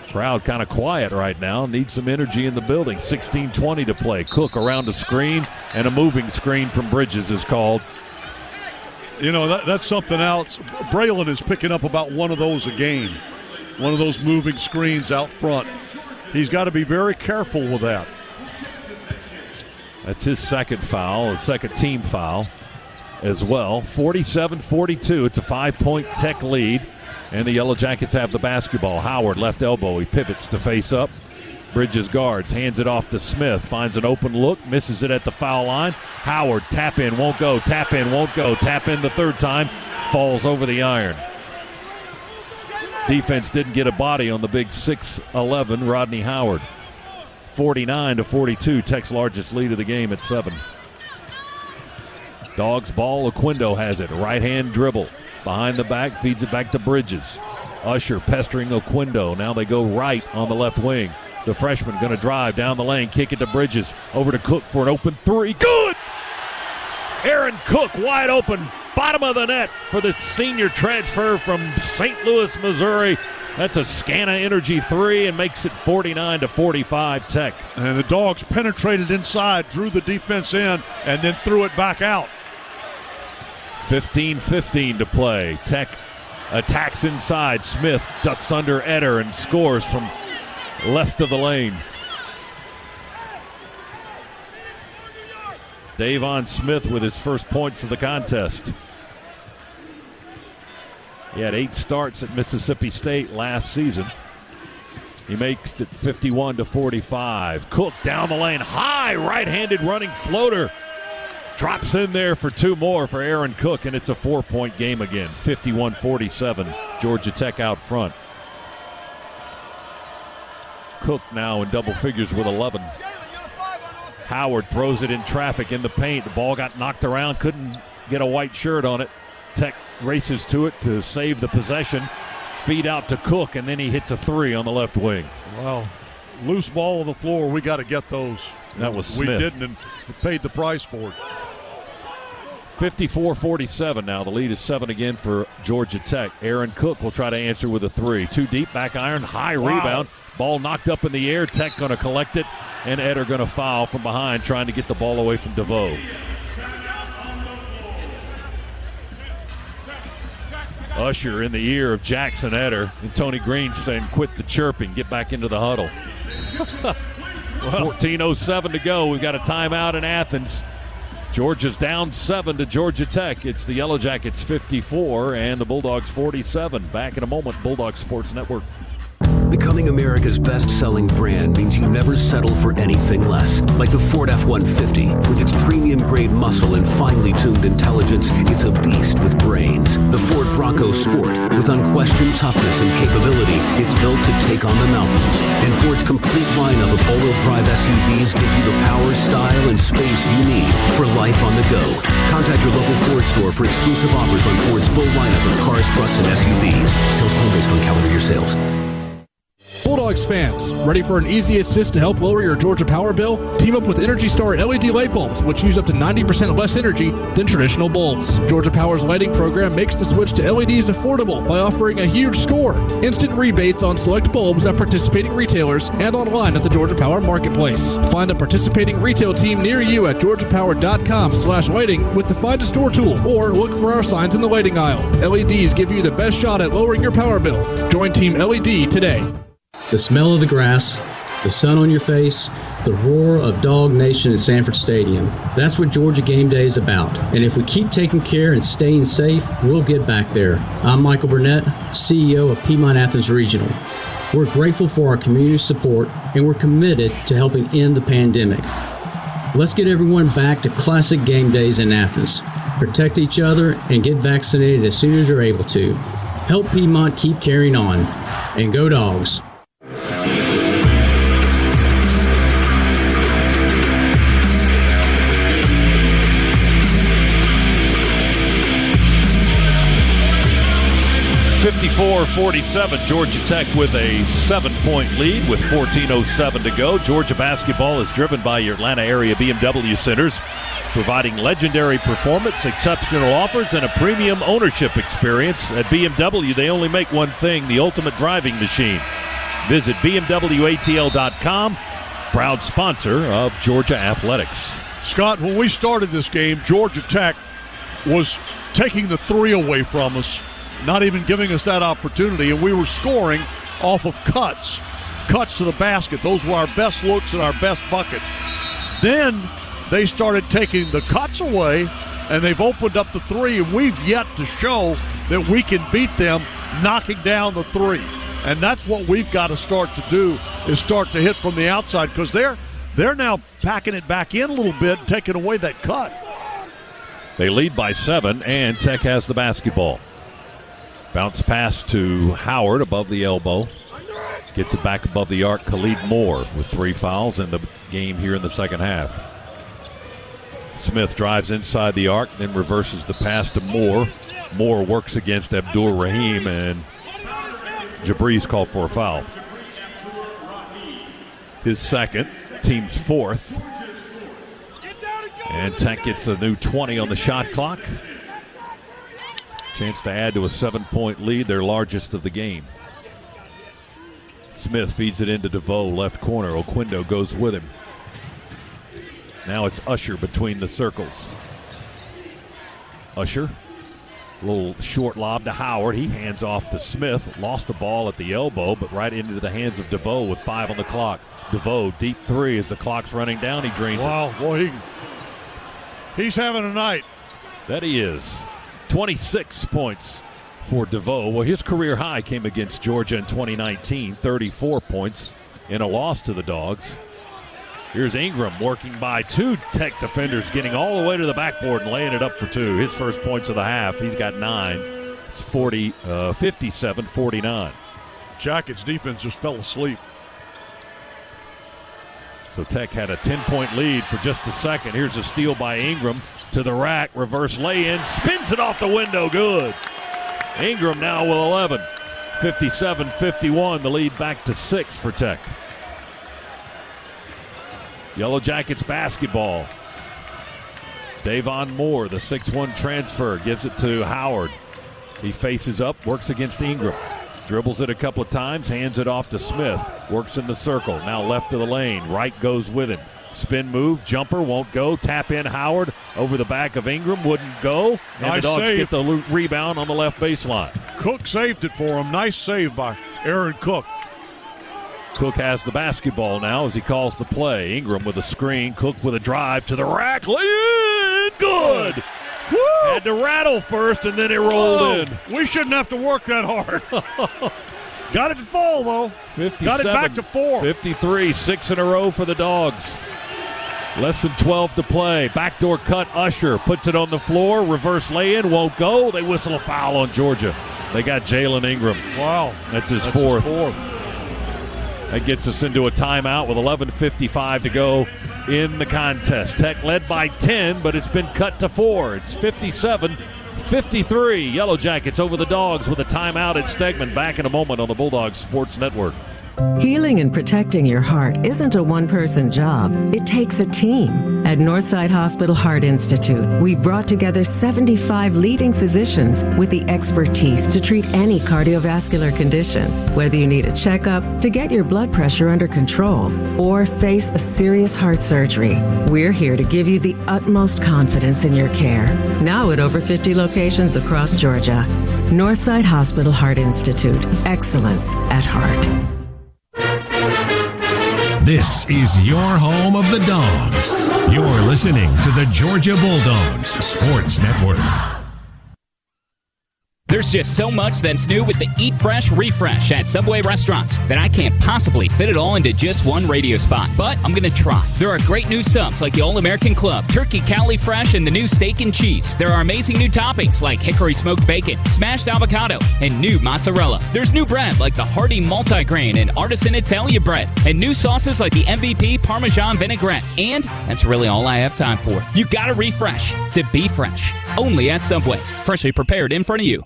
S6: Crowd kind of quiet right now, needs some energy in the building. 16-20 to play. Cook around the screen, and a moving screen from Bridges is called.
S11: You know, that's something else. Braylon is picking up about one of those a game, one of those moving screens out front. He's got to be very careful with that.
S6: That's his second foul, his second team foul as well. 47-42. It's a 5-point Tech lead, and the Yellow Jackets have the basketball. Howard, left elbow. He pivots to face up. Bridges guards, hands it off to Smith. Finds an open look, misses it at the foul line. Howard, tap in, won't go. Tap in, won't go. Tap in the third time. Falls over the iron. Defense didn't get a body on the big 6'11", Rodney Howard. 49-42, Tech's largest lead of the game at 7. Dogs ball, Oquindo has it. Right hand dribble. Behind the back, feeds it back to Bridges. Usher pestering Oquindo. Now they go right on the left wing. The freshman going to drive down the lane, kick it to Bridges. Over to Cook for an open 3. Good! Aaron Cook wide open bottom of the net for the senior transfer from St. Louis, Missouri. That's a Scana Energy 3 and makes it 49-45 Tech.
S11: And the Dogs penetrated inside, drew the defense in, and then threw it back out.
S6: 15-15 to play. Tech attacks inside. Smith ducks under Eder and scores from left of the lane. Davon Smith with his first points of the contest. He had 8 starts at Mississippi State last season. He makes it 51-45. Cook down the lane. High right-handed running floater. Drops in there for 2 more for Aaron Cook, and it's a 4-point game again. 51-47. Georgia Tech out front. Cook now in double figures with 11. Howard throws it in traffic in the paint. The ball got knocked around, couldn't get a white shirt on it. Tech races to it to save the possession. Feed out to Cook, and then he hits a 3 on the left wing.
S11: Wow. Loose ball on the floor. We got to get those.
S6: That was Smith.
S11: We didn't and paid the price for it.
S6: 54-47 now. The lead is 7 again for Georgia Tech. Aaron Cook will try to answer with a 3. 2 deep, back iron, high rebound. Ball knocked up in the air. Tech going to collect it, and Eder going to foul from behind, trying to get the ball away from DeVoe. Usher in the ear of Jackson Eder, and Tony Green saying, quit the chirping, get back into the huddle. 14:07 to go. We've got a timeout in Athens. Georgia's down 7 to Georgia Tech. It's the Yellow Jackets 54 and the Bulldogs 47. Back in a moment, Bulldog Sports Network.
S4: Becoming America's best-selling brand means you never settle for anything less. Like the Ford F-150. With its premium-grade muscle and finely tuned intelligence, it's a beast with brains. The Ford Bronco Sport. With unquestioned toughness and capability, it's built to take on the mountains. And Ford's complete lineup of all-wheel drive SUVs gives you the power, style, and space you need for life on the go. Contact your local Ford store for exclusive offers on Ford's full lineup of cars, trucks, and SUVs. Sales call based on calendar year sales.
S5: Bulldogs fans, ready for an easy assist to help lower your Georgia power bill? Team up with Energy Star LED light bulbs, which use up to 90% less energy than traditional bulbs. Georgia Power's lighting program makes the switch to LEDs affordable by offering a huge score. Instant rebates on select bulbs at participating retailers and online at the Georgia Power Marketplace. Find a participating retail team near you at georgiapower.com/lighting with the Find a Store tool, or look for our signs in the lighting aisle. LEDs give you the best shot at lowering your power bill. Join Team LED today.
S18: The smell of the grass, the sun on your face, the roar of Dog Nation in Sanford Stadium. That's what Georgia Game Day is about. And if we keep taking care and staying safe, we'll get back there. I'm Michael Burnett, CEO of Piedmont Athens Regional. We're grateful for our community support, and we're committed to helping end the pandemic. Let's get everyone back to classic game days in Athens. Protect each other and get vaccinated as soon as you're able to. Help Piedmont keep carrying on. And go Dogs.
S6: 54-47, Georgia Tech with a 7-point lead with 14:07 to go. Georgia basketball is driven by your Atlanta area BMW centers, providing legendary performance, exceptional offers, and a premium ownership experience. At BMW, they only make one thing, the ultimate driving machine. Visit BMWATL.com, proud sponsor of Georgia Athletics.
S11: Scott, when we started this game, Georgia Tech was taking the 3 away from us, not even giving us that opportunity, and we were scoring off of cuts to the basket. Those were our best looks and our best buckets. Then they started taking the cuts away, and they've opened up the 3, and we've yet to show that we can beat them knocking down the 3. And that's what we've got to start to do, is start to hit from the outside, because they're now packing it back in a little bit, taking away that cut.
S6: They lead by 7, and Tech has the basketball. Bounce pass to Howard above the elbow. Gets it back above the arc. Khalid Moore with 3 fouls in the game here in the second half. Smith drives inside the arc, then reverses the pass to Moore. Moore works against Abdul Rahim, and Jabri's called for a foul. His second, team's 4th. And Tech gets a new 20 on the shot clock. Chance to add to a 7-point lead, their largest of the game. Smith feeds it into DeVoe, left corner. Oquendo goes with him. Now it's Usher between the circles. Usher, a little short lob to Howard. He hands off to Smith. Lost the ball at the elbow, but right into the hands of DeVoe with 5 on the clock. DeVoe, deep three as the clock's running down. He drains it.
S11: Wow, boy, he's having a night.
S6: That he is. 26 points for DeVoe. Well, his career high came against Georgia in 2019, 34 points in a loss to the Dogs. Here's Ingram working by 2 Tech defenders, getting all the way to the backboard and laying it up for 2. His first points of the half. He's got 9. It's 57-49.
S11: Jackets defense just fell asleep.
S6: So Tech had a 10-point lead for just a second. Here's a steal by Ingram to the rack. Reverse lay-in. Spins it off the window. Good. Ingram now with 11. 57-51. The lead back to 6 for Tech. Yellow Jackets basketball. Davon Moore, the 6'1 transfer, gives it to Howard. He faces up, works against Ingram. Dribbles it a couple of times, hands it off to Smith. Works in the circle, now left of the lane. Wright goes with him. Spin move, jumper, won't go. Tap in Howard over the back of Ingram, wouldn't go. And
S11: nice
S6: the Dogs
S11: save.
S6: get the rebound on the left baseline.
S11: Cook saved it for him. Nice save by Aaron Cook.
S6: Cook has the basketball now as he calls the play. Ingram with a screen. Cook with a drive to the rack. Lay in. Good. Woo! Had to rattle first, and then it rolled in.
S11: We shouldn't have to work that hard. Got it to fall, though.
S6: 57,
S11: got it back to 4.
S6: 53, 6 in a row for the Dogs. Less than 12 to play. Backdoor cut. Usher puts it on the floor. Reverse lay-in. Won't go. They whistle a foul on Georgia. They got Jalen Ingram.
S11: Wow.
S6: That's his fourth. That gets us into a timeout with 11:55 to go in the contest. Tech led by 10, but it's been cut to 4. It's 57-53. Yellow Jackets over the Dogs with a timeout at Stegman. Back in a moment on the Bulldogs Sports Network.
S12: Healing and protecting your heart isn't a one-person job. It takes a team. At Northside Hospital Heart Institute, we've brought together 75 leading physicians with the expertise to treat any cardiovascular condition. Whether you need a checkup, to get your blood pressure under control, or face a serious heart surgery, we're here to give you the utmost confidence in your care. Now at over 50 locations across Georgia. Northside Hospital Heart Institute. Excellence at heart.
S3: This is your home of the Dogs. You're listening to the Georgia Bulldogs Sports Network.
S2: There's just so much that's new with the Eat Fresh Refresh at Subway restaurants that I can't possibly fit it all into just one radio spot. But I'm going to try. There are great new subs like the All-American Club, Turkey Cali Fresh, and the new Steak and Cheese. There are amazing new toppings like hickory smoked bacon, smashed avocado, and new mozzarella. There's new bread like the Hearty Multigrain and Artisan Italia bread, and new sauces like the MVP Parmesan Vinaigrette. And that's really all I have time for. You gotta refresh to be fresh. Only at Subway. Freshly prepared in front of you.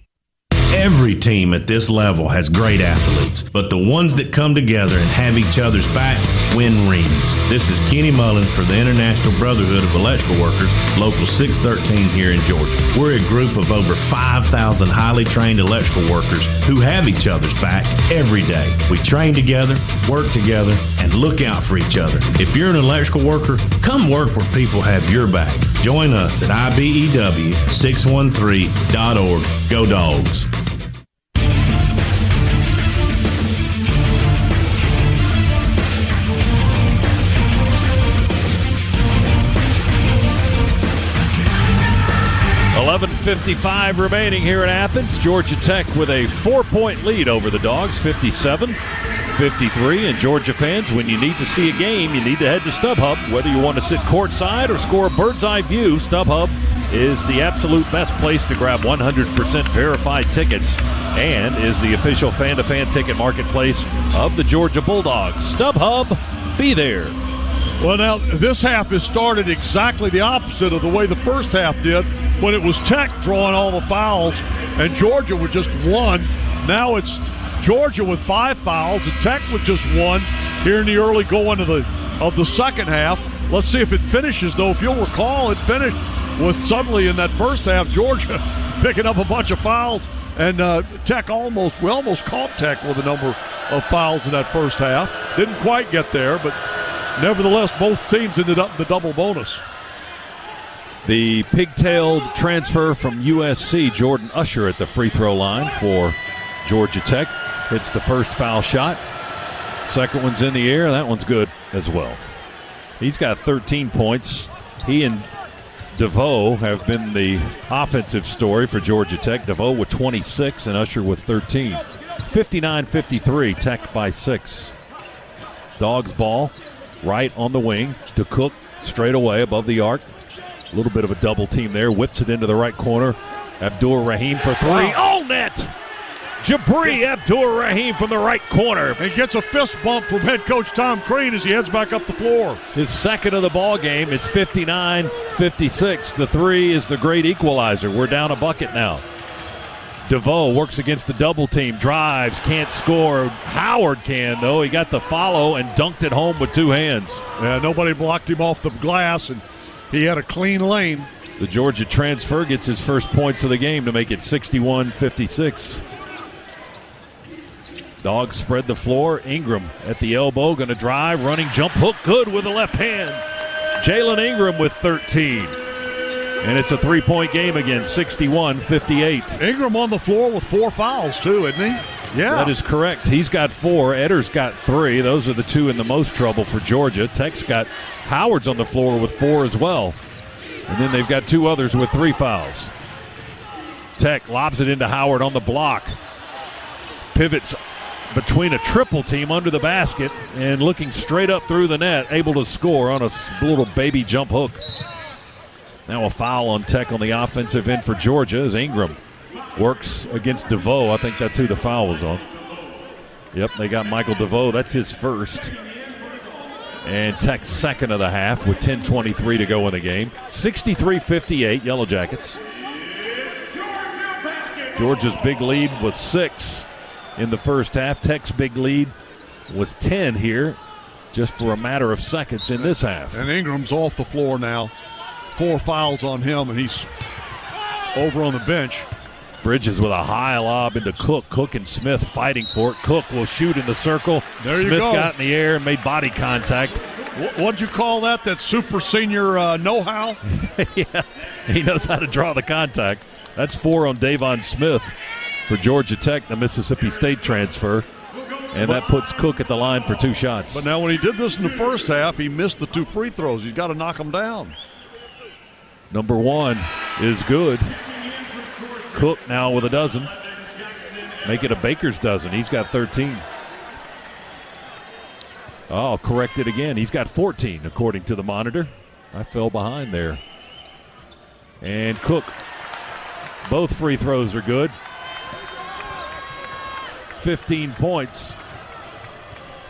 S21: Every team at this level has great athletes, but the ones that come together and have each other's back win rings. This is Kenny Mullins for the International Brotherhood of Electrical Workers, Local 613 here in Georgia. We're a group of over 5,000 highly trained electrical workers who have each other's back every day. We train together, work together, and look out for each other. If you're an electrical worker, come work where people have your back. Join us at IBEW613.org. Go Dogs.
S6: .55 remaining here in Athens. Georgia Tech with a 4-point lead over the Dogs, 57-53. And Georgia fans, when you need to see a game, you need to head to StubHub. Whether you want to sit courtside or score a bird's eye view, StubHub is the absolute best place to grab 100% verified tickets and is the official fan-to-fan ticket marketplace of the Georgia Bulldogs. StubHub, be there.
S11: Well, now, this half has started exactly the opposite of the way the first half did, when it was Tech drawing all the fouls and Georgia with just 1. Now it's Georgia with 5 fouls and Tech with just 1 here in the early going of the second half. Let's see if it finishes, though. If you'll recall, it finished with suddenly in that first half, Georgia picking up a bunch of fouls. And Tech we almost caught Tech with a number of fouls in that first half. Didn't quite get there, but nevertheless, both teams ended up in the double bonus.
S6: The pigtailed transfer from USC, Jordan Usher, at the free throw line for Georgia Tech. Hits the first foul shot. Second one's in the air. That one's good as well. He's got 13 points. He and DeVoe have been the offensive story for Georgia Tech. DeVoe with 26 and Usher with 13. 59-53, Tech by 6. Dogs ball right on the wing to Cook straight away above the arc. A little bit of a double team there. Whips it into the right corner. Abdur-Rahim for three. All net! Jabri Abdur-Rahim from the right corner.
S11: And gets a fist bump from head coach Tom Crean as he heads back up the floor.
S6: His second of the ball game. It's 59-56. The three is the great equalizer. We're down a bucket now. DeVoe works against the double team. Drives, can't score. Howard can, though. He got the follow and dunked it home with two hands.
S11: Yeah, nobody blocked him off the glass, and he had a clean lane.
S6: The Georgia transfer gets his first points of the game to make it 61-56. Dogs spread the floor. Ingram at the elbow, going to drive, running jump hook, good with the left hand. Jalen Ingram with 13. And it's a three-point game again, 61-58.
S11: Ingram on the floor with 4 fouls, too, isn't he? Yeah.
S6: That is correct. He's got 4. Edder's got 3. Those are the two in the most trouble for Georgia. Tech's got Howard's on the floor with 4 as well. And then they've got 2 others with 3 fouls. Tech lobs it into Howard on the block. Pivots between a triple team under the basket and looking straight up through the net, able to score on a little baby jump hook. Now a foul on Tech on the offensive end for Georgia as Ingram works against DeVoe. I think that's who the foul was on. Yep, they got Michael DeVoe. That's his first. And Tech's second of the half with 10:23 to go in the game. 63-58, Yellow Jackets. Georgia's big lead was 6 in the first half. Tech's big lead was 10 here, just for a matter of seconds in this half.
S11: And Ingram's off the floor now. 4 fouls on him, and he's over on the bench.
S6: Bridges with a high lob into Cook. Cook and Smith fighting for it. Cook will shoot in the circle.
S11: There you
S6: Smith
S11: go.
S6: got in the air and made body contact.
S11: What'd you call that? That super senior know-how?
S6: Yeah, he knows how to draw the contact. That's 4 on Davon Smith for Georgia Tech, the Mississippi State transfer. And that puts Cook at the line for 2 shots.
S11: But now when he did this in the first half, he missed the 2 free throws. He's got to knock them down.
S6: Number 1 is good. Cook now with a dozen. Make it a Baker's dozen. He's got 13. Oh, corrected again. He's got 14, according to the monitor. I fell behind there. And Cook. Both free throws are good. 15 points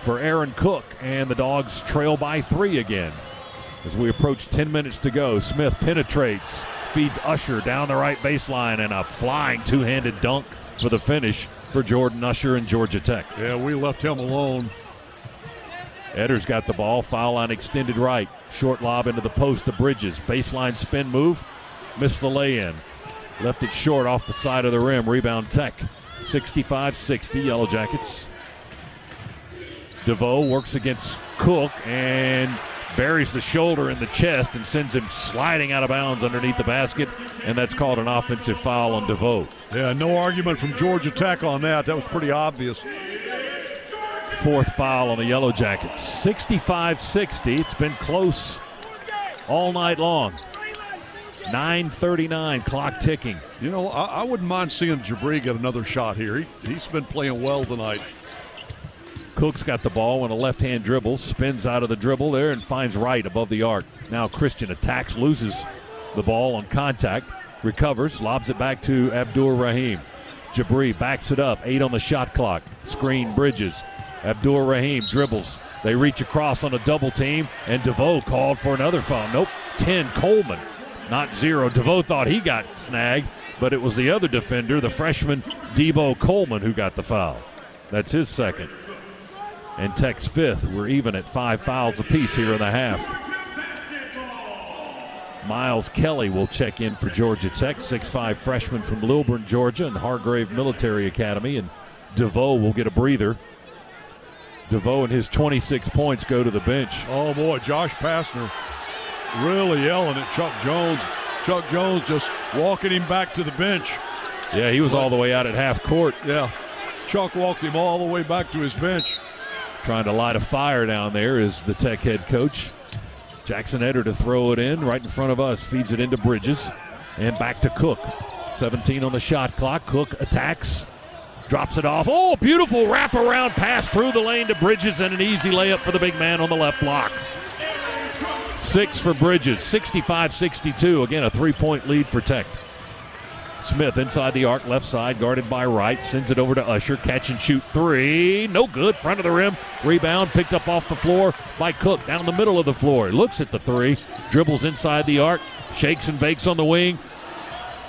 S6: for Aaron Cook. And the Dogs trail by 3 again. As we approach 10 minutes to go, Smith penetrates, feeds Usher down the right baseline, and a flying two-handed dunk for the finish for Jordan Usher and Georgia Tech.
S11: Yeah, we left him alone.
S6: Edder's got the ball, foul line extended right. Short lob into the post to Bridges. Baseline spin move, missed the lay-in. Left it short off the side of the rim. Rebound Tech. 65-60, Yellow Jackets. DeVoe works against Cook and buries the shoulder in the chest and sends him sliding out of bounds underneath the basket, and that's called an offensive foul on DeVoe.
S11: Yeah, no argument from Georgia Tech on that. That was pretty obvious.
S6: 4th foul on the Yellow Jackets. 65-60. It's been close all night long. 9:39, clock ticking.
S11: You know, I wouldn't mind seeing Jabri get another shot here. He's been playing well tonight.
S6: Cook's got the ball on a left-hand dribble, spins out of the dribble there and finds Wright above the arc. Now Christian attacks, loses the ball on contact, recovers, lobs it back to Abdur-Rahim. Jabri backs it up, 8 on the shot clock. Screen Bridges. Abdur-Rahim dribbles. They reach across on a double team, and DeVoe called for another foul. Nope, 10, Coleman. Not 0. DeVoe thought he got snagged, but it was the other defender, the freshman Debo Coleman, who got the foul. That's his second. And Tech's 5th. We're even at 5 fouls apiece here in the half. Miles Kelly will check in for Georgia Tech, 6'5 freshman from Lilburn, Georgia, and Hargrave Military Academy. And DeVoe will get a breather. DeVoe and his 26 points go to the bench.
S11: Oh, boy, Josh Pastner really yelling at Chuck Jones. Chuck Jones just walking him back to the bench.
S6: Yeah, he was all the way out at half court.
S11: Yeah, Chuck walked him all the way back to his bench.
S6: Trying to light a fire down there is the Tech head coach. Jackson Eder to throw it in right in front of us. Feeds it into Bridges. And back to Cook. 17 on the shot clock. Cook attacks. Drops it off. Oh, beautiful wraparound pass through the lane to Bridges and an easy layup for the big man on the left block. 6 for Bridges. 65-62. Again, a 3-point lead for Tech. Smith inside the arc, left side, guarded by Wright. Sends it over to Usher. Catch and shoot 3. No good. Front of the rim. Rebound picked up off the floor by Cook. Down the middle of the floor. He looks at the 3. Dribbles inside the arc. Shakes and bakes on the wing.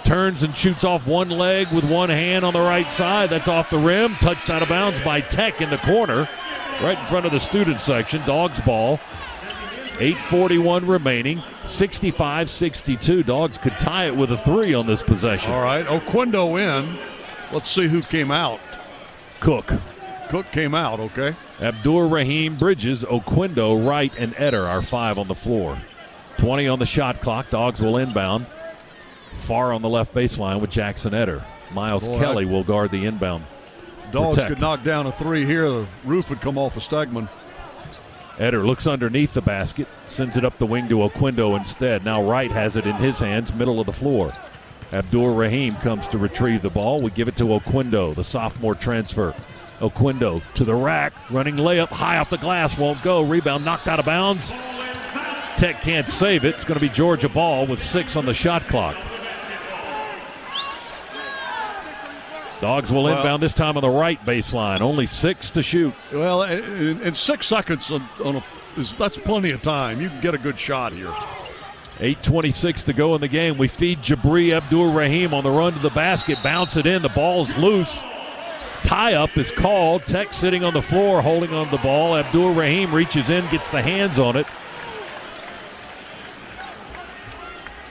S6: Turns and shoots off one leg with one hand on the right side. That's off the rim. Touched out of bounds by Tech in the corner. Right in front of the student section. Dogs ball. 8:41 remaining, 65-62. Dogs could tie it with a 3 on this possession.
S11: All right, Oquendo in. Let's see who came out.
S6: Cook.
S11: Cook came out, okay.
S6: Abdur Rahim, Bridges, Oquendo, Wright, and Eder are 5 on the floor. 20 on the shot clock. Dogs will inbound. Far on the left baseline with Jackson Eder. Miles Kelly will guard the inbound.
S11: Dogs could knock down a 3 here. The roof would come off of Stegman.
S6: Eder looks underneath the basket, sends it up the wing to Oquendo instead. Now Wright has it in his hands, middle of the floor. Abdur Rahim comes to retrieve the ball. We give it to Oquendo, the sophomore transfer. Oquendo to the rack, running layup, high off the glass, won't go. Rebound knocked out of bounds. Tech can't save it. It's going to be Georgia ball with 6 on the shot clock. Dogs will inbound this time on the right baseline. Only 6 to shoot.
S11: Well, in 6 seconds, that's plenty of time. You can get a good shot here.
S6: 8:26 to go in the game. We feed Jabri Abdur Rahim on the run to the basket. Bounce it in. The ball's loose. Tie-up is called. Tech sitting on the floor holding on to the ball. Abdur Rahim reaches in, gets the hands on it.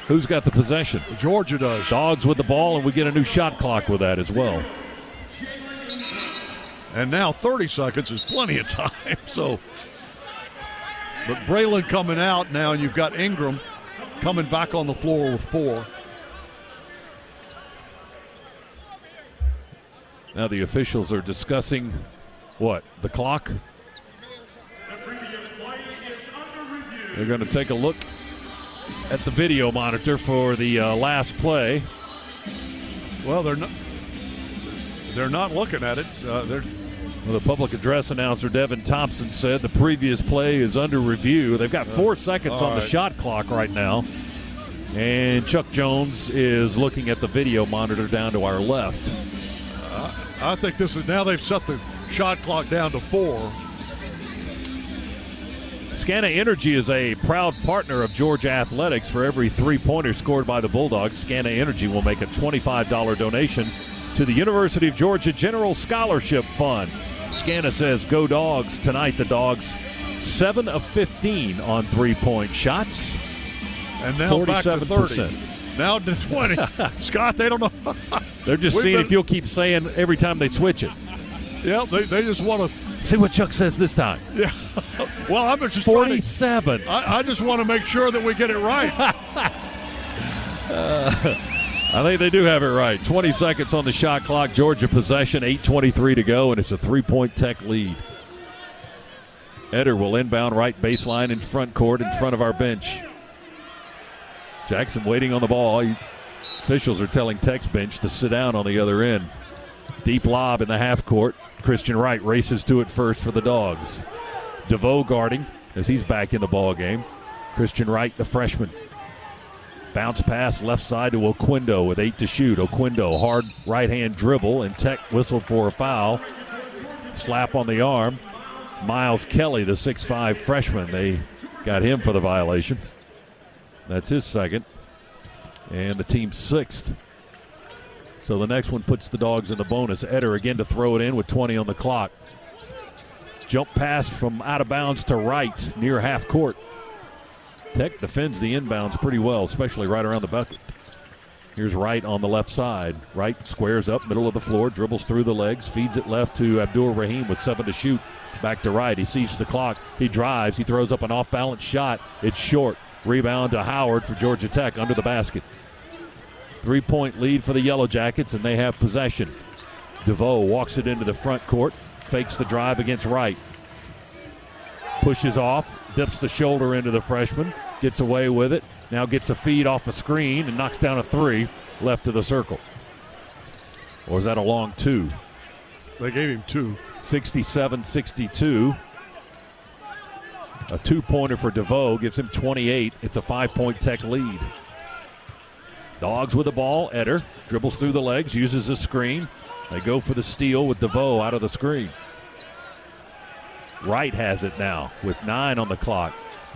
S6: Who's got the possession?
S11: Georgia does.
S6: Dogs with the ball, and we get a new shot clock with that as well.
S11: And now 30 seconds is plenty of time. So, but Braylon coming out now, and you've got Ingram coming back on the floor with 4.
S6: Now the officials are discussing what? The clock? They're going to take a look at the video monitor for the last play.
S11: Well, they're not looking at it.
S6: The public address announcer Devin Thompson said the previous play is under review. They've got 4 seconds on the shot clock right now, and Chuck Jones is looking at the video monitor down to our left.
S11: I think this is now they've set the shot clock down to 4.
S6: Scana Energy is a proud partner of Georgia Athletics. For every 3-pointer scored by the Bulldogs, Scana Energy will make a $25 donation to the University of Georgia General Scholarship Fund. Scana says, go Dogs. Tonight, the Dogs 7 of 15 on 3-point shots.
S11: And now 47%. Back to 30. Now to 20. Scott, they don't know.
S6: They're just seeing if you'll keep saying every time they switch it.
S11: Yeah, they just want to.
S6: See what Chuck says this time.
S11: Yeah. Well, I'm just
S6: 47.
S11: I just want to make sure that we get it right.
S6: I think they do have it right. 20 seconds on the shot clock. Georgia possession, 8:23 to go, and it's a 3-point Tech lead. Eder will inbound right baseline in front court in front of our bench. Jackson waiting on the ball. Officials are telling Tech's bench to sit down on the other end. Deep lob in the half court. Christian Wright races to it first for the Dogs. DeVoe guarding as he's back in the ball game. Christian Wright, the freshman. Bounce pass left side to Oquendo with 8 to shoot. Oquendo, hard right-hand dribble, and Tech whistled for a foul. Slap on the arm. Miles Kelly, the 6'5 freshman, they got him for the violation. That's his second. And the team's 6th. So the next one puts the Dogs in the bonus. Eder again to throw it in with 20 on the clock. Jump pass from out of bounds to Wright near half court. Tech defends the inbounds pretty well, especially right around the bucket. Here's Wright on the left side. Wright squares up, middle of the floor, dribbles through the legs, feeds it left to Abdul-Rahim with 7 to shoot. Back to Wright. He sees the clock. He drives. He throws up an off-balance shot. It's short. Rebound to Howard for Georgia Tech under the basket. 3-point lead for the Yellow Jackets, and they have possession. DeVoe walks it into the front court, fakes the drive against Wright. Pushes off, dips the shoulder into the freshman, gets away with it. Now gets a feed off a screen and knocks down a 3 left of the circle. Or is that a long 2?
S11: They gave him 2.
S6: 67-62. A 2-pointer for DeVoe gives him 28. It's a 5-point Tech lead. Dogs with the ball. Eder dribbles through the legs, uses a screen. They go for the steal with DeVoe out of the screen. Wright has it now with 9 on the clock.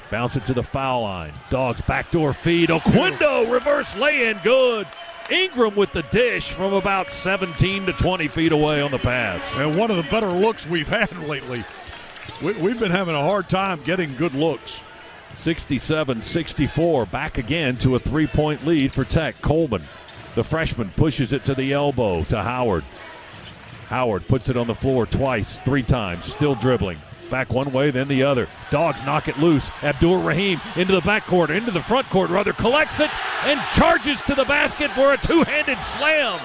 S6: Bounce it to the foul line. Dogs backdoor feed. Oquendo reverse lay-in. Good. Ingram with the dish from about 17 to 20 feet away on the pass.
S11: And one of the better looks we've had lately. We've been having a hard time getting good looks.
S6: 67-64. Back again to a 3-point lead for Tech. Coleman, the freshman, pushes it to the elbow to Howard. Howard puts it on the floor twice, 3 times, still dribbling. Back one way, then the other. Dogs knock it loose. Abdul-Rahim into the backcourt, into the front court, rather, collects it and charges to the basket for a 2-handed slam.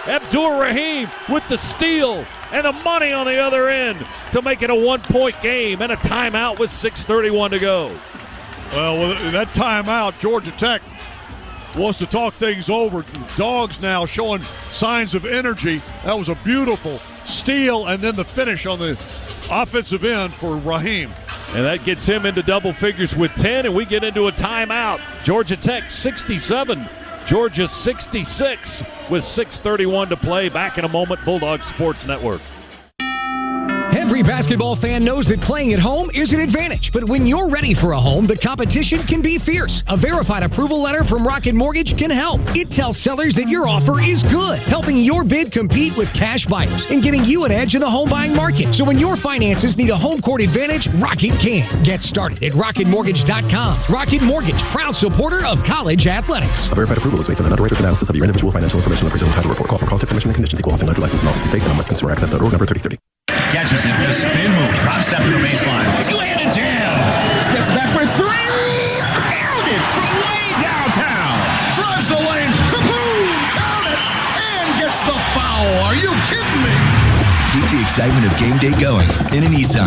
S6: Abdul-Rahim with the steal and the money on the other end to make it a 1-point game and a timeout with 6:31 to go.
S11: Well, with that timeout, Georgia Tech wants to talk things over. Dogs now showing signs of energy. That was a beautiful steal, and then the finish on the offensive end for Rahim.
S6: And that gets him into double figures with 10, and we get into a timeout. Georgia Tech 67, Georgia 66 with 6:31 to play. Back in a moment, Bulldogs Sports Network.
S14: Every basketball fan knows that playing at home is an advantage. But when you're ready for a home, the competition can be fierce. A verified approval letter from Rocket Mortgage can help. It tells sellers that your offer is good, helping your bid compete with cash buyers and giving you an edge in the home buying market. So when your finances need a home court advantage, Rocket can. Get started at rocketmortgage.com. Rocket Mortgage, proud supporter of college athletics.
S19: A verified approval is based on an underwriter's analysis of your individual financial information appraisal and title report. Call for cost information and conditions. Equal housing lender license in all 50 states and on westconsumeraccess.org number 3030.
S15: Catches it, the spin move, drop step to the baseline. Two-handed jam. Steps back for 3. Nailed it from way downtown. Drives the lane. Kaboom! Count it. And gets the foul. Are you kidding me?
S22: Keep the excitement of game day going in a Nissan.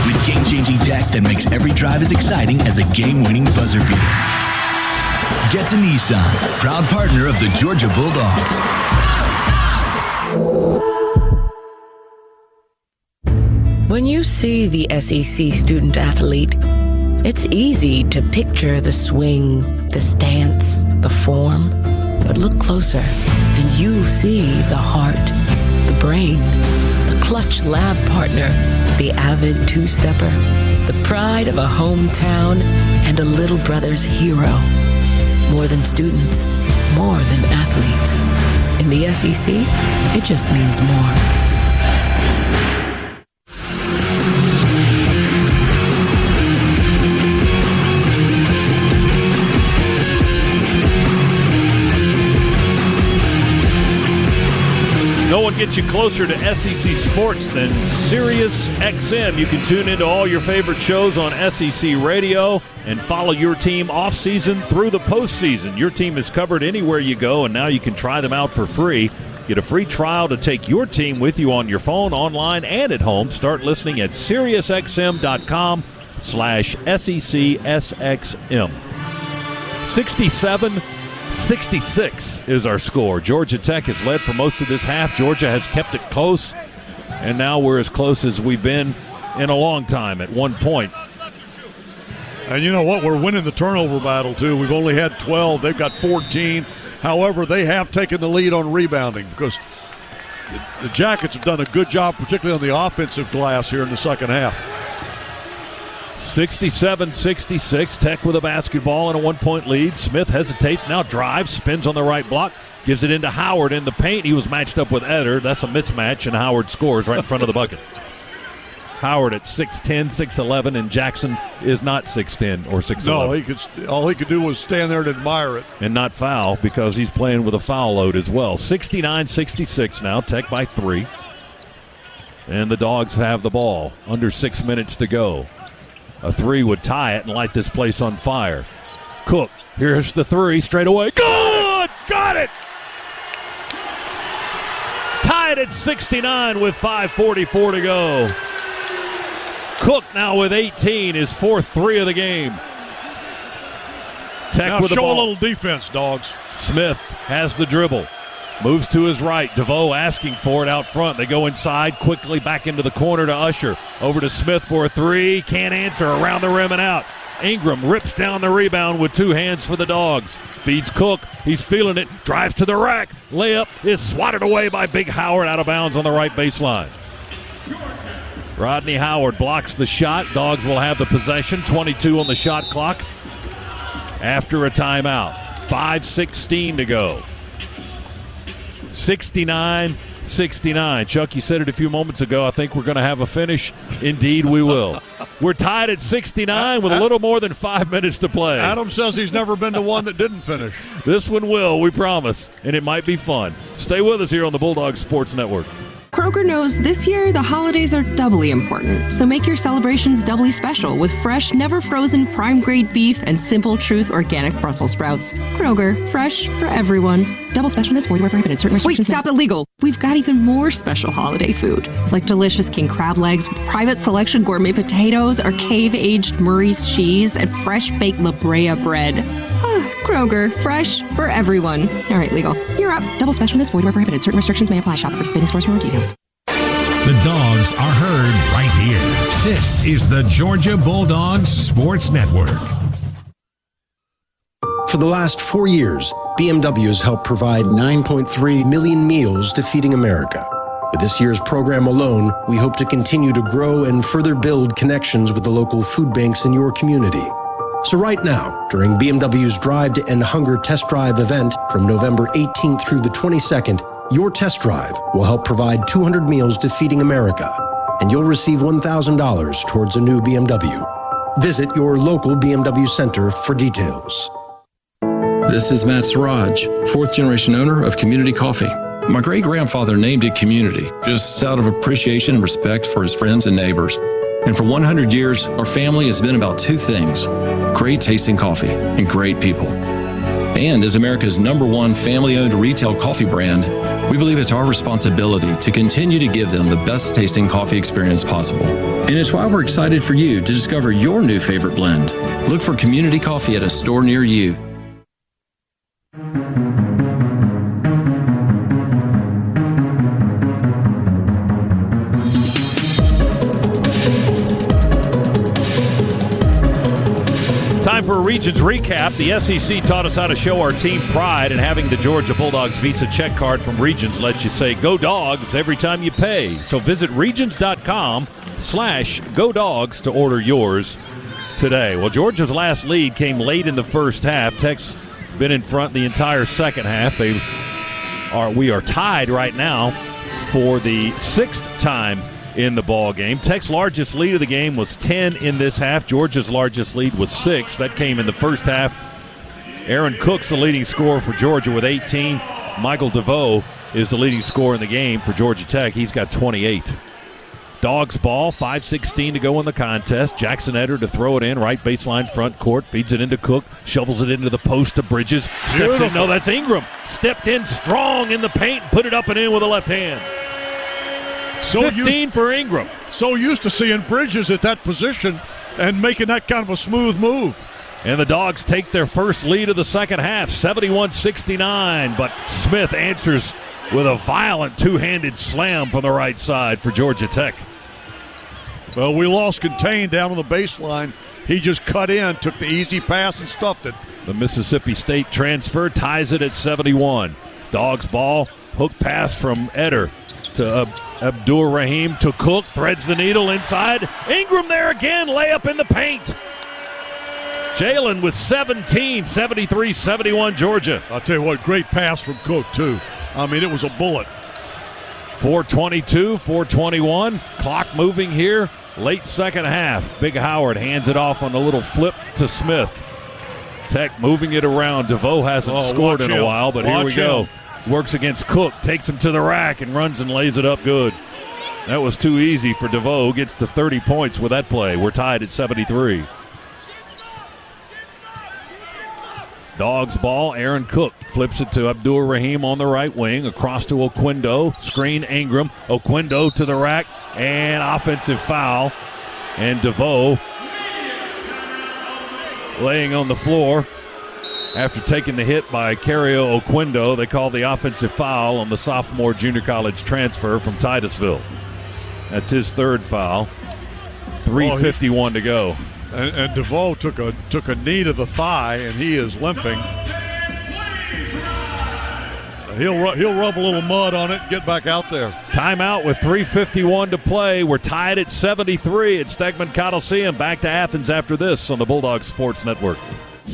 S22: With game-changing tech that makes every drive as exciting as a game-winning buzzer beater. Get to Nissan, proud partner of the Georgia Bulldogs.
S23: When you see the SEC student athlete, it's easy to picture the swing, the stance, the form. But look closer, and you'll see the heart, the brain, the clutch lab partner, the avid two-stepper, the pride of a hometown, and a little brother's hero. More than students, more than athletes. In the SEC, it just means more.
S6: No one gets you closer to SEC sports than Sirius XM. You can tune into all your favorite shows on SEC radio and follow your team off-season through the postseason. Your team is covered anywhere you go, and now you can try them out for free. Get a free trial to take your team with you on your phone, online, and at home. Start listening at SiriusXM.com/SECSXM. 67-66 is our score. Georgia Tech has led for most of this half. Georgia has kept it close, and now we're as close as we've been in a long time at 1 point.
S11: And you know what? We're winning the turnover battle, too. We've only had 12. They've got 14. However, they have taken the lead on rebounding because the Jackets have done a good job, particularly on the offensive glass here in the second half.
S6: 67-66, Tech with a basketball and a 1-point lead. Smith hesitates, now drives, spins on the right block, gives it into Howard in the paint. He was matched up with Eder. That's a mismatch, and Howard scores right in front of the bucket. Howard at 6'10", 6'11", and Jackson is not 6'10" or 6'11".
S11: No, all he could do was stand there and admire it.
S6: And not foul because he's playing with a foul load as well. 69-66 now, Tech by 3. And the Dogs have the ball. Under 6 minutes to go. A three would tie it and light this place on fire. Cook, here's the three, straight away. Good! Got it! Tied at 69 with 5:44 to go. Cook now with 18, his fourth three of the game. Tech
S11: now
S6: with the
S11: show
S6: ball.
S11: a little defense, Dogs.
S6: Smith has the dribble. Moves to his right. DeVoe asking for it out front. They go inside, quickly back into the corner to Usher. Over to Smith for a three. Can't answer. Around the rim and out. Ingram rips down the rebound with two hands for the Dogs. Feeds Cook. He's feeling it. Drives to the rack. Layup is swatted away by Big Howard out of bounds on the right baseline. Rodney Howard blocks the shot. Dogs will have the possession. 22 on the shot clock after a timeout. 5:16 to go. 69-69. Chuck, you said it a few moments ago. I think we're going to have a finish. Indeed, we will. We're tied at 69 with a little more than 5 minutes to play.
S11: Adam says he's never been to one that didn't finish.
S6: This one will, we promise, and it might be fun. Stay with us here on the Bulldogs Sports Network.
S8: Kroger knows this year the holidays are doubly important, so make your celebrations doubly special with fresh, never frozen prime grade beef and Simple Truth organic Brussels sprouts. Kroger, fresh for everyone. Double specialness, void where prohibited. Certain restrictions. Wait, stop illegal. We've got even more special holiday food. It's like delicious king crab legs, private selection gourmet potatoes, or cave-aged Murray's cheese, and fresh baked La Brea bread. Kroger, fresh for everyone. All right, legal. You're up. Double specialness, void where prohibited. Certain restrictions may apply. Shop at participating stores for more details.
S3: The Dogs are heard right here. This is the Georgia Bulldogs Sports Network.
S20: For the last 4 years, BMW has helped provide 9.3 million meals to Feeding America. With this year's program alone, we hope to continue to grow and further build connections with the local food banks in your community. So right now, during BMW's Drive to End Hunger Test Drive event from November 18th through the 22nd, your test drive will help provide 200 meals to Feeding America, and you'll receive $1,000 towards a new BMW. Visit your local BMW center for details.
S1: This is Matt Siraj, fourth generation owner of Community Coffee. My great-grandfather named it Community, just out of appreciation and respect for his friends and neighbors. And for 100 years, our family has been about two things: great tasting coffee and great people. And as America's #1 family-owned retail coffee brand, we believe it's our responsibility to continue to give them the best tasting coffee experience possible. And it's why we're excited for you to discover your new favorite blend. Look for Community Coffee at a store near you.
S6: Time for a Regions recap. The SEC taught us how to show our team pride, and having the Georgia Bulldogs Visa check card from Regions lets you say "Go Dogs" every time you pay. So visit regions.com/Go Dogs to order yours today. Well, Georgia's last lead came late in the first half. Tech's been in front the entire second half. We are tied right now for the sixth time in the ball game. Tech's largest lead of the game was 10 in this half. Georgia's largest lead was 6. That came in the first half. Aaron Cook's the leading scorer for Georgia with 18. Michael DeVoe is the leading scorer in the game for Georgia Tech. He's got 28. Dogs ball, 5:16 to go in the contest. Jackson Eder to throw it in, right baseline front court, feeds it into Cook, shovels it into the post to Bridges. Steps in, no, that's Ingram. Stepped in strong in the paint, put it up and in with a left hand. 15 for Ingram.
S11: So used to seeing Bridges at that position and making that kind of a smooth move.
S6: And the Dogs take their first lead of the second half, 71-69. But Smith answers with a violent two-handed slam from the right side for Georgia Tech.
S11: Well, we lost contain down on the baseline. He just cut in, took the easy pass, and stuffed it.
S6: The Mississippi State transfer ties it at 71. Dogs ball, hook pass from Eder to Abdur Rahim to Cook, threads the needle inside. Ingram there again, layup in the paint. Jalen with 17, 73-71 Georgia.
S11: I'll tell you what, great pass from Cook too. I mean, it was a bullet.
S6: 4:22, 4:21. Clock moving here Late second half, Big Howard hands it off on a little flip to Smith. Tech moving it around. DeVoe hasn't scored in a while, but here we go. Works against Cook, takes him to the rack, and runs and lays it up good. That was too easy for DeVoe. Gets to 30 points with that play. We're tied at 73. Dogs ball. Aaron Cook flips it to Abdul Rahim on the right wing. Across to Oquendo. Screen Ingram. Oquendo to the rack. And offensive foul. And DeVoe laying on the floor after taking the hit by Cario Oquendo. They call the offensive foul on the sophomore junior college transfer from Titusville. That's his third foul. 3:51 to go.
S11: And DeVoe took a knee to the thigh, and he is limping. He'll rub a little mud on it and get back out there.
S6: Timeout with 3:51 to play. We're tied at 73 at Stegman Coliseum. Back to Athens after this on the Bulldogs Sports Network.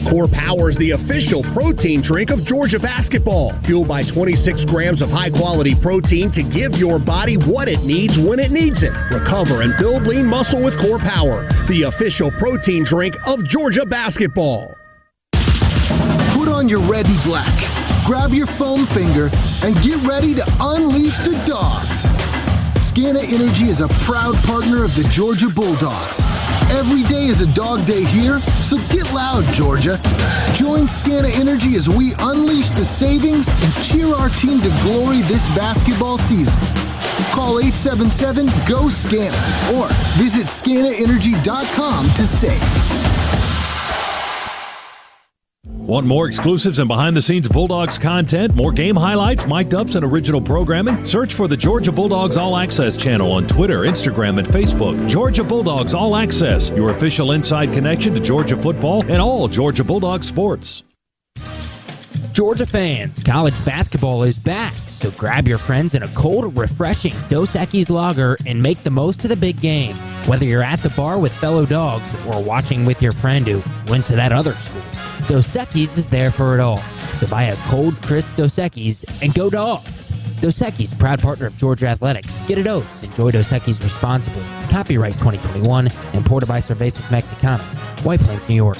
S10: Core Power is the official protein drink of Georgia basketball. Fueled by 26 grams of high-quality protein to give your body what it needs when it needs it. Recover and build lean muscle with Core Power, the official protein drink of Georgia basketball.
S13: Put on your red and black, grab your foam finger, and get ready to unleash the dogs. Scana Energy is a proud partner of the Georgia Bulldogs. Every day is a dog day here, so get loud, Georgia. Join Scana Energy as we unleash the savings and cheer our team to glory this basketball season. Call 877-GO-SCANA or visit scanaenergy.com to save.
S6: Want more exclusives and behind-the-scenes Bulldogs content, more game highlights, mic'd ups, and original programming? Search for the Georgia Bulldogs All Access channel on Twitter, Instagram, and Facebook. Georgia Bulldogs All Access, your official inside connection to Georgia football and all Georgia Bulldog sports.
S16: Georgia fans, college basketball is back, so grab your friends in a cold, refreshing Dos Equis lager and make the most of the big game. Whether you're at the bar with fellow dogs or watching with your friend who went to that other school, Dos Equis is there for it all. So buy a cold, crisp Dos Equis and go Dogs. Dos Equis, proud partner of Georgia Athletics. Get a dose. Enjoy Dos Equis responsibly. Copyright 2021. Imported by Cervezas Mexicanas. White Plains, New York.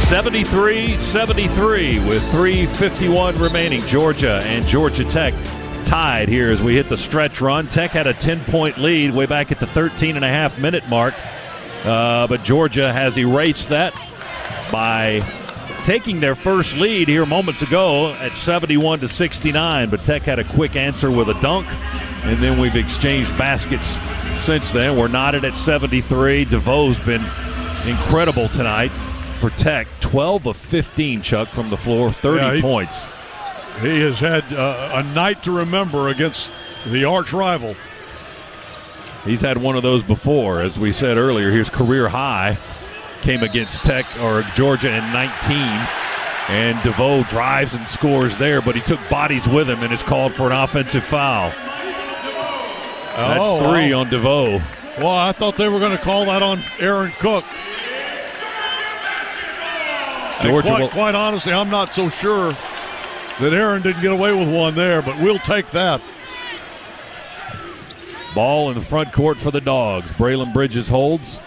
S6: (73-73) with 3:51 remaining. Georgia and Georgia Tech tied here as we hit the stretch run. Tech had a 10-point lead way back at the 13.5-minute mark, but Georgia has erased that by taking their first lead here moments ago at 71-69. But Tech had a quick answer with a dunk, and then we've exchanged baskets since then. We're knotted at 73. DeVoe's been incredible tonight for Tech. 12 of 15, Chuck, from the floor, 30 points.
S11: He has had a night to remember against the arch rival.
S6: He's had one of those before. As we said earlier, his career high came against Tech or Georgia in 19. And DeVoe drives and scores there, but he took bodies with him and is called for an offensive foul. That's three on DeVoe.
S11: Well, I thought they were going to call that on Aaron Cook. Quite honestly, I'm not so sure that Aaron didn't get away with one there, but we'll take that.
S6: Ball in the front court for the Dogs. Braylon Bridges holds,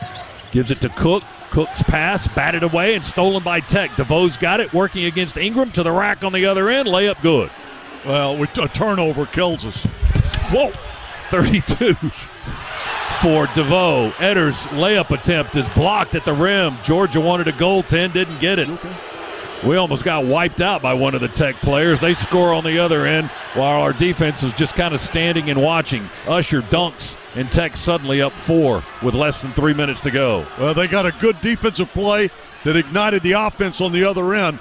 S6: gives it to Cook. Cook's pass, batted away and stolen by Tech. DeVoe's got it, working against Ingram to the rack on the other end. Layup good.
S11: Well, a turnover kills us.
S6: Whoa, 32 for DeVoe. Edder's layup attempt is blocked at the rim. Georgia wanted a goaltend, didn't get it. Okay. We almost got wiped out by one of the Tech players. They score on the other end while our defense was just kind of standing and watching. Usher dunks, and Tech suddenly up 4 with less than 3 minutes to go.
S11: Well, they got a good defensive play that ignited the offense on the other end.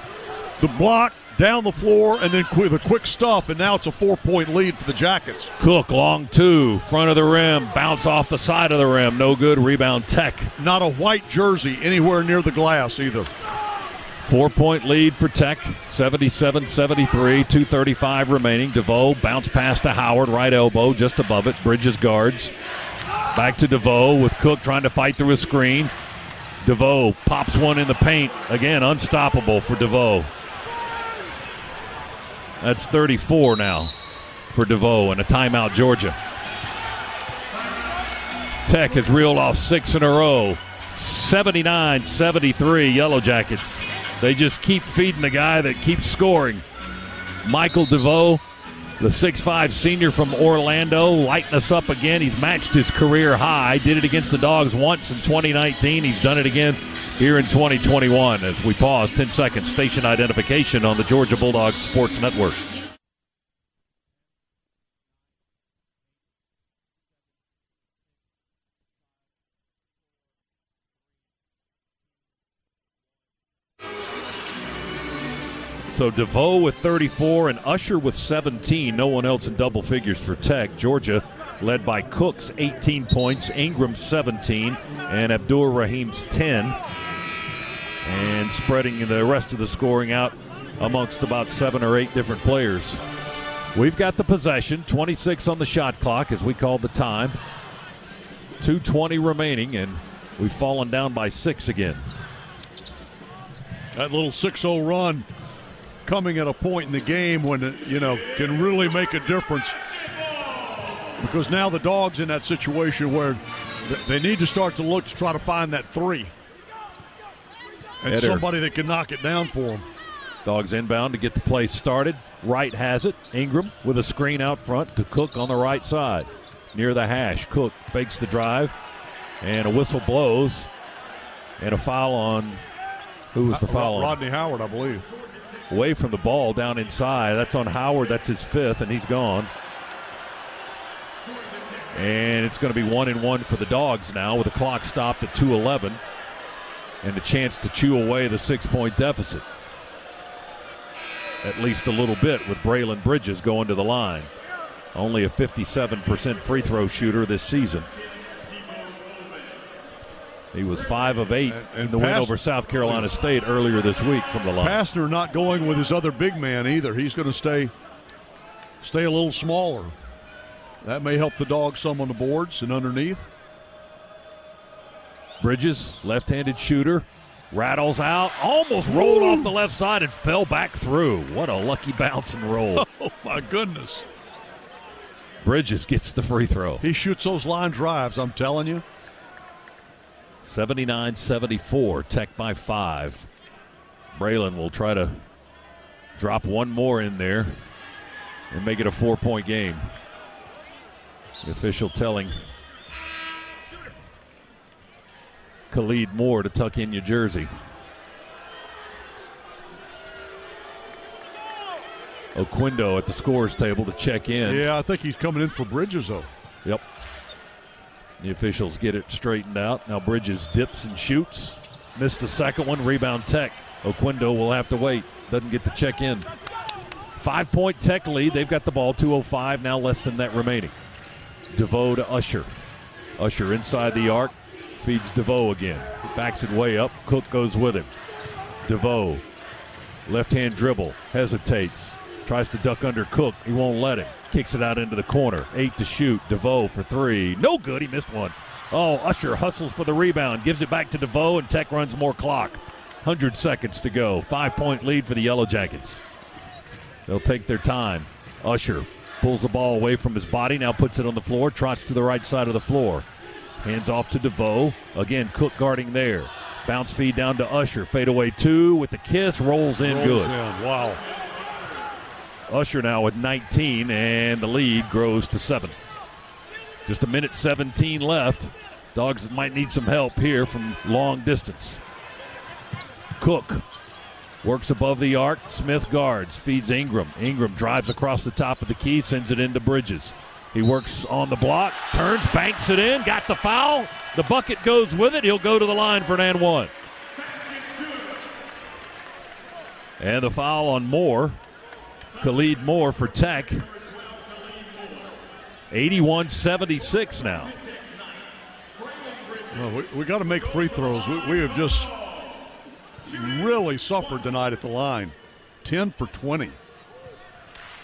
S11: The block, down the floor, and then the quick stuff, and now it's a 4-point lead for the Jackets.
S6: Cook, long 2, front of the rim, bounce off the side of the rim. No good, rebound Tech.
S11: Not a white jersey anywhere near the glass either.
S6: 4-point lead for Tech, 77-73, 2:35 remaining. DeVoe bounce pass to Howard, right elbow, just above it. Bridges guards. Back to DeVoe with Cook trying to fight through a screen. DeVoe pops one in the paint. Again, unstoppable for DeVoe. That's 34 now for DeVoe, and a timeout, Georgia. Tech has reeled off 6 in a row. 79-73 Yellow Jackets. They just keep feeding the guy that keeps scoring. Michael DeVoe, the 6'5 senior from Orlando, lighting us up again. He's matched his career high. Did it against the Dogs once in 2019. He's done it again here in 2021. As we pause, 10 seconds, station identification on the Georgia Bulldogs Sports Network. So DeVoe with 34 and Usher with 17. No one else in double figures for Tech. Georgia led by Cooks, 18 points, Ingram 17, and Abdur Rahim's 10. And spreading the rest of the scoring out amongst about 7 or 8 different players. We've got the possession, 26 on the shot clock as we call the time. 2:20 remaining, and we've fallen down by 6 again.
S11: That little 6-0 run coming at a point in the game when it, can really make a difference, because now the Dogs in that situation where they need to start to look to try to find that 3 and somebody that can knock it down for them.
S6: Dogs inbound to get the play started. Wright has it. Ingram with a screen out front to Cook on the right side. Near the hash, Cook fakes the drive, and a whistle blows, and a foul on, who was the foul on?
S11: Rodney Howard, I believe.
S6: Away from the ball, down inside. That's on Howard. That's his 5th, and he's gone. And it's going to be 1-1 for the Dogs now with the clock stopped at 2:11 and a chance to chew away the 6-point deficit. At least a little bit with Braylon Bridges going to the line. Only a 57% free throw shooter this season. He was 5 of 8 in the win over South Carolina State earlier this week from the line.
S11: Pastner not going with his other big man either. He's going to stay a little smaller. That may help the Dogs some on the boards and underneath.
S6: Bridges, left-handed shooter, rattles out, almost rolled off the left side and fell back through. What a lucky bounce and roll.
S11: Oh, my goodness.
S6: Bridges gets the free throw.
S11: He shoots those line drives, I'm telling you.
S6: 79-74, Tech by 5. Braylon will try to drop one more in there and make it a 4-point game. The official telling Khalid Moore to tuck in your jersey. Oquindo at the scorer's table to check in.
S11: Yeah, I think he's coming in for Bridges, though.
S6: Yep. The officials get it straightened out. Now Bridges dips and shoots. Missed the second one. Rebound Tech. Oquindo will have to wait. Doesn't get to check in. 5-point Tech lead. They've got the ball. 2:05 now, less than that remaining. DeVoe to Usher. Usher inside the arc. Feeds DeVoe again. Backs it way up. Cook goes with him. DeVoe. Left-hand dribble. Hesitates. Tries to duck under Cook. He won't let him. Kicks it out into the corner. 8 to shoot. DeVoe for 3. No good. He missed one. Oh, Usher hustles for the rebound. Gives it back to DeVoe, and Tech runs more clock. 100 seconds to go. 5-point lead for the Yellow Jackets. They'll take their time. Usher pulls the ball away from his body. Now puts it on the floor. Trots to the right side of the floor. Hands off to DeVoe. Again, Cook guarding there. Bounce feed down to Usher. Fadeaway 2 with the kiss. Rolls in good.
S11: Wow.
S6: Usher now with 19, and the lead grows to 7. Just 1:17 left. Dogs might need some help here from long distance. Cook works above the arc. Smith guards, feeds Ingram. Ingram drives across the top of the key, sends it into Bridges. He works on the block, turns, banks it in, got the foul. The bucket goes with it. He'll go to the line for an and one. And the foul on Moore. Khalid Moore for Tech. 81-76 now.
S11: Well, we got to make free throws. We have just really suffered tonight at the line. 10 for 20.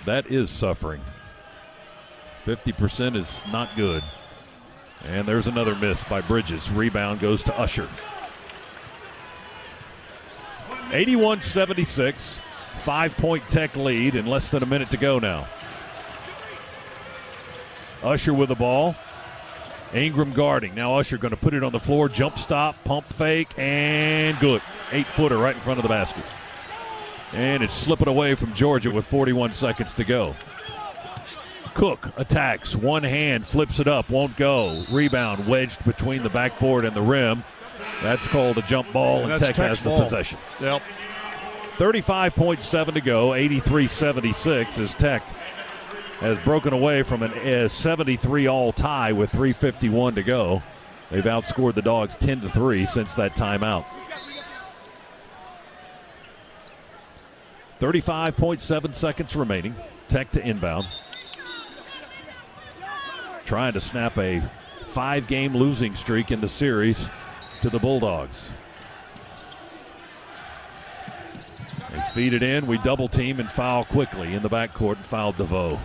S6: That is suffering. 50% is not good. And there's another miss by Bridges. Rebound goes to Usher. 81-76, 5-point Tech lead in less than a minute to go now. Usher with the ball. Ingram guarding. Now Usher going to put it on the floor. Jump stop, pump fake, and good. 8-footer right in front of the basket. And it's slipping away from Georgia with 41 seconds to go. Cook attacks. One hand, flips it up, won't go. Rebound wedged between the backboard and the rim. That's called a jump ball, and Tech has the possession.
S11: Yep.
S6: 35.7 to go, 83-76 as Tech has broken away from a 73-all tie with 3:51 to go. They've outscored the Dogs 10-3 since that timeout. 35.7 seconds remaining. Tech to inbound. Trying to snap a 5-game losing streak in the series to the Bulldogs. They feed it in. We double team and foul quickly in the backcourt and foul DeVoe.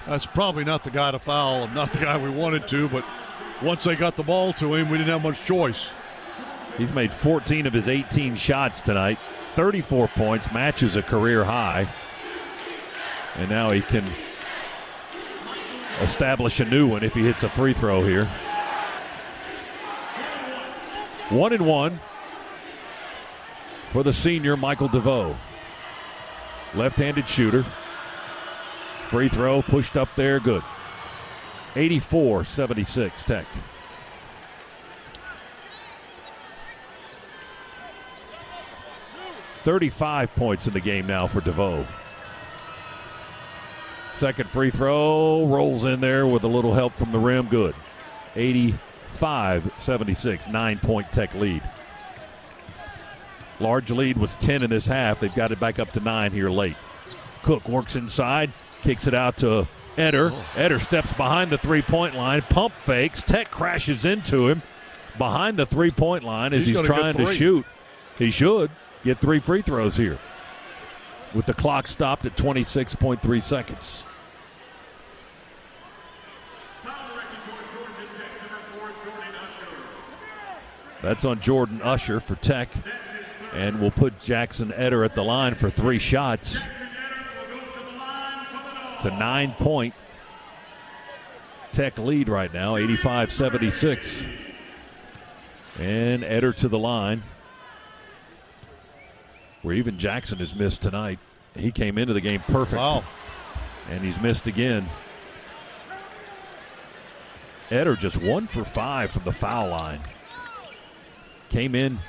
S11: That's probably not the guy to foul, not the guy we wanted to, but once they got the ball to him, we didn't have much choice.
S6: He's made 14 of his 18 shots tonight, 34 points, matches a career high. And now he can establish a new one if he hits a free throw here. 1-1 for the senior Michael DeVoe. Left-handed shooter. Free throw pushed up there, good. 84-76 Tech. $35 points in the game now for DeVoe. Second free throw rolls in there with a little help from the rim, good. 85-76, 9-point Tech lead. Large lead was 10 in this half. They've got it back up to 9 here late. Cook works inside, kicks it out to Eder. Eder steps behind the three-point line, pump fakes. Tech crashes into him behind the three-point line as he's trying to shoot. He should get 3 free throws here with the clock stopped at 26.3 seconds. That's on Jordan Usher for Tech, and we'll put Jackson Eder at the line for 3 shots. It's a 9-point Tech lead right now, 85-76. And Eder to the line, where even Jackson has missed tonight. He came into the game perfect.
S11: Wow.
S6: And he's missed again. Eder just 1 for 5 from the foul line. Came in,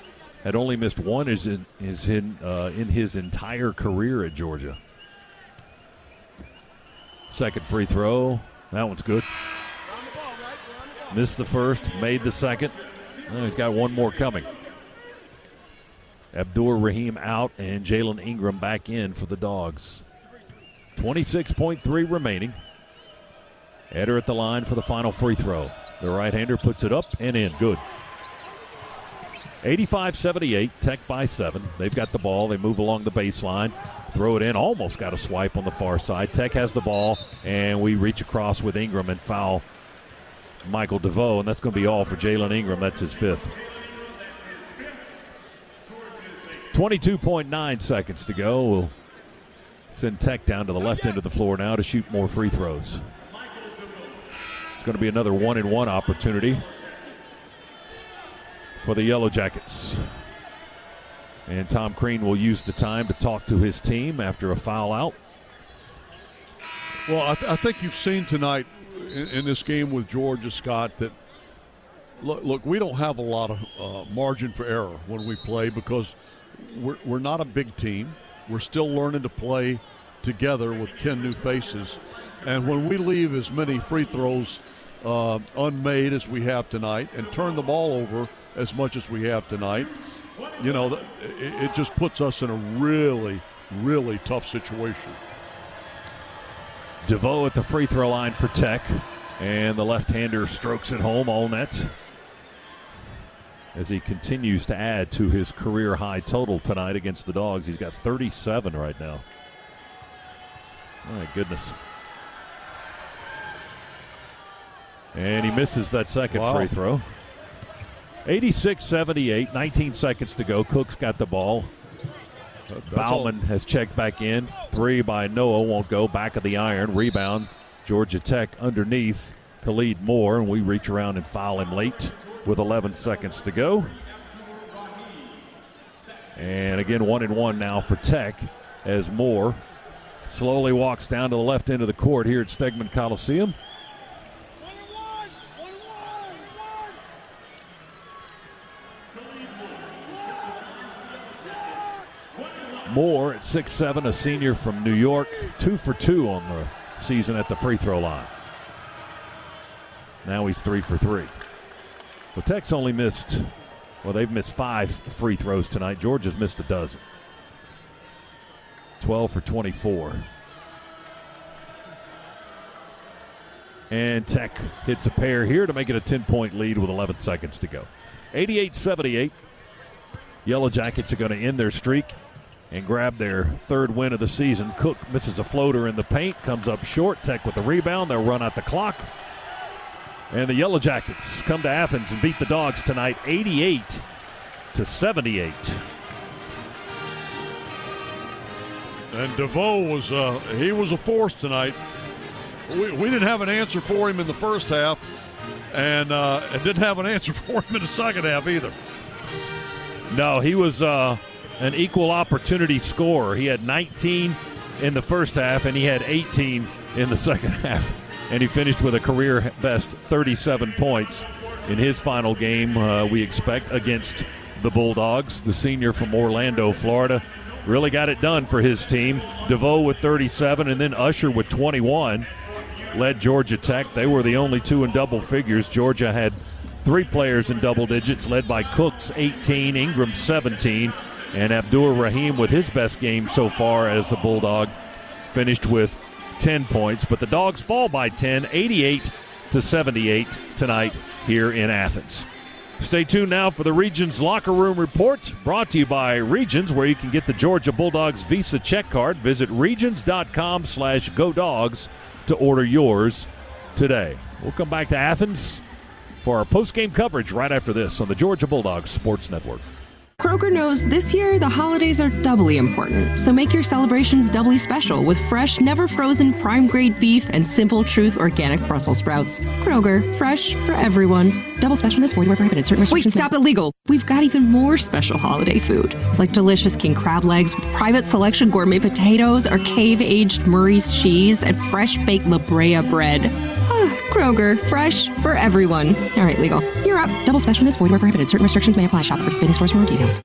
S6: had only missed 1 in his entire career at Georgia. Second free throw. That one's good. Missed the first, made the second. Oh, he's got 1 more coming. Abdur-Rahim out and Jalen Ingram back in for the Dogs. 26.3 remaining. Eder at the line for the final free throw. The right-hander puts it up and in. Good. 85-78, Tech by 7. They've got the ball. They move along the baseline. Throw it in. Almost got a swipe on the far side. Tech has the ball, and we reach across with Ingram and foul Michael DeVoe, and that's going to be all for Jalen Ingram. That's his 5th. 22.9 seconds to go. We'll send Tech down to the left end of the floor now to shoot more free throws. It's going to be another 1-and-1 opportunity for the Yellow Jackets. And Tom Crean will use the time to talk to his team after a foul out.
S11: Well, I think you've seen tonight in this game with Georgia, Scott, that look, we don't have a lot of margin for error when we play because we're not a big team. We're still learning to play together with 10 new faces. And when we leave as many free throws unmade as we have tonight and turn the ball over as much as we have tonight, you know, it just puts us in a really, really tough situation.
S6: DeVoe at the free throw line for Tech, and the left-hander strokes it home, all net, as he continues to add to his career-high total tonight against the Dogs. He's got 37 right now. My goodness. And he misses that second free throw. 86-78, 19 seconds to go. Cook's got the ball. Bauman has checked back in. 3 by Noah won't go. Back of the iron. Rebound. Georgia Tech underneath Khalid Moore, and we reach around and foul him late with 11 seconds to go. And again, 1-1 now for Tech as Moore slowly walks down to the left end of the court here at Stegman Coliseum. Moore at 6'7", a senior from New York, 2 for 2 on the season at the free throw line. Now he's 3 for 3. Well, Tech's only missed, they've missed 5 free throws tonight. Georgia's missed a dozen. 12 for 24. And Tech hits a pair here to make it a 10-point lead with 11 seconds to go. 88-78. Yellow Jackets are going to end their streak and grab their 3rd win of the season. Cook misses a floater in the paint, comes up short. Tech with the rebound. They'll run out the clock. And the Yellow Jackets come to Athens and beat the Dogs tonight 88-78.
S11: And DeVoe was he was a force tonight. We didn't have an answer for him in the first half, and didn't have an answer for him in the second half either.
S6: No, he was an equal opportunity scorer. He had 19 in the first half, and he had 18 in the second half. And he finished with a career best 37 points in his final game, we expect, against the Bulldogs. The senior from Orlando, Florida, really got it done for his team. DeVoe with 37, and then Usher with 21 led Georgia Tech. They were the only 2 in double figures. Georgia had 3 players in double digits, led by Cooks 18, Ingram 17, and Abdur Rahim with his best game so far as a Bulldog, finished with 10 points. But the Dogs fall by 10, 88-78 tonight here in Athens. Stay tuned now for the Regions Locker Room Report, brought to you by Regions, where you can get the Georgia Bulldogs Visa check card. Visit regions.com/GoDogs to order yours today. We'll come back to Athens for our post-game coverage right after this on the Georgia Bulldogs Sports Network.
S8: Kroger knows this year the holidays are doubly important, so make your celebrations doubly special with fresh, never frozen prime grade beef and Simple Truth organic Brussels sprouts. Kroger, fresh for everyone. Double specialness, void where prohibited. Certain restrictions. Wait, stop, illegal. We've got even more special holiday food, like delicious king crab legs, private selection gourmet potatoes, or cave-aged Murray's cheese, and fresh baked La Brea bread. Kroger, fresh for everyone. All right, legal. You're up. Double specialness, void where prohibited. Certain restrictions may apply. Shop at participating stores for more details.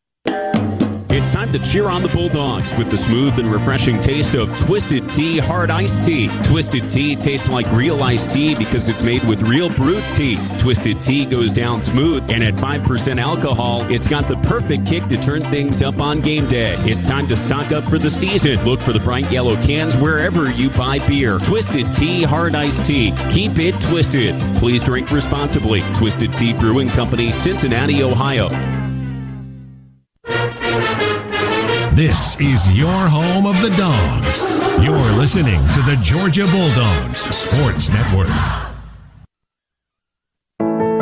S7: It's time to cheer on the Bulldogs with the smooth and refreshing taste of Twisted Tea Hard Iced Tea. Twisted Tea tastes like real iced tea because it's made with real brewed tea. Twisted Tea goes down smooth, and at 5% alcohol, it's got the perfect kick to turn things up on game day. It's time to stock up for the season. Look for the bright yellow cans wherever you buy beer. Twisted Tea Hard Iced Tea. Keep it twisted. Please drink responsibly. Twisted Tea Brewing Company, Cincinnati, Ohio.
S3: This is your home of the Dogs. You're listening to the Georgia Bulldogs Sports Network.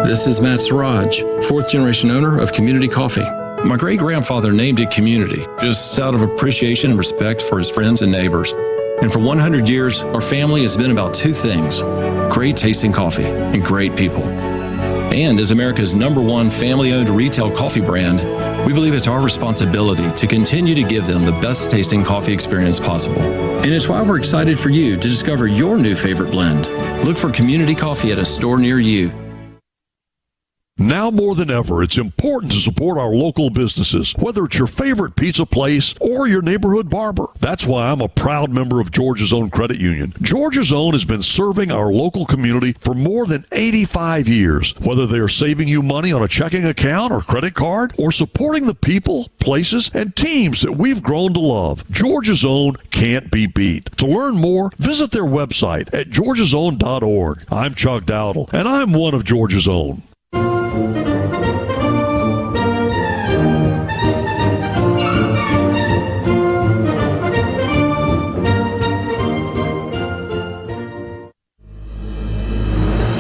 S1: This is Matt Siraj, 4th generation owner of Community Coffee. My great-grandfather named it Community, just out of appreciation and respect for his friends and neighbors. And for 100 years, our family has been about 2 things: great tasting coffee and great people. And as America's #1 family-owned retail coffee brand, we believe it's our responsibility to continue to give them the best tasting coffee experience possible. And it's why we're excited for you to discover your new favorite blend. Look for Community Coffee at a store near you.
S11: Now more than ever, it's important to support our local businesses, whether it's your favorite pizza place or your neighborhood barber. That's why I'm a proud member of Georgia's Own Credit Union. Georgia's Own has been serving our local community for more than 85 years. Whether they're saving you money on a checking account or credit card, or supporting the people, places, and teams that we've grown to love, Georgia's Own can't be beat. To learn more, visit their website at georgiasown.org. I'm Chuck Dowdle, and I'm one of Georgia's Own.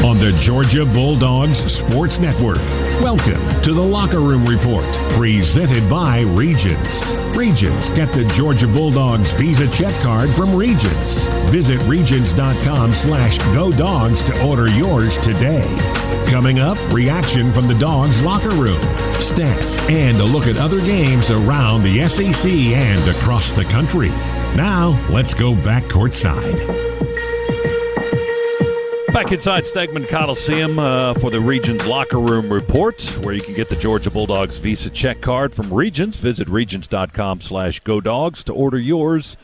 S3: On the Georgia Bulldogs Sports Network. Welcome to the Locker Room Report, presented by Regions. Regions, get the Georgia Bulldogs Visa check card from Regions. Visit regions.com/GoDogs to order yours today. Coming up, reaction from the Dogs locker room, stats, and a look at other games around the SEC and across the country. Now, let's go back courtside.
S6: Back inside Stegman Coliseum for the Regions Locker Room Report, where you can get the Georgia Bulldogs Visa check card from Regions. Visit regions.com/GoDogs to order yours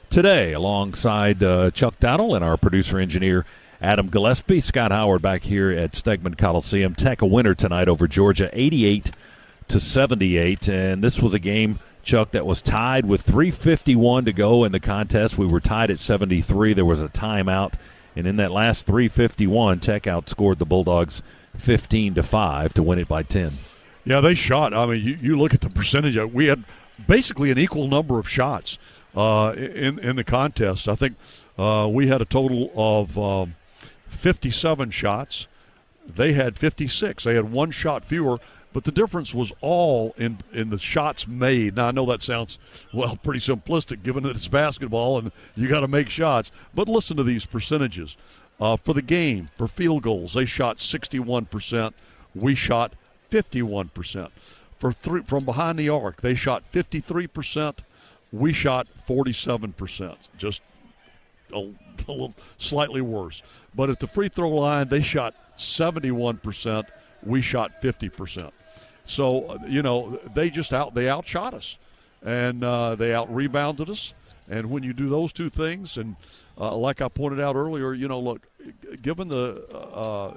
S6: today, alongside Chuck Dowdle and our producer-engineer Adam Gillespie. Scott Howard back here at Stegman Coliseum. Tech a winner tonight over Georgia, 88-78, and this was a game, Chuck, that was tied with 3:51 to go in the contest. We were tied at 73. There was a timeout. And in that last 3:51, Tech outscored the Bulldogs 15-5 to win it by 10.
S11: Yeah, they shot. I mean, you look at the percentage. We had basically an equal number of shots in the contest. I think we had a total of 57 shots. They had 56. They had one shot fewer. But the difference was all in the shots made. Now, I know that sounds, pretty simplistic given that it's basketball and you got to make shots. But listen to these percentages. For the game, for field goals, they shot 61%. We shot 51%. From behind the arc, they shot 53%. We shot 47%. Just a little slightly worse. But at the free throw line, they shot 71%. We shot 50%. So, they outshot us, and they out-rebounded us. And when you do those two things, and like I pointed out earlier, look, given the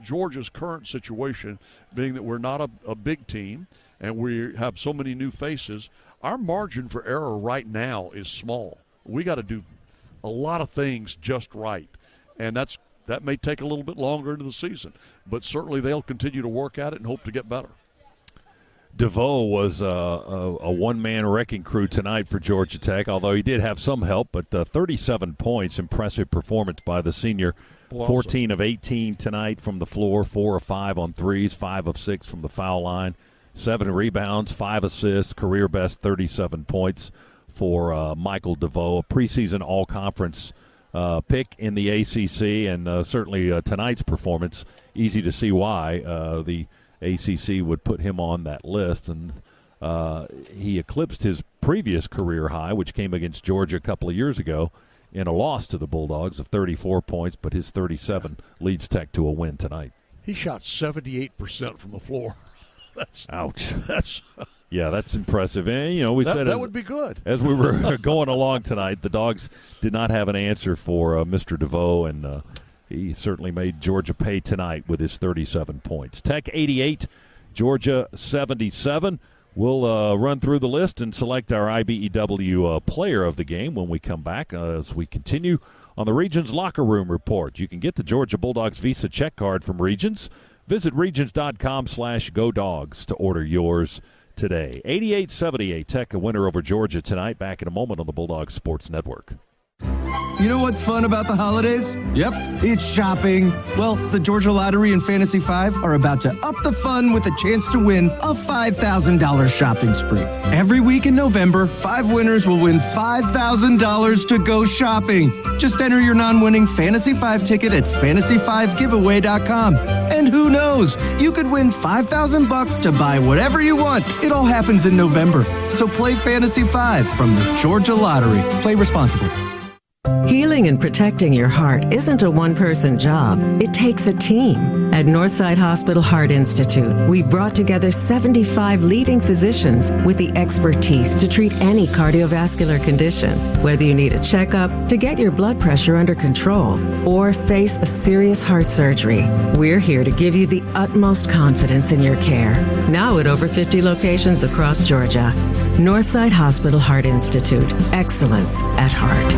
S11: Georgia's current situation, being that we're not a big team and we have so many new faces, our margin for error right now is small. We got to do a lot of things just right, and that may take a little bit longer into the season, but certainly they'll continue to work at it and hope to get better.
S6: DeVoe was a one-man wrecking crew tonight for Georgia Tech, although he did have some help, but 37 points, impressive performance by the senior. 14 of 18 tonight from the floor, 4 of 5 on threes, 5 of 6 from the foul line, 7 rebounds, 5 assists, career best 37 points for Michael DeVoe, a preseason all-conference pick in the ACC, and certainly tonight's performance, easy to see why the ACC would put him on that list. And he eclipsed his previous career high, which came against Georgia a couple of years ago in a loss to the Bulldogs of 34 points, but his 37 leads Tech to a win tonight.
S11: He shot 78% from the floor.
S6: Ouch. Yeah, that's impressive. And, we said
S11: that would be good.
S6: As we were going along tonight, the Dogs did not have an answer for Mr. DeVoe, and he certainly made Georgia pay tonight with his 37 points. Tech 88, Georgia 77. We'll run through the list and select our IBEW player of the game when we come back as we continue on the Regions Locker Room Report. You can get the Georgia Bulldogs Visa check card from Regions. Visit regions.com/GoDogs to order yours today. 88-78, Tech a winner over Georgia tonight. Back in a moment on the Bulldogs Sports Network.
S4: You know what's fun about the holidays? Yep, it's shopping. Well, the Georgia Lottery and Fantasy 5 are about to up the fun with a chance to win a $5,000 shopping spree. Every week in November, 5 winners will win $5,000 to go shopping. Just enter your non-winning Fantasy 5 ticket at fantasy5giveaway.com. And who knows, you could win $5,000 to buy whatever you want. It all happens in November. So play Fantasy 5 from the Georgia Lottery. Play responsibly.
S12: Healing and protecting your heart isn't a one-person job. It takes a team. At Northside Hospital Heart Institute, we've brought together 75 leading physicians with the expertise to treat any cardiovascular condition, whether you need a checkup, to get your blood pressure under control, or face a serious heart surgery. We're here to give you the utmost confidence in your care. Now at over 50 locations across Georgia. Northside Hospital Heart Institute. Excellence at heart.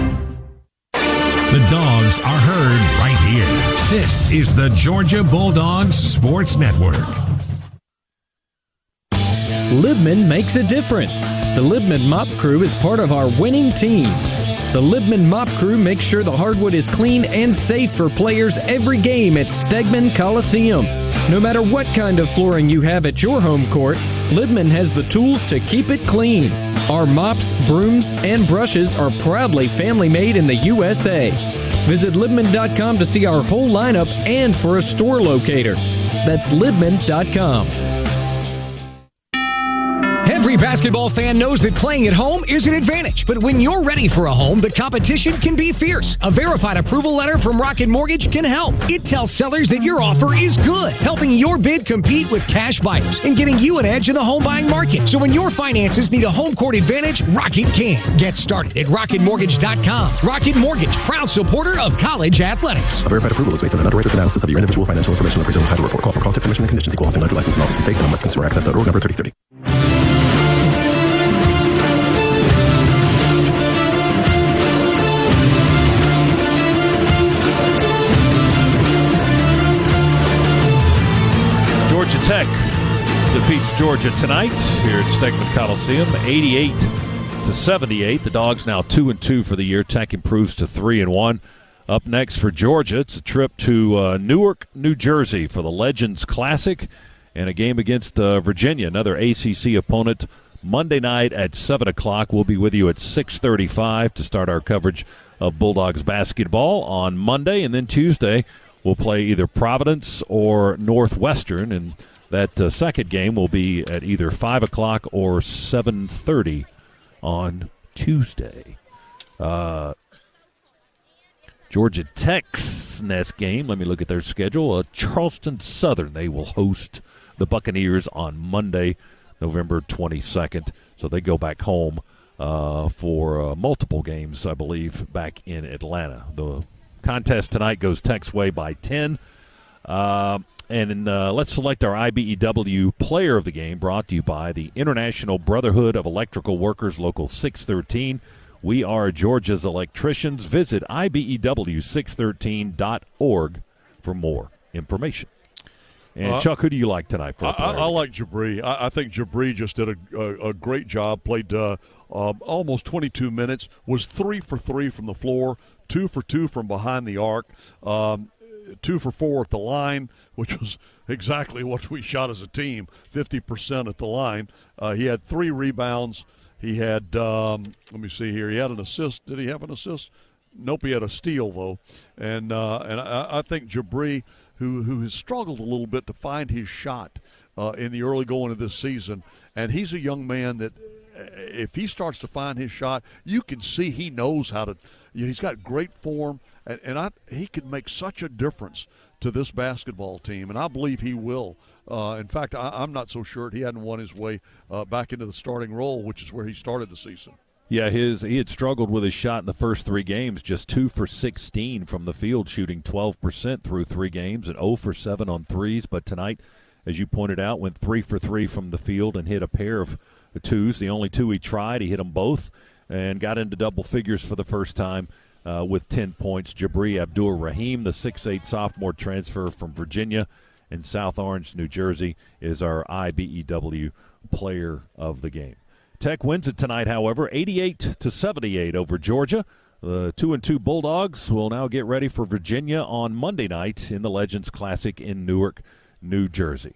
S3: The Dogs are heard right here. This is the Georgia Bulldogs Sports Network.
S9: Libman makes a difference. The Libman Mop Crew is part of our winning team.
S14: The Libman Mop Crew makes sure the hardwood is clean and safe for players every game at Stegman Coliseum. No matter what kind of flooring you have at your home court, Libman has the tools to keep it clean. Our mops, brooms, and brushes are proudly family-made in the USA. Visit Libman.com to see our whole lineup and for a store locator. That's Libman.com. Every basketball fan knows that playing at home is an advantage. But when you're ready for a home, the competition can be fierce. A verified approval letter from Rocket Mortgage can help. It tells sellers that your offer is good, helping your bid compete with cash buyers and giving you an edge in the home buying market. So when your finances need a home court advantage, Rocket can. Get started at RocketMortgage.com. Rocket Mortgage, proud supporter of college athletics.
S19: A verified approval is based on an underwriter's analysis of your individual financial information appraisal and title report. Call for cost information and conditions. Equal housing lender license in all 50 states and on westconsumeraccess.org number 3030.
S6: Georgia Tech defeats Georgia tonight here at Stegman Coliseum, 88-78. The Dogs now 2-2 for the year. Tech improves to 3-1. Up next for Georgia, it's a trip to Newark, New Jersey for the Legends Classic and a game against Virginia, another ACC opponent, Monday night at 7 o'clock. We'll be with you at 6:35 to start our coverage of Bulldogs basketball on Monday, and then Tuesday we'll play either Providence or Northwestern, and that second game will be at either 5 o'clock or 7:30 on Tuesday. Georgia Tech's next game, let me look at their schedule. Charleston Southern, they will host the Buccaneers on Monday, November 22nd. So they go back home for multiple games, I believe, back in Atlanta. The contest tonight goes Tech's way by 10. Let's select our IBEW player of the game, brought to you by the International Brotherhood of Electrical Workers, Local 613. We are Georgia's electricians. Visit IBEW613.org for more information. And Chuck, who do you like tonight?
S11: I like Jabri. I think Jabri just did a great job. Played almost 22 minutes. Was 3 for 3 from the floor, 2 for 2 from behind the arc, 2 for 4 at the line, which was exactly what we shot as a team, 50% at the line. He had 3 rebounds. He had, let me see here, he had an assist. Did he have an assist? Nope, he had a steal, though. And I think Jabri, who has struggled a little bit to find his shot in the early going of this season, and he's a young man that if he starts to find his shot, you can see he knows how to, he's got great form, and he can make such a difference to this basketball team, and I believe he will. In fact, I'm not so sure he hadn't won his way back into the starting role, which is where he started the season.
S6: Yeah, he had struggled with his shot in the first 3 games, just 2 for 16 from the field, shooting 12% through 3 games and 0 for 7 on threes. But tonight, as you pointed out, went 3 for 3 from the field and hit a pair of twos. The only 2 he tried, he hit them both and got into double figures for the first time with 10 points. Jabri Abdur-Rahim, the 6'8 sophomore transfer from Virginia in South Orange, New Jersey, is our IBEW player of the game. Tech wins it tonight, however, 88-78 over Georgia. The 2-2 Bulldogs will now get ready for Virginia on Monday night in the Legends Classic in Newark, New Jersey.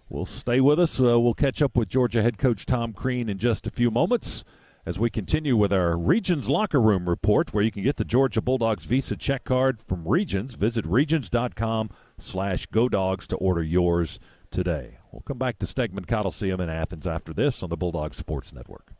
S6: We'll stay with us. We'll catch up with Georgia head coach Tom Crean in just a few moments as we continue with our Regions Locker Room Report, where you can get the Georgia Bulldogs Visa check card from Regions. Visit regions.com/GoDogs to order yours today. We'll come back to Stegman Coliseum in Athens after this on the Bulldog Sports Network.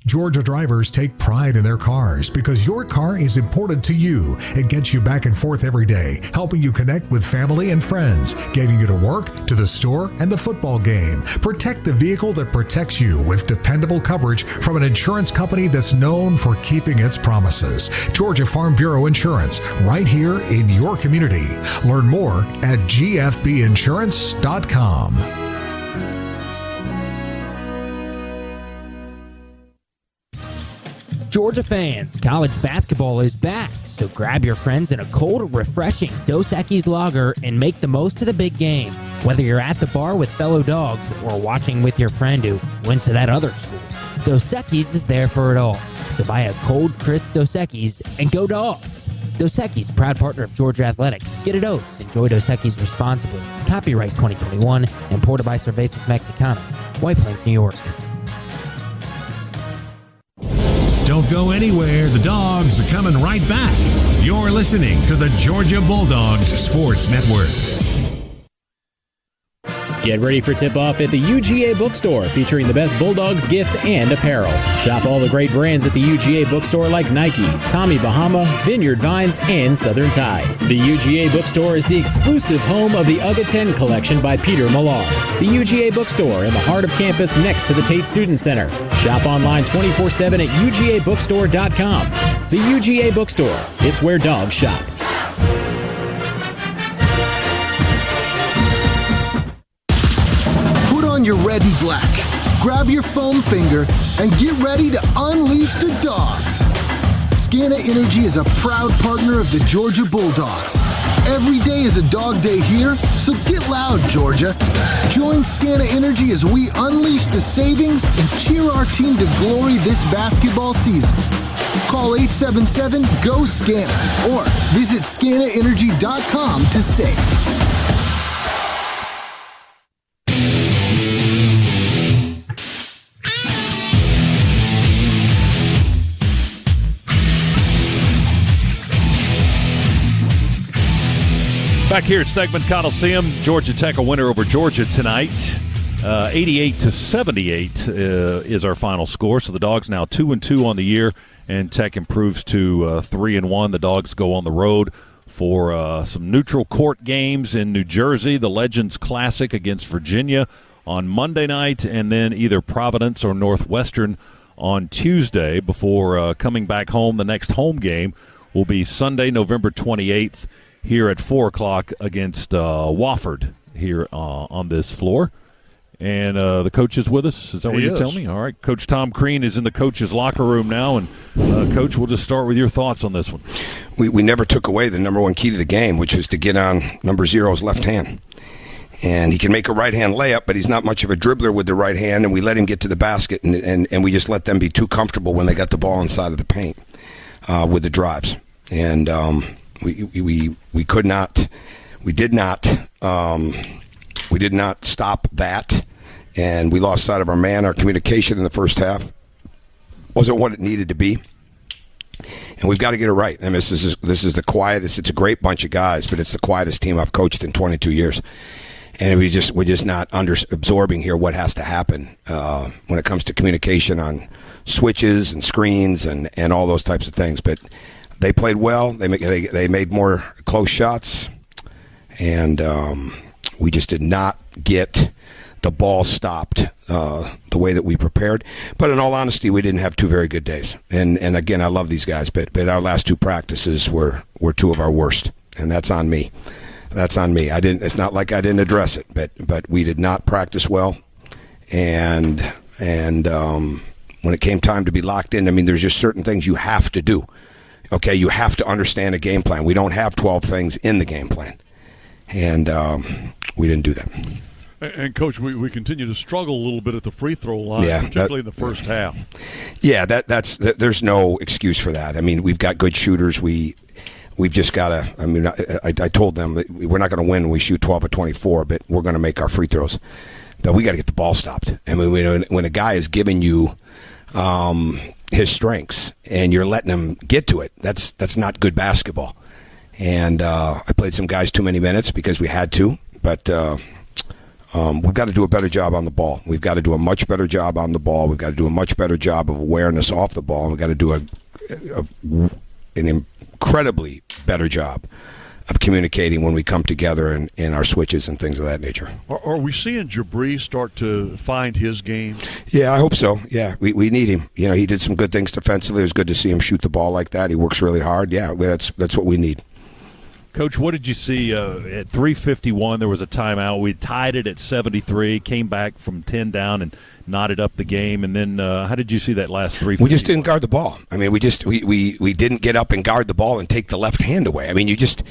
S5: Georgia drivers take pride in their cars because your car is important to you. It gets you back and forth every day, helping you connect with family and friends, getting you to work, to the store, and the football game. Protect the vehicle that protects you with dependable coverage from an insurance company that's known for keeping its promises. Georgia Farm Bureau Insurance, right here in your community. Learn more at gfbinsurance.com.
S16: Georgia fans, college basketball is back, so grab your friends in a cold, refreshing Dos Equis lager and make the most of the big game. Whether you're at the bar with fellow dogs or watching with your friend who went to that other school, Dos Equis is there for it all. So buy a cold, crisp Dos Equis and go Dogs. Dos Equis, proud partner of Georgia Athletics. Get a dose. Enjoy Dos Equis responsibly. Copyright 2021. Imported by Cervezas Mexicanas. White Plains, New York.
S3: Don't go anywhere. The Dogs are coming right back. You're listening to the Georgia Bulldogs Sports Network.
S9: Get ready for tip-off at the UGA Bookstore, featuring the best Bulldogs gifts and apparel. Shop all the great brands at the UGA Bookstore like Nike, Tommy Bahama, Vineyard Vines, and Southern Tide. The UGA Bookstore is the exclusive home of the UGA 10 collection by Peter Millar. The UGA Bookstore in the heart of campus next to the Tate Student Center. Shop online 24/7 at UGABookstore.com. The UGA Bookstore. It's where dogs shop.
S13: Your red and black. Grab your foam finger and get ready to unleash the dogs. Scana Energy is a proud partner of the Georgia Bulldogs. Every day is a dog day here, so get loud, Georgia. Join Scana Energy as we unleash the savings and cheer our team to glory this basketball season. Call 877-GO-SCANA or visit scanaenergy.com to save.
S6: Back here at Stegman Coliseum, Georgia Tech a winner over Georgia tonight. 88-78 is our final score. So the Dogs now 2-2 on the year, and Tech improves to 3-1. The Dogs go on the road for some neutral court games in New Jersey, the Legends Classic against Virginia on Monday night, and then either Providence or Northwestern on Tuesday before coming back home. The next home game will be Sunday, November 28th. Here at 4 o'clock against Wofford here on this floor. And the coach is with us. Is that what you're telling me? All right. Coach Tom Crean is in the coach's locker room now. And, Coach, we'll just start with your thoughts on this one.
S17: We never took away the number one key to the game, which was to get on number 0's left hand. And he can make a right-hand layup, but he's not much of a dribbler with the right hand, and we let him get to the basket, and we just let them be too comfortable when they got the ball inside of the paint with the drives. And we did not stop that, and we lost sight of our man. Our communication in the first half wasn't what it needed to be, and we've got to get it right. I mean, this is the quietest. It's a great bunch of guys, but it's the quietest team I've coached in 22 years, and we're just not absorbing here what has to happen when it comes to communication on switches and screens and all those types of things, but. They played well. They made more close shots, and we just did not get the ball stopped the way that we prepared. But in all honesty, we didn't have two very good days. And again, I love these guys, but our last two practices were two of our worst, and that's on me. That's on me. It's not like I didn't address it, but we did not practice well, and when it came time to be locked in, I mean, there's just certain things you have to do. Okay, you have to understand a game plan. We don't have 12 things in the game plan, and we didn't do that.
S11: And Coach, we continue to struggle a little bit at the free throw line, particularly in the first half. Yeah,
S17: there's no excuse for that. I mean, we've got good shooters. We've just got to. I mean, I told them that we're not going to win when we shoot 12 or 24, but we're going to make our free throws. But we got to get the ball stopped. I mean, when a guy is giving you his strengths and you're letting him get to it, that's not good basketball. And I played some guys too many minutes because we had to, but we've got to do a better job on the ball. We've got to do a much better job on the ball. We've got to do a much better job of awareness off the ball. We've got to do an incredibly better job of communicating when we come together in our switches and things of that nature.
S11: Are we seeing Jabri start to find his game?
S17: Yeah, I hope so. Yeah, we need him. You know, he did some good things defensively. It was good to see him shoot the ball like that. He works really hard. Yeah, that's what we need.
S6: Coach, what did you see at 3:51? There was a timeout. We tied it at 73, came back from 10 down and knotted up the game. And then how did you see that last 3:51?
S17: We just didn't guard the ball. I mean, we didn't get up and guard the ball and take the left hand away. I mean, you just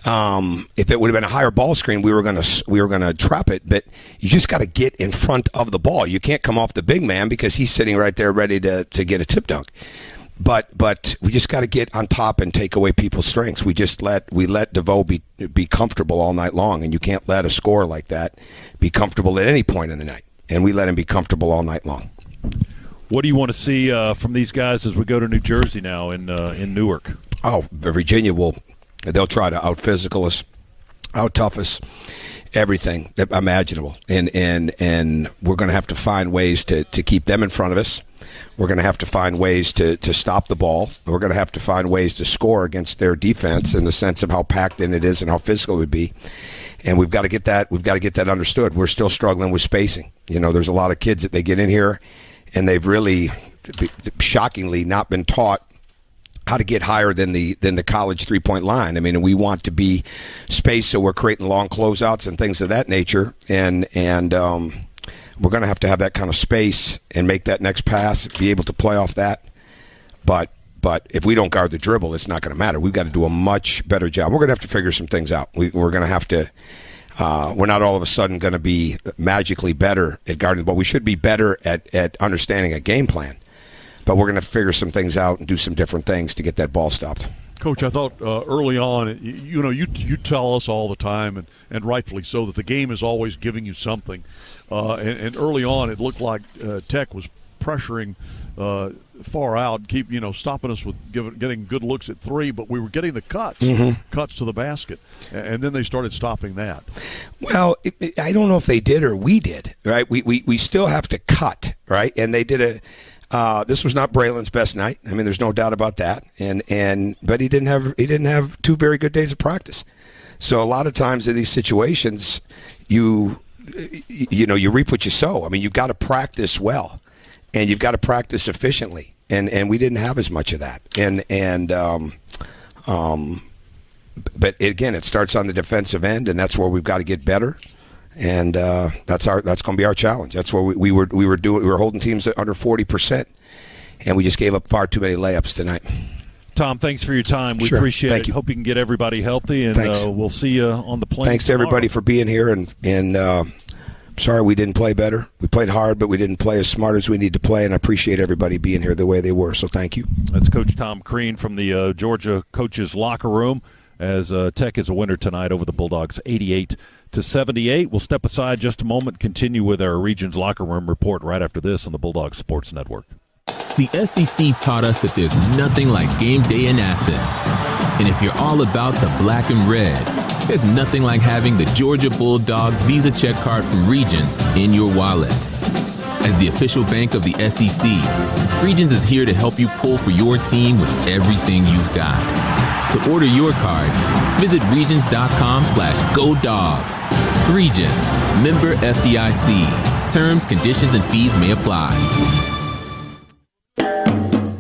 S17: if it would have been a higher ball screen, we were gonna trap it. But you just got to get in front of the ball. You can't come off the big man because he's sitting right there ready to get a tip dunk. But we just got to get on top and take away people's strengths. We let DeVoe be comfortable all night long, and you can't let a scorer like that be comfortable at any point in the night. And we let him be comfortable all night long.
S6: What do you want to see from these guys as we go to New Jersey now in Newark?
S17: Oh, Virginia they'll try to out-physical us, out-tough us, everything imaginable. And we're going to have to find ways to keep them in front of us. We're going to have to find ways to stop the ball. We're going to have to find ways to score against their defense in the sense of how packed in it is and how physical it would be. And we've got to get that. We've got to get that understood. We're still struggling with spacing. There's a lot of kids that they get in here, and they've really, shockingly, not been taught how to get higher than the college 3-point line. I mean, we want to be spaced, so we're creating long closeouts and things of that nature. And we're going to have that kind of space and make that next pass, be able to play off that. But if we don't guard the dribble, it's not going to matter. We've got to do a much better job. We're going to have to figure some things out. We're going to have to we're not all of a sudden going to be magically better at guarding the ball. We should be better at understanding a game plan. But we're going to figure some things out and do some different things to get that ball stopped.
S11: Coach, I thought early on, you tell us all the time, and rightfully so, that the game is always giving you something. And early on, it looked like Tech was pressuring far out, stopping us with getting good looks at three, but we were getting the cuts to the basket, and then they started stopping that. Well,
S17: I don't know if they did or we did, right? We still have to cut, right? And they did this was not Braylon's best night. I mean, there's no doubt about that. But he didn't have 2 very good days of practice. So a lot of times in these situations, you reap what you sow. I mean, you've got to practice well, and you've got to practice efficiently. And we didn't have as much of that. But again, it starts on the defensive end, and that's where we've got to get better. And that's going to be our challenge. That's where we were holding teams at under 40%, and we just gave up far too many layups tonight.
S6: Tom, thanks for your time. We appreciate it. Hope you can get everybody healthy, and we'll see you on the plane.
S17: Thanks to everybody for being here, and sorry we didn't play better. We played hard, but we didn't play as smart as we need to play, and I appreciate everybody being here the way they were. So thank you.
S6: That's Coach Tom Crean from the Georgia coaches locker room, as Tech is a winner tonight over the Bulldogs, 88-78. We'll step aside just a moment, continue with our Regions Locker Room report right after this on the Bulldogs Sports Network.
S2: The SEC taught us that there's nothing like game day in Athens. And if you're all about the black and red, there's nothing like having the Georgia Bulldogs Visa check card from Regions in your wallet. As the official bank of the SEC, Regions is here to help you pull for your team with everything you've got. To order your card, visit regions.com/GoDogs. Regions, member FDIC. Terms, conditions, and fees may apply.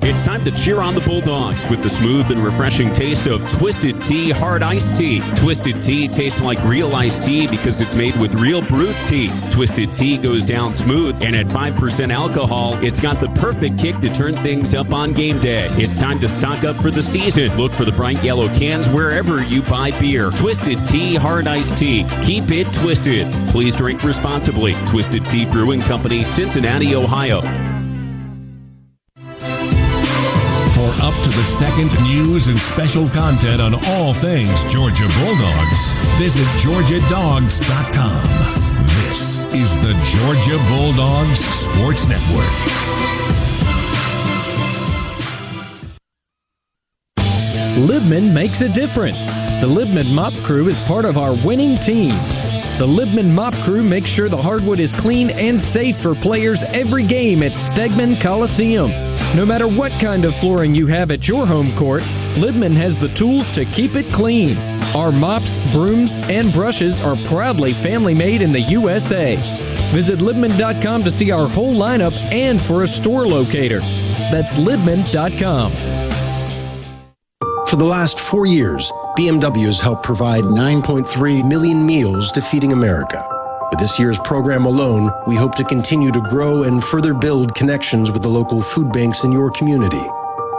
S7: It's time to cheer on the Bulldogs with the smooth and refreshing taste of Twisted Tea Hard Iced Tea. Twisted Tea tastes like real iced tea because it's made with real brewed tea. Twisted Tea goes down smooth, and at 5% alcohol, it's got the perfect kick to turn things up on game day. It's time to stock up for the season. Look for the bright yellow cans wherever you buy beer. Twisted Tea Hard Iced Tea. Keep it twisted. Please drink responsibly. Twisted Tea Brewing Company, Cincinnati, Ohio.
S3: For up to the second news and special content on all things Georgia Bulldogs, visit GeorgiaDogs.com. This is the Georgia Bulldogs Sports Network.
S18: Libman makes a difference. The Libman Mop Crew is part of our winning team. The Libman Mop Crew makes sure the hardwood is clean and safe for players every game at Stegman Coliseum. No matter what kind of flooring you have at your home court, Libman has the tools to keep it clean. Our mops, brooms, and brushes are proudly family-made in the USA. Visit Libman.com to see our whole lineup and for a store locator. That's Libman.com.
S20: For the last 4 years, BMW has helped provide 9.3 million meals to Feeding America. With this year's program alone, we hope to continue to grow and further build connections with the local food banks in your community.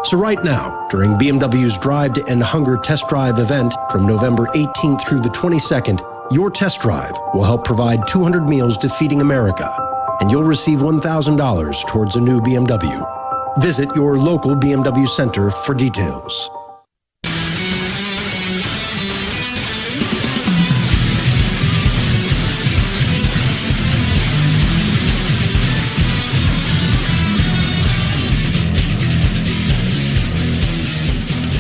S20: So right now, during BMW's Drive to End Hunger Test Drive event from November 18th through the 22nd, your test drive will help provide 200 meals to Feeding America, and you'll receive $1,000 towards a new BMW. Visit your local BMW Center for details.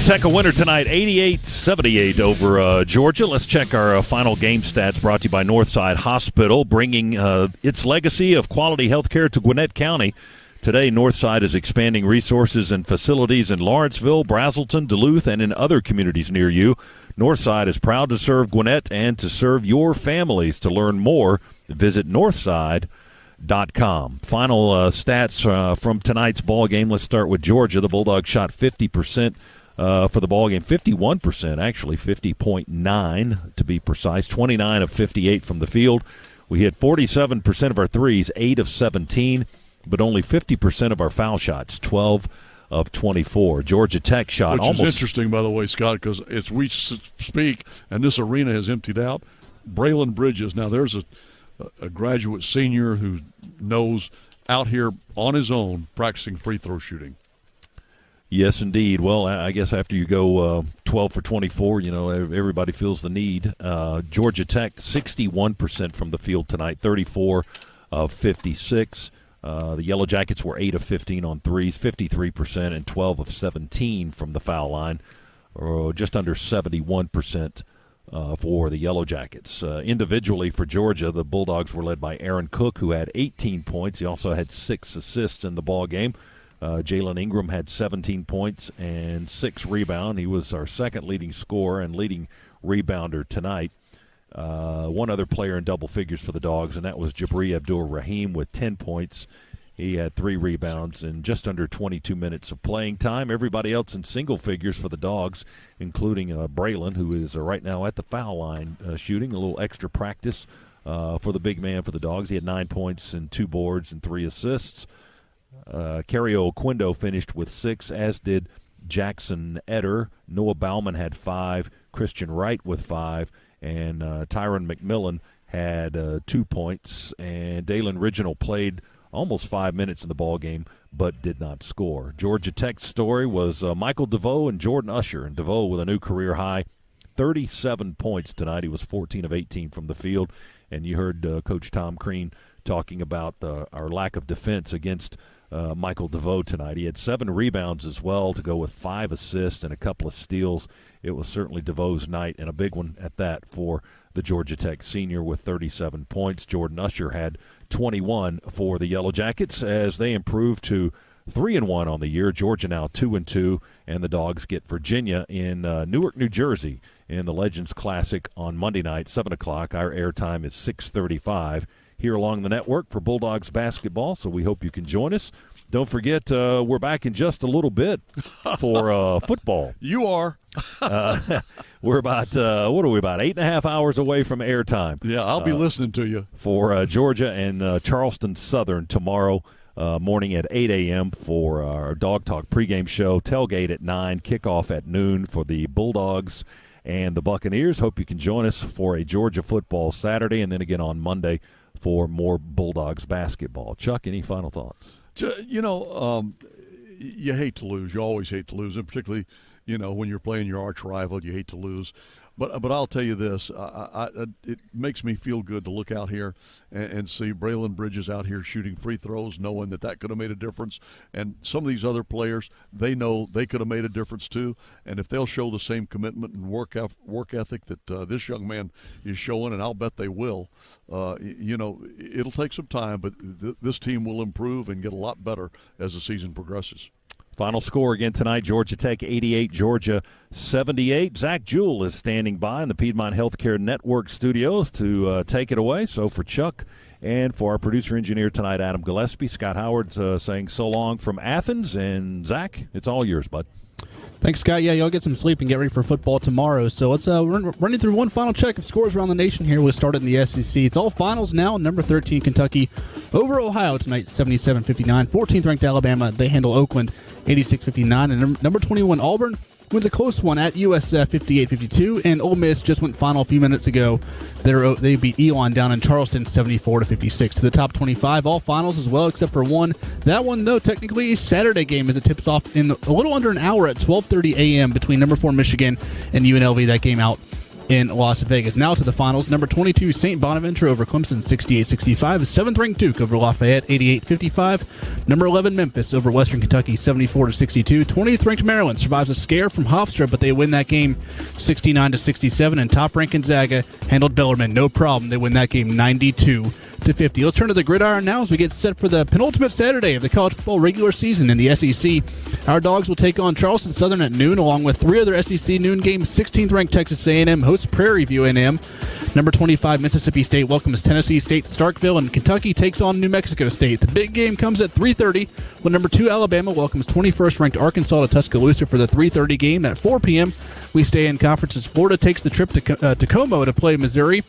S6: Tech a winner tonight, 88-78 over Georgia. Let's check our final game stats brought to you by Northside Hospital, bringing its legacy of quality health care to Gwinnett County. Today, Northside is expanding resources and facilities in Lawrenceville, Brazelton, Duluth, and in other communities near you. Northside is proud to serve Gwinnett and to serve your families. To learn more, visit northside.com. Final stats from tonight's ball game. Let's start with Georgia. The Bulldogs shot 50% for the ball game, 51% actually, 50.9 to be precise, 29 of 58 from the field. We hit 47% of our threes, 8 of 17, but only 50% of our foul shots, 12 of 24. Georgia Tech shot
S11: Which is interesting, by the way, Scott, because as we speak and this arena has emptied out, Braylon Bridges, now there's a graduate senior who knows, out here on his own practicing free throw shooting.
S6: Yes, indeed. Well, I guess after you go 12 for 24, you know, everybody feels the need. Georgia Tech, 61% from the field tonight, 34 of 56. The Yellow Jackets were 8 of 15 on threes, 53%, and 12 of 17 from the foul line, or just under 71% for the Yellow Jackets. Individually for Georgia, the Bulldogs were led by Aaron Cook, who had 18 points. He also had 6 assists in the ball game. Jalen Ingram had 17 points and 6 rebounds. He was our second leading scorer and leading rebounder tonight. One other player in double figures for the Dogs, and that was Jabri Abdur-Rahim with 10 points. He had 3 rebounds in just under 22 minutes of playing time. Everybody else in single figures for the Dogs, including Braylon, who is right now at the foul line shooting. A little extra practice for the big man for the Dogs. He had 9 points and 2 boards and 3 assists. Cario Oquindo finished with 6, as did Jackson Eder. Noah Bauman had 5, Christian Wright with 5, and Tyron McMillan had 2 points. And Dalen Riginal played almost 5 minutes in the ball game, but did not score. Georgia Tech's story was Michael DeVoe and Jordan Usher, and DeVoe with a new career high, 37 points tonight. He was 14 of 18 from the field, and you heard Coach Tom Crean talking about our lack of defense against Michael DeVoe tonight. He had 7 rebounds as well to go with 5 assists and a couple of steals. It was certainly DeVoe's night, and a big one at that for the Georgia Tech senior with 37 points. Jordan Usher had 21 for the Yellow Jackets as they improved to 3-1 on the year. Georgia now 2-2, and the Dogs get Virginia in Newark, New Jersey in the Legends Classic on Monday night, 7 o'clock. Our airtime is 6:35 here along the network for Bulldogs basketball, so we hope you can join us. Don't forget, we're back in just a little bit for football.
S11: You are.
S6: We're about, what are we, about 8.5 hours away from airtime.
S11: Yeah, I'll be listening to you.
S6: For Georgia and Charleston Southern tomorrow morning at 8 a.m. for our Dog Talk pregame show. Tailgate at 9, kickoff at noon for the Bulldogs and the Buccaneers. Hope you can join us for a Georgia football Saturday, and then again on Monday for more Bulldogs basketball. Chuck, any final thoughts?
S11: You know, you hate to lose. You always hate to lose, and particularly, you know, when you're playing your arch rival, you hate to lose. But I'll tell you this, it makes me feel good to look out here and see Braylon Bridges out here shooting free throws, knowing that could have made a difference. And some of these other players, they know they could have made a difference too. And if they'll show the same commitment and work ethic that this young man is showing, and I'll bet they will, you know, it'll take some time, but this team will improve and get a lot better as the season progresses.
S6: Final score again tonight, Georgia Tech 88, Georgia 78. Zach Jewell is standing by in the Piedmont Healthcare Network studios to take it away. So for Chuck and for our producer-engineer tonight, Adam Gillespie, Scott Howard saying so long from Athens. And Zach, it's all yours, bud.
S15: Thanks, Scott. Yeah, y'all get some sleep and get ready for football tomorrow. So let's running through one final check of scores around the nation here. We'll start in the SEC. It's all finals now. Number 13, Kentucky over Ohio tonight, 77-59. 14th ranked Alabama, they handle Oakland 86-59. And number 21, Auburn wins a close one at USF 58-52, and Ole Miss just went final a few minutes ago. They beat Elon down in Charleston 74-56 to the top 25. All finals as well, except for one. That one, though, technically a Saturday game as it tips off in a little under an hour at 12:30 a.m. between number 4 Michigan and UNLV. That game out in Las Vegas. Now to the finals. Number 22, St. Bonaventure over Clemson, 68-65. 7th-ranked Duke over Lafayette, 88-55. Number 11, Memphis over Western Kentucky, 74-62. 20th-ranked Maryland survives a scare from Hofstra, but they win that game 69-67. And top-ranked Gonzaga handled Bellarmine, no problem. They win that game 92-50. Let's turn to the gridiron now as we get set for the penultimate Saturday of the college football regular season in the SEC. Our Dogs will take on Charleston Southern at noon, along with 3 other SEC noon games. 16th-ranked Texas A&M hosts Prairie View A&M. Number 25, Mississippi State welcomes Tennessee State Starkville, and Kentucky takes on New Mexico State. The big game comes at 3:30 when number 2 Alabama welcomes 21st-ranked Arkansas to Tuscaloosa for the 3:30 game. At 4 p.m., we stay in conferences. Florida takes the trip to Como to play Missouri.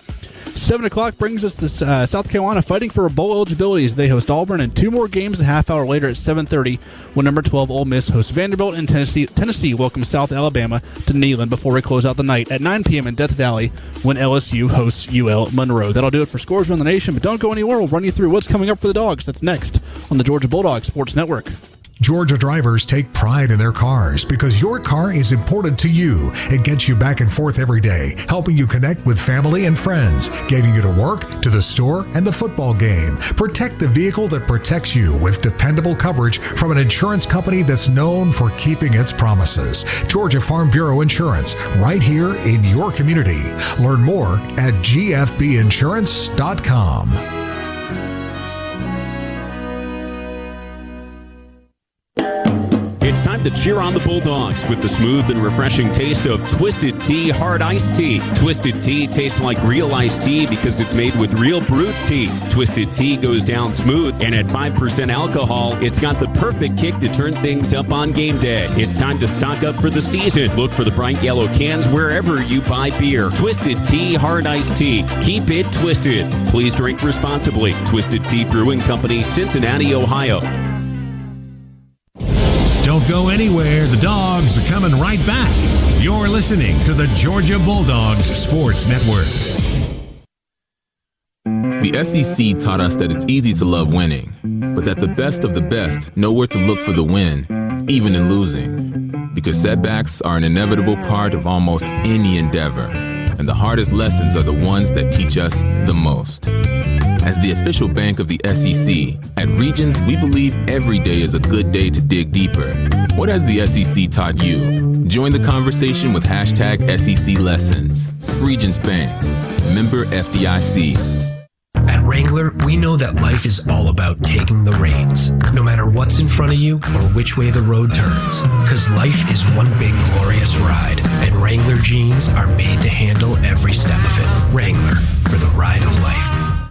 S15: 7 o'clock brings us to South Carolina fighting for a bowl eligibility as they host Auburn, and 2 more games a half hour later at 7:30 when number 12 Ole Miss hosts Vanderbilt, and Tennessee welcomes South Alabama to Neyland before we close out the night at 9 p.m. in Death Valley when LSU hosts UL Monroe. That'll do it for Scores Around the Nation, but don't go anywhere. We'll run you through what's coming up for the Dogs. That's next on the Georgia Bulldogs Sports Network.
S5: Georgia drivers take pride in their cars because your car is important to you. It gets you back and forth every day, helping you connect with family and friends, getting you to work, to the store, and the football game. Protect the vehicle that protects you with dependable coverage from an insurance company that's known for keeping its promises. Georgia Farm Bureau Insurance, right here in your community. Learn more at gfbinsurance.com.
S7: It's time to cheer on the Bulldogs with the smooth and refreshing taste of Twisted Tea Hard Iced Tea. Twisted Tea tastes like real iced tea because it's made with real brewed tea. Twisted Tea goes down smooth, and at 5% alcohol, it's got the perfect kick to turn things up on game day. It's time to stock up for the season. Look for the bright yellow cans wherever you buy beer. Twisted Tea Hard Iced Tea. Keep it twisted. Please drink responsibly. Twisted Tea Brewing Company, Cincinnati, Ohio.
S3: Don't go anywhere. The Dogs are coming right back. You're listening to the Georgia Bulldogs Sports Network.
S2: The SEC taught us that it's easy to love winning, but that the best of the best know where to look for the win, even in losing. Because setbacks are an inevitable part of almost any endeavor, and the hardest lessons are the ones that teach us the most. As the official bank of the SEC, at Regions, we believe every day is a good day to dig deeper. What has the SEC taught you? Join the conversation with hashtag SEC Lessons. Regions Bank. Member FDIC.
S21: At Wrangler, we know that life is all about taking the reins, no matter what's in front of you or which way the road turns. Because life is one big glorious ride, and Wrangler jeans are made to handle every step of it. Wrangler, for the ride of life.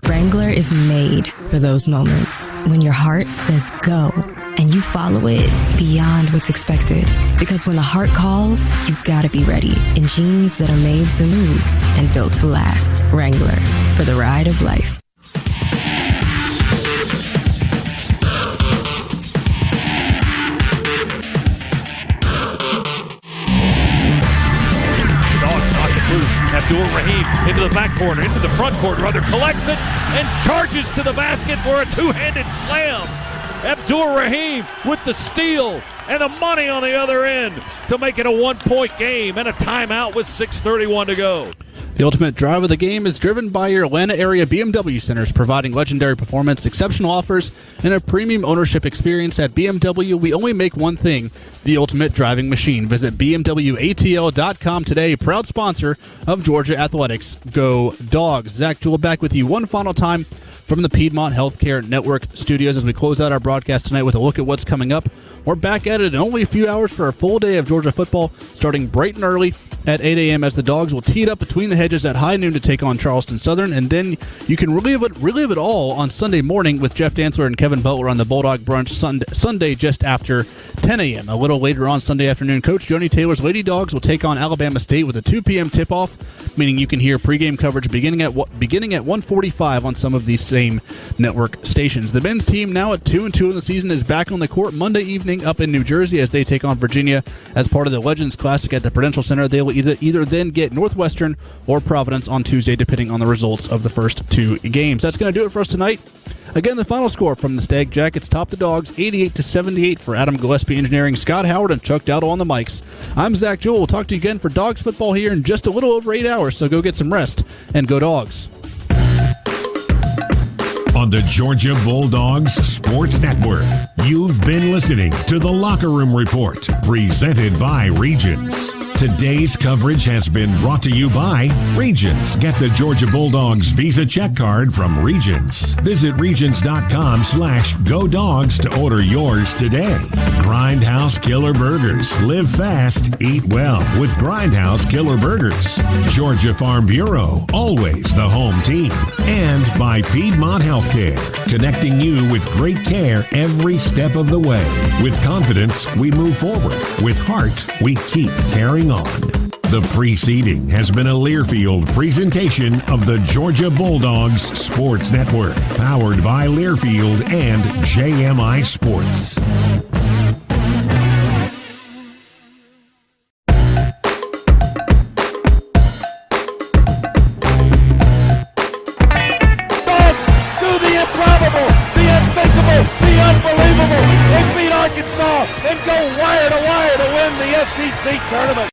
S22: Wrangler is made for those moments when your heart says go and you follow it beyond what's expected. Because when the heart calls, you gotta be ready in jeans that are made to move and built to last. Wrangler, for the ride of life.
S6: Abdul-Rahim into the back corner, into the front corner, rather collects it and charges to the basket for a two-handed slam. Abdul-Rahim with the steal and the money on the other end to make it a one-point game and a timeout with 6:31 to go.
S15: The ultimate drive of the game is driven by your Atlanta area BMW centers, providing legendary performance, exceptional offers, and a premium ownership experience. At BMW, we only make one thing, the ultimate driving machine. Visit BMWATL.com today, proud sponsor of Georgia Athletics. Go Dogs. Zach Jewell back with you one final time from the Piedmont Healthcare Network studios as we close out our broadcast tonight with a look at what's coming up. We're back at it in only a few hours for a full day of Georgia football, starting bright and early at 8 a.m. as the Dogs will tee it up between the hedges at high noon to take on Charleston Southern, and then you can relive it all on Sunday morning with Jeff Dantzler and Kevin Butler on the Bulldog Brunch Sunday just after 10 a.m. A little later on Sunday afternoon, Coach Joni Taylor's Lady Dogs will take on Alabama State with a 2 p.m. tip-off. meaning you can hear pregame coverage beginning at 1:45 on some of these same network stations. The men's team, now at 2-2 in the season, is back on the court Monday evening up in New Jersey as they take on Virginia as part of the Legends Classic at the Prudential Center. They will either then get Northwestern or Providence on Tuesday, depending on the results of the first two games. That's going to do it for us tonight. Again, the final score from the Stag Jackets top the Dogs 88-78 for Adam Gillespie Engineering, Scott Howard, and Chuck Dowdle on the mics. I'm Zach Jewell. We'll talk to you again for Dogs football here in just a little over 8 hours, so go get some rest and go Dogs.
S3: On the Georgia Bulldogs Sports Network, you've been listening to the Locker Room Report, presented by Regions. Today's coverage has been brought to you by Regions. Get the Georgia Bulldogs Visa check card from Regions. Visit regions.com/GoDogs to order yours today. Grindhouse Killer Burgers. Live fast, eat well with Grindhouse Killer Burgers. Georgia Farm Bureau, always the home team. And by Piedmont Healthcare, connecting you with great care every step of the way. With confidence, we move forward. With heart, we keep carrying on. The preceding has been a Learfield presentation of the Georgia Bulldogs Sports Network, powered by Learfield and JMI Sports.
S8: Dogs do the improbable, the unthinkable, the unbelievable. They beat Arkansas and go wire to wire to win the SEC tournament.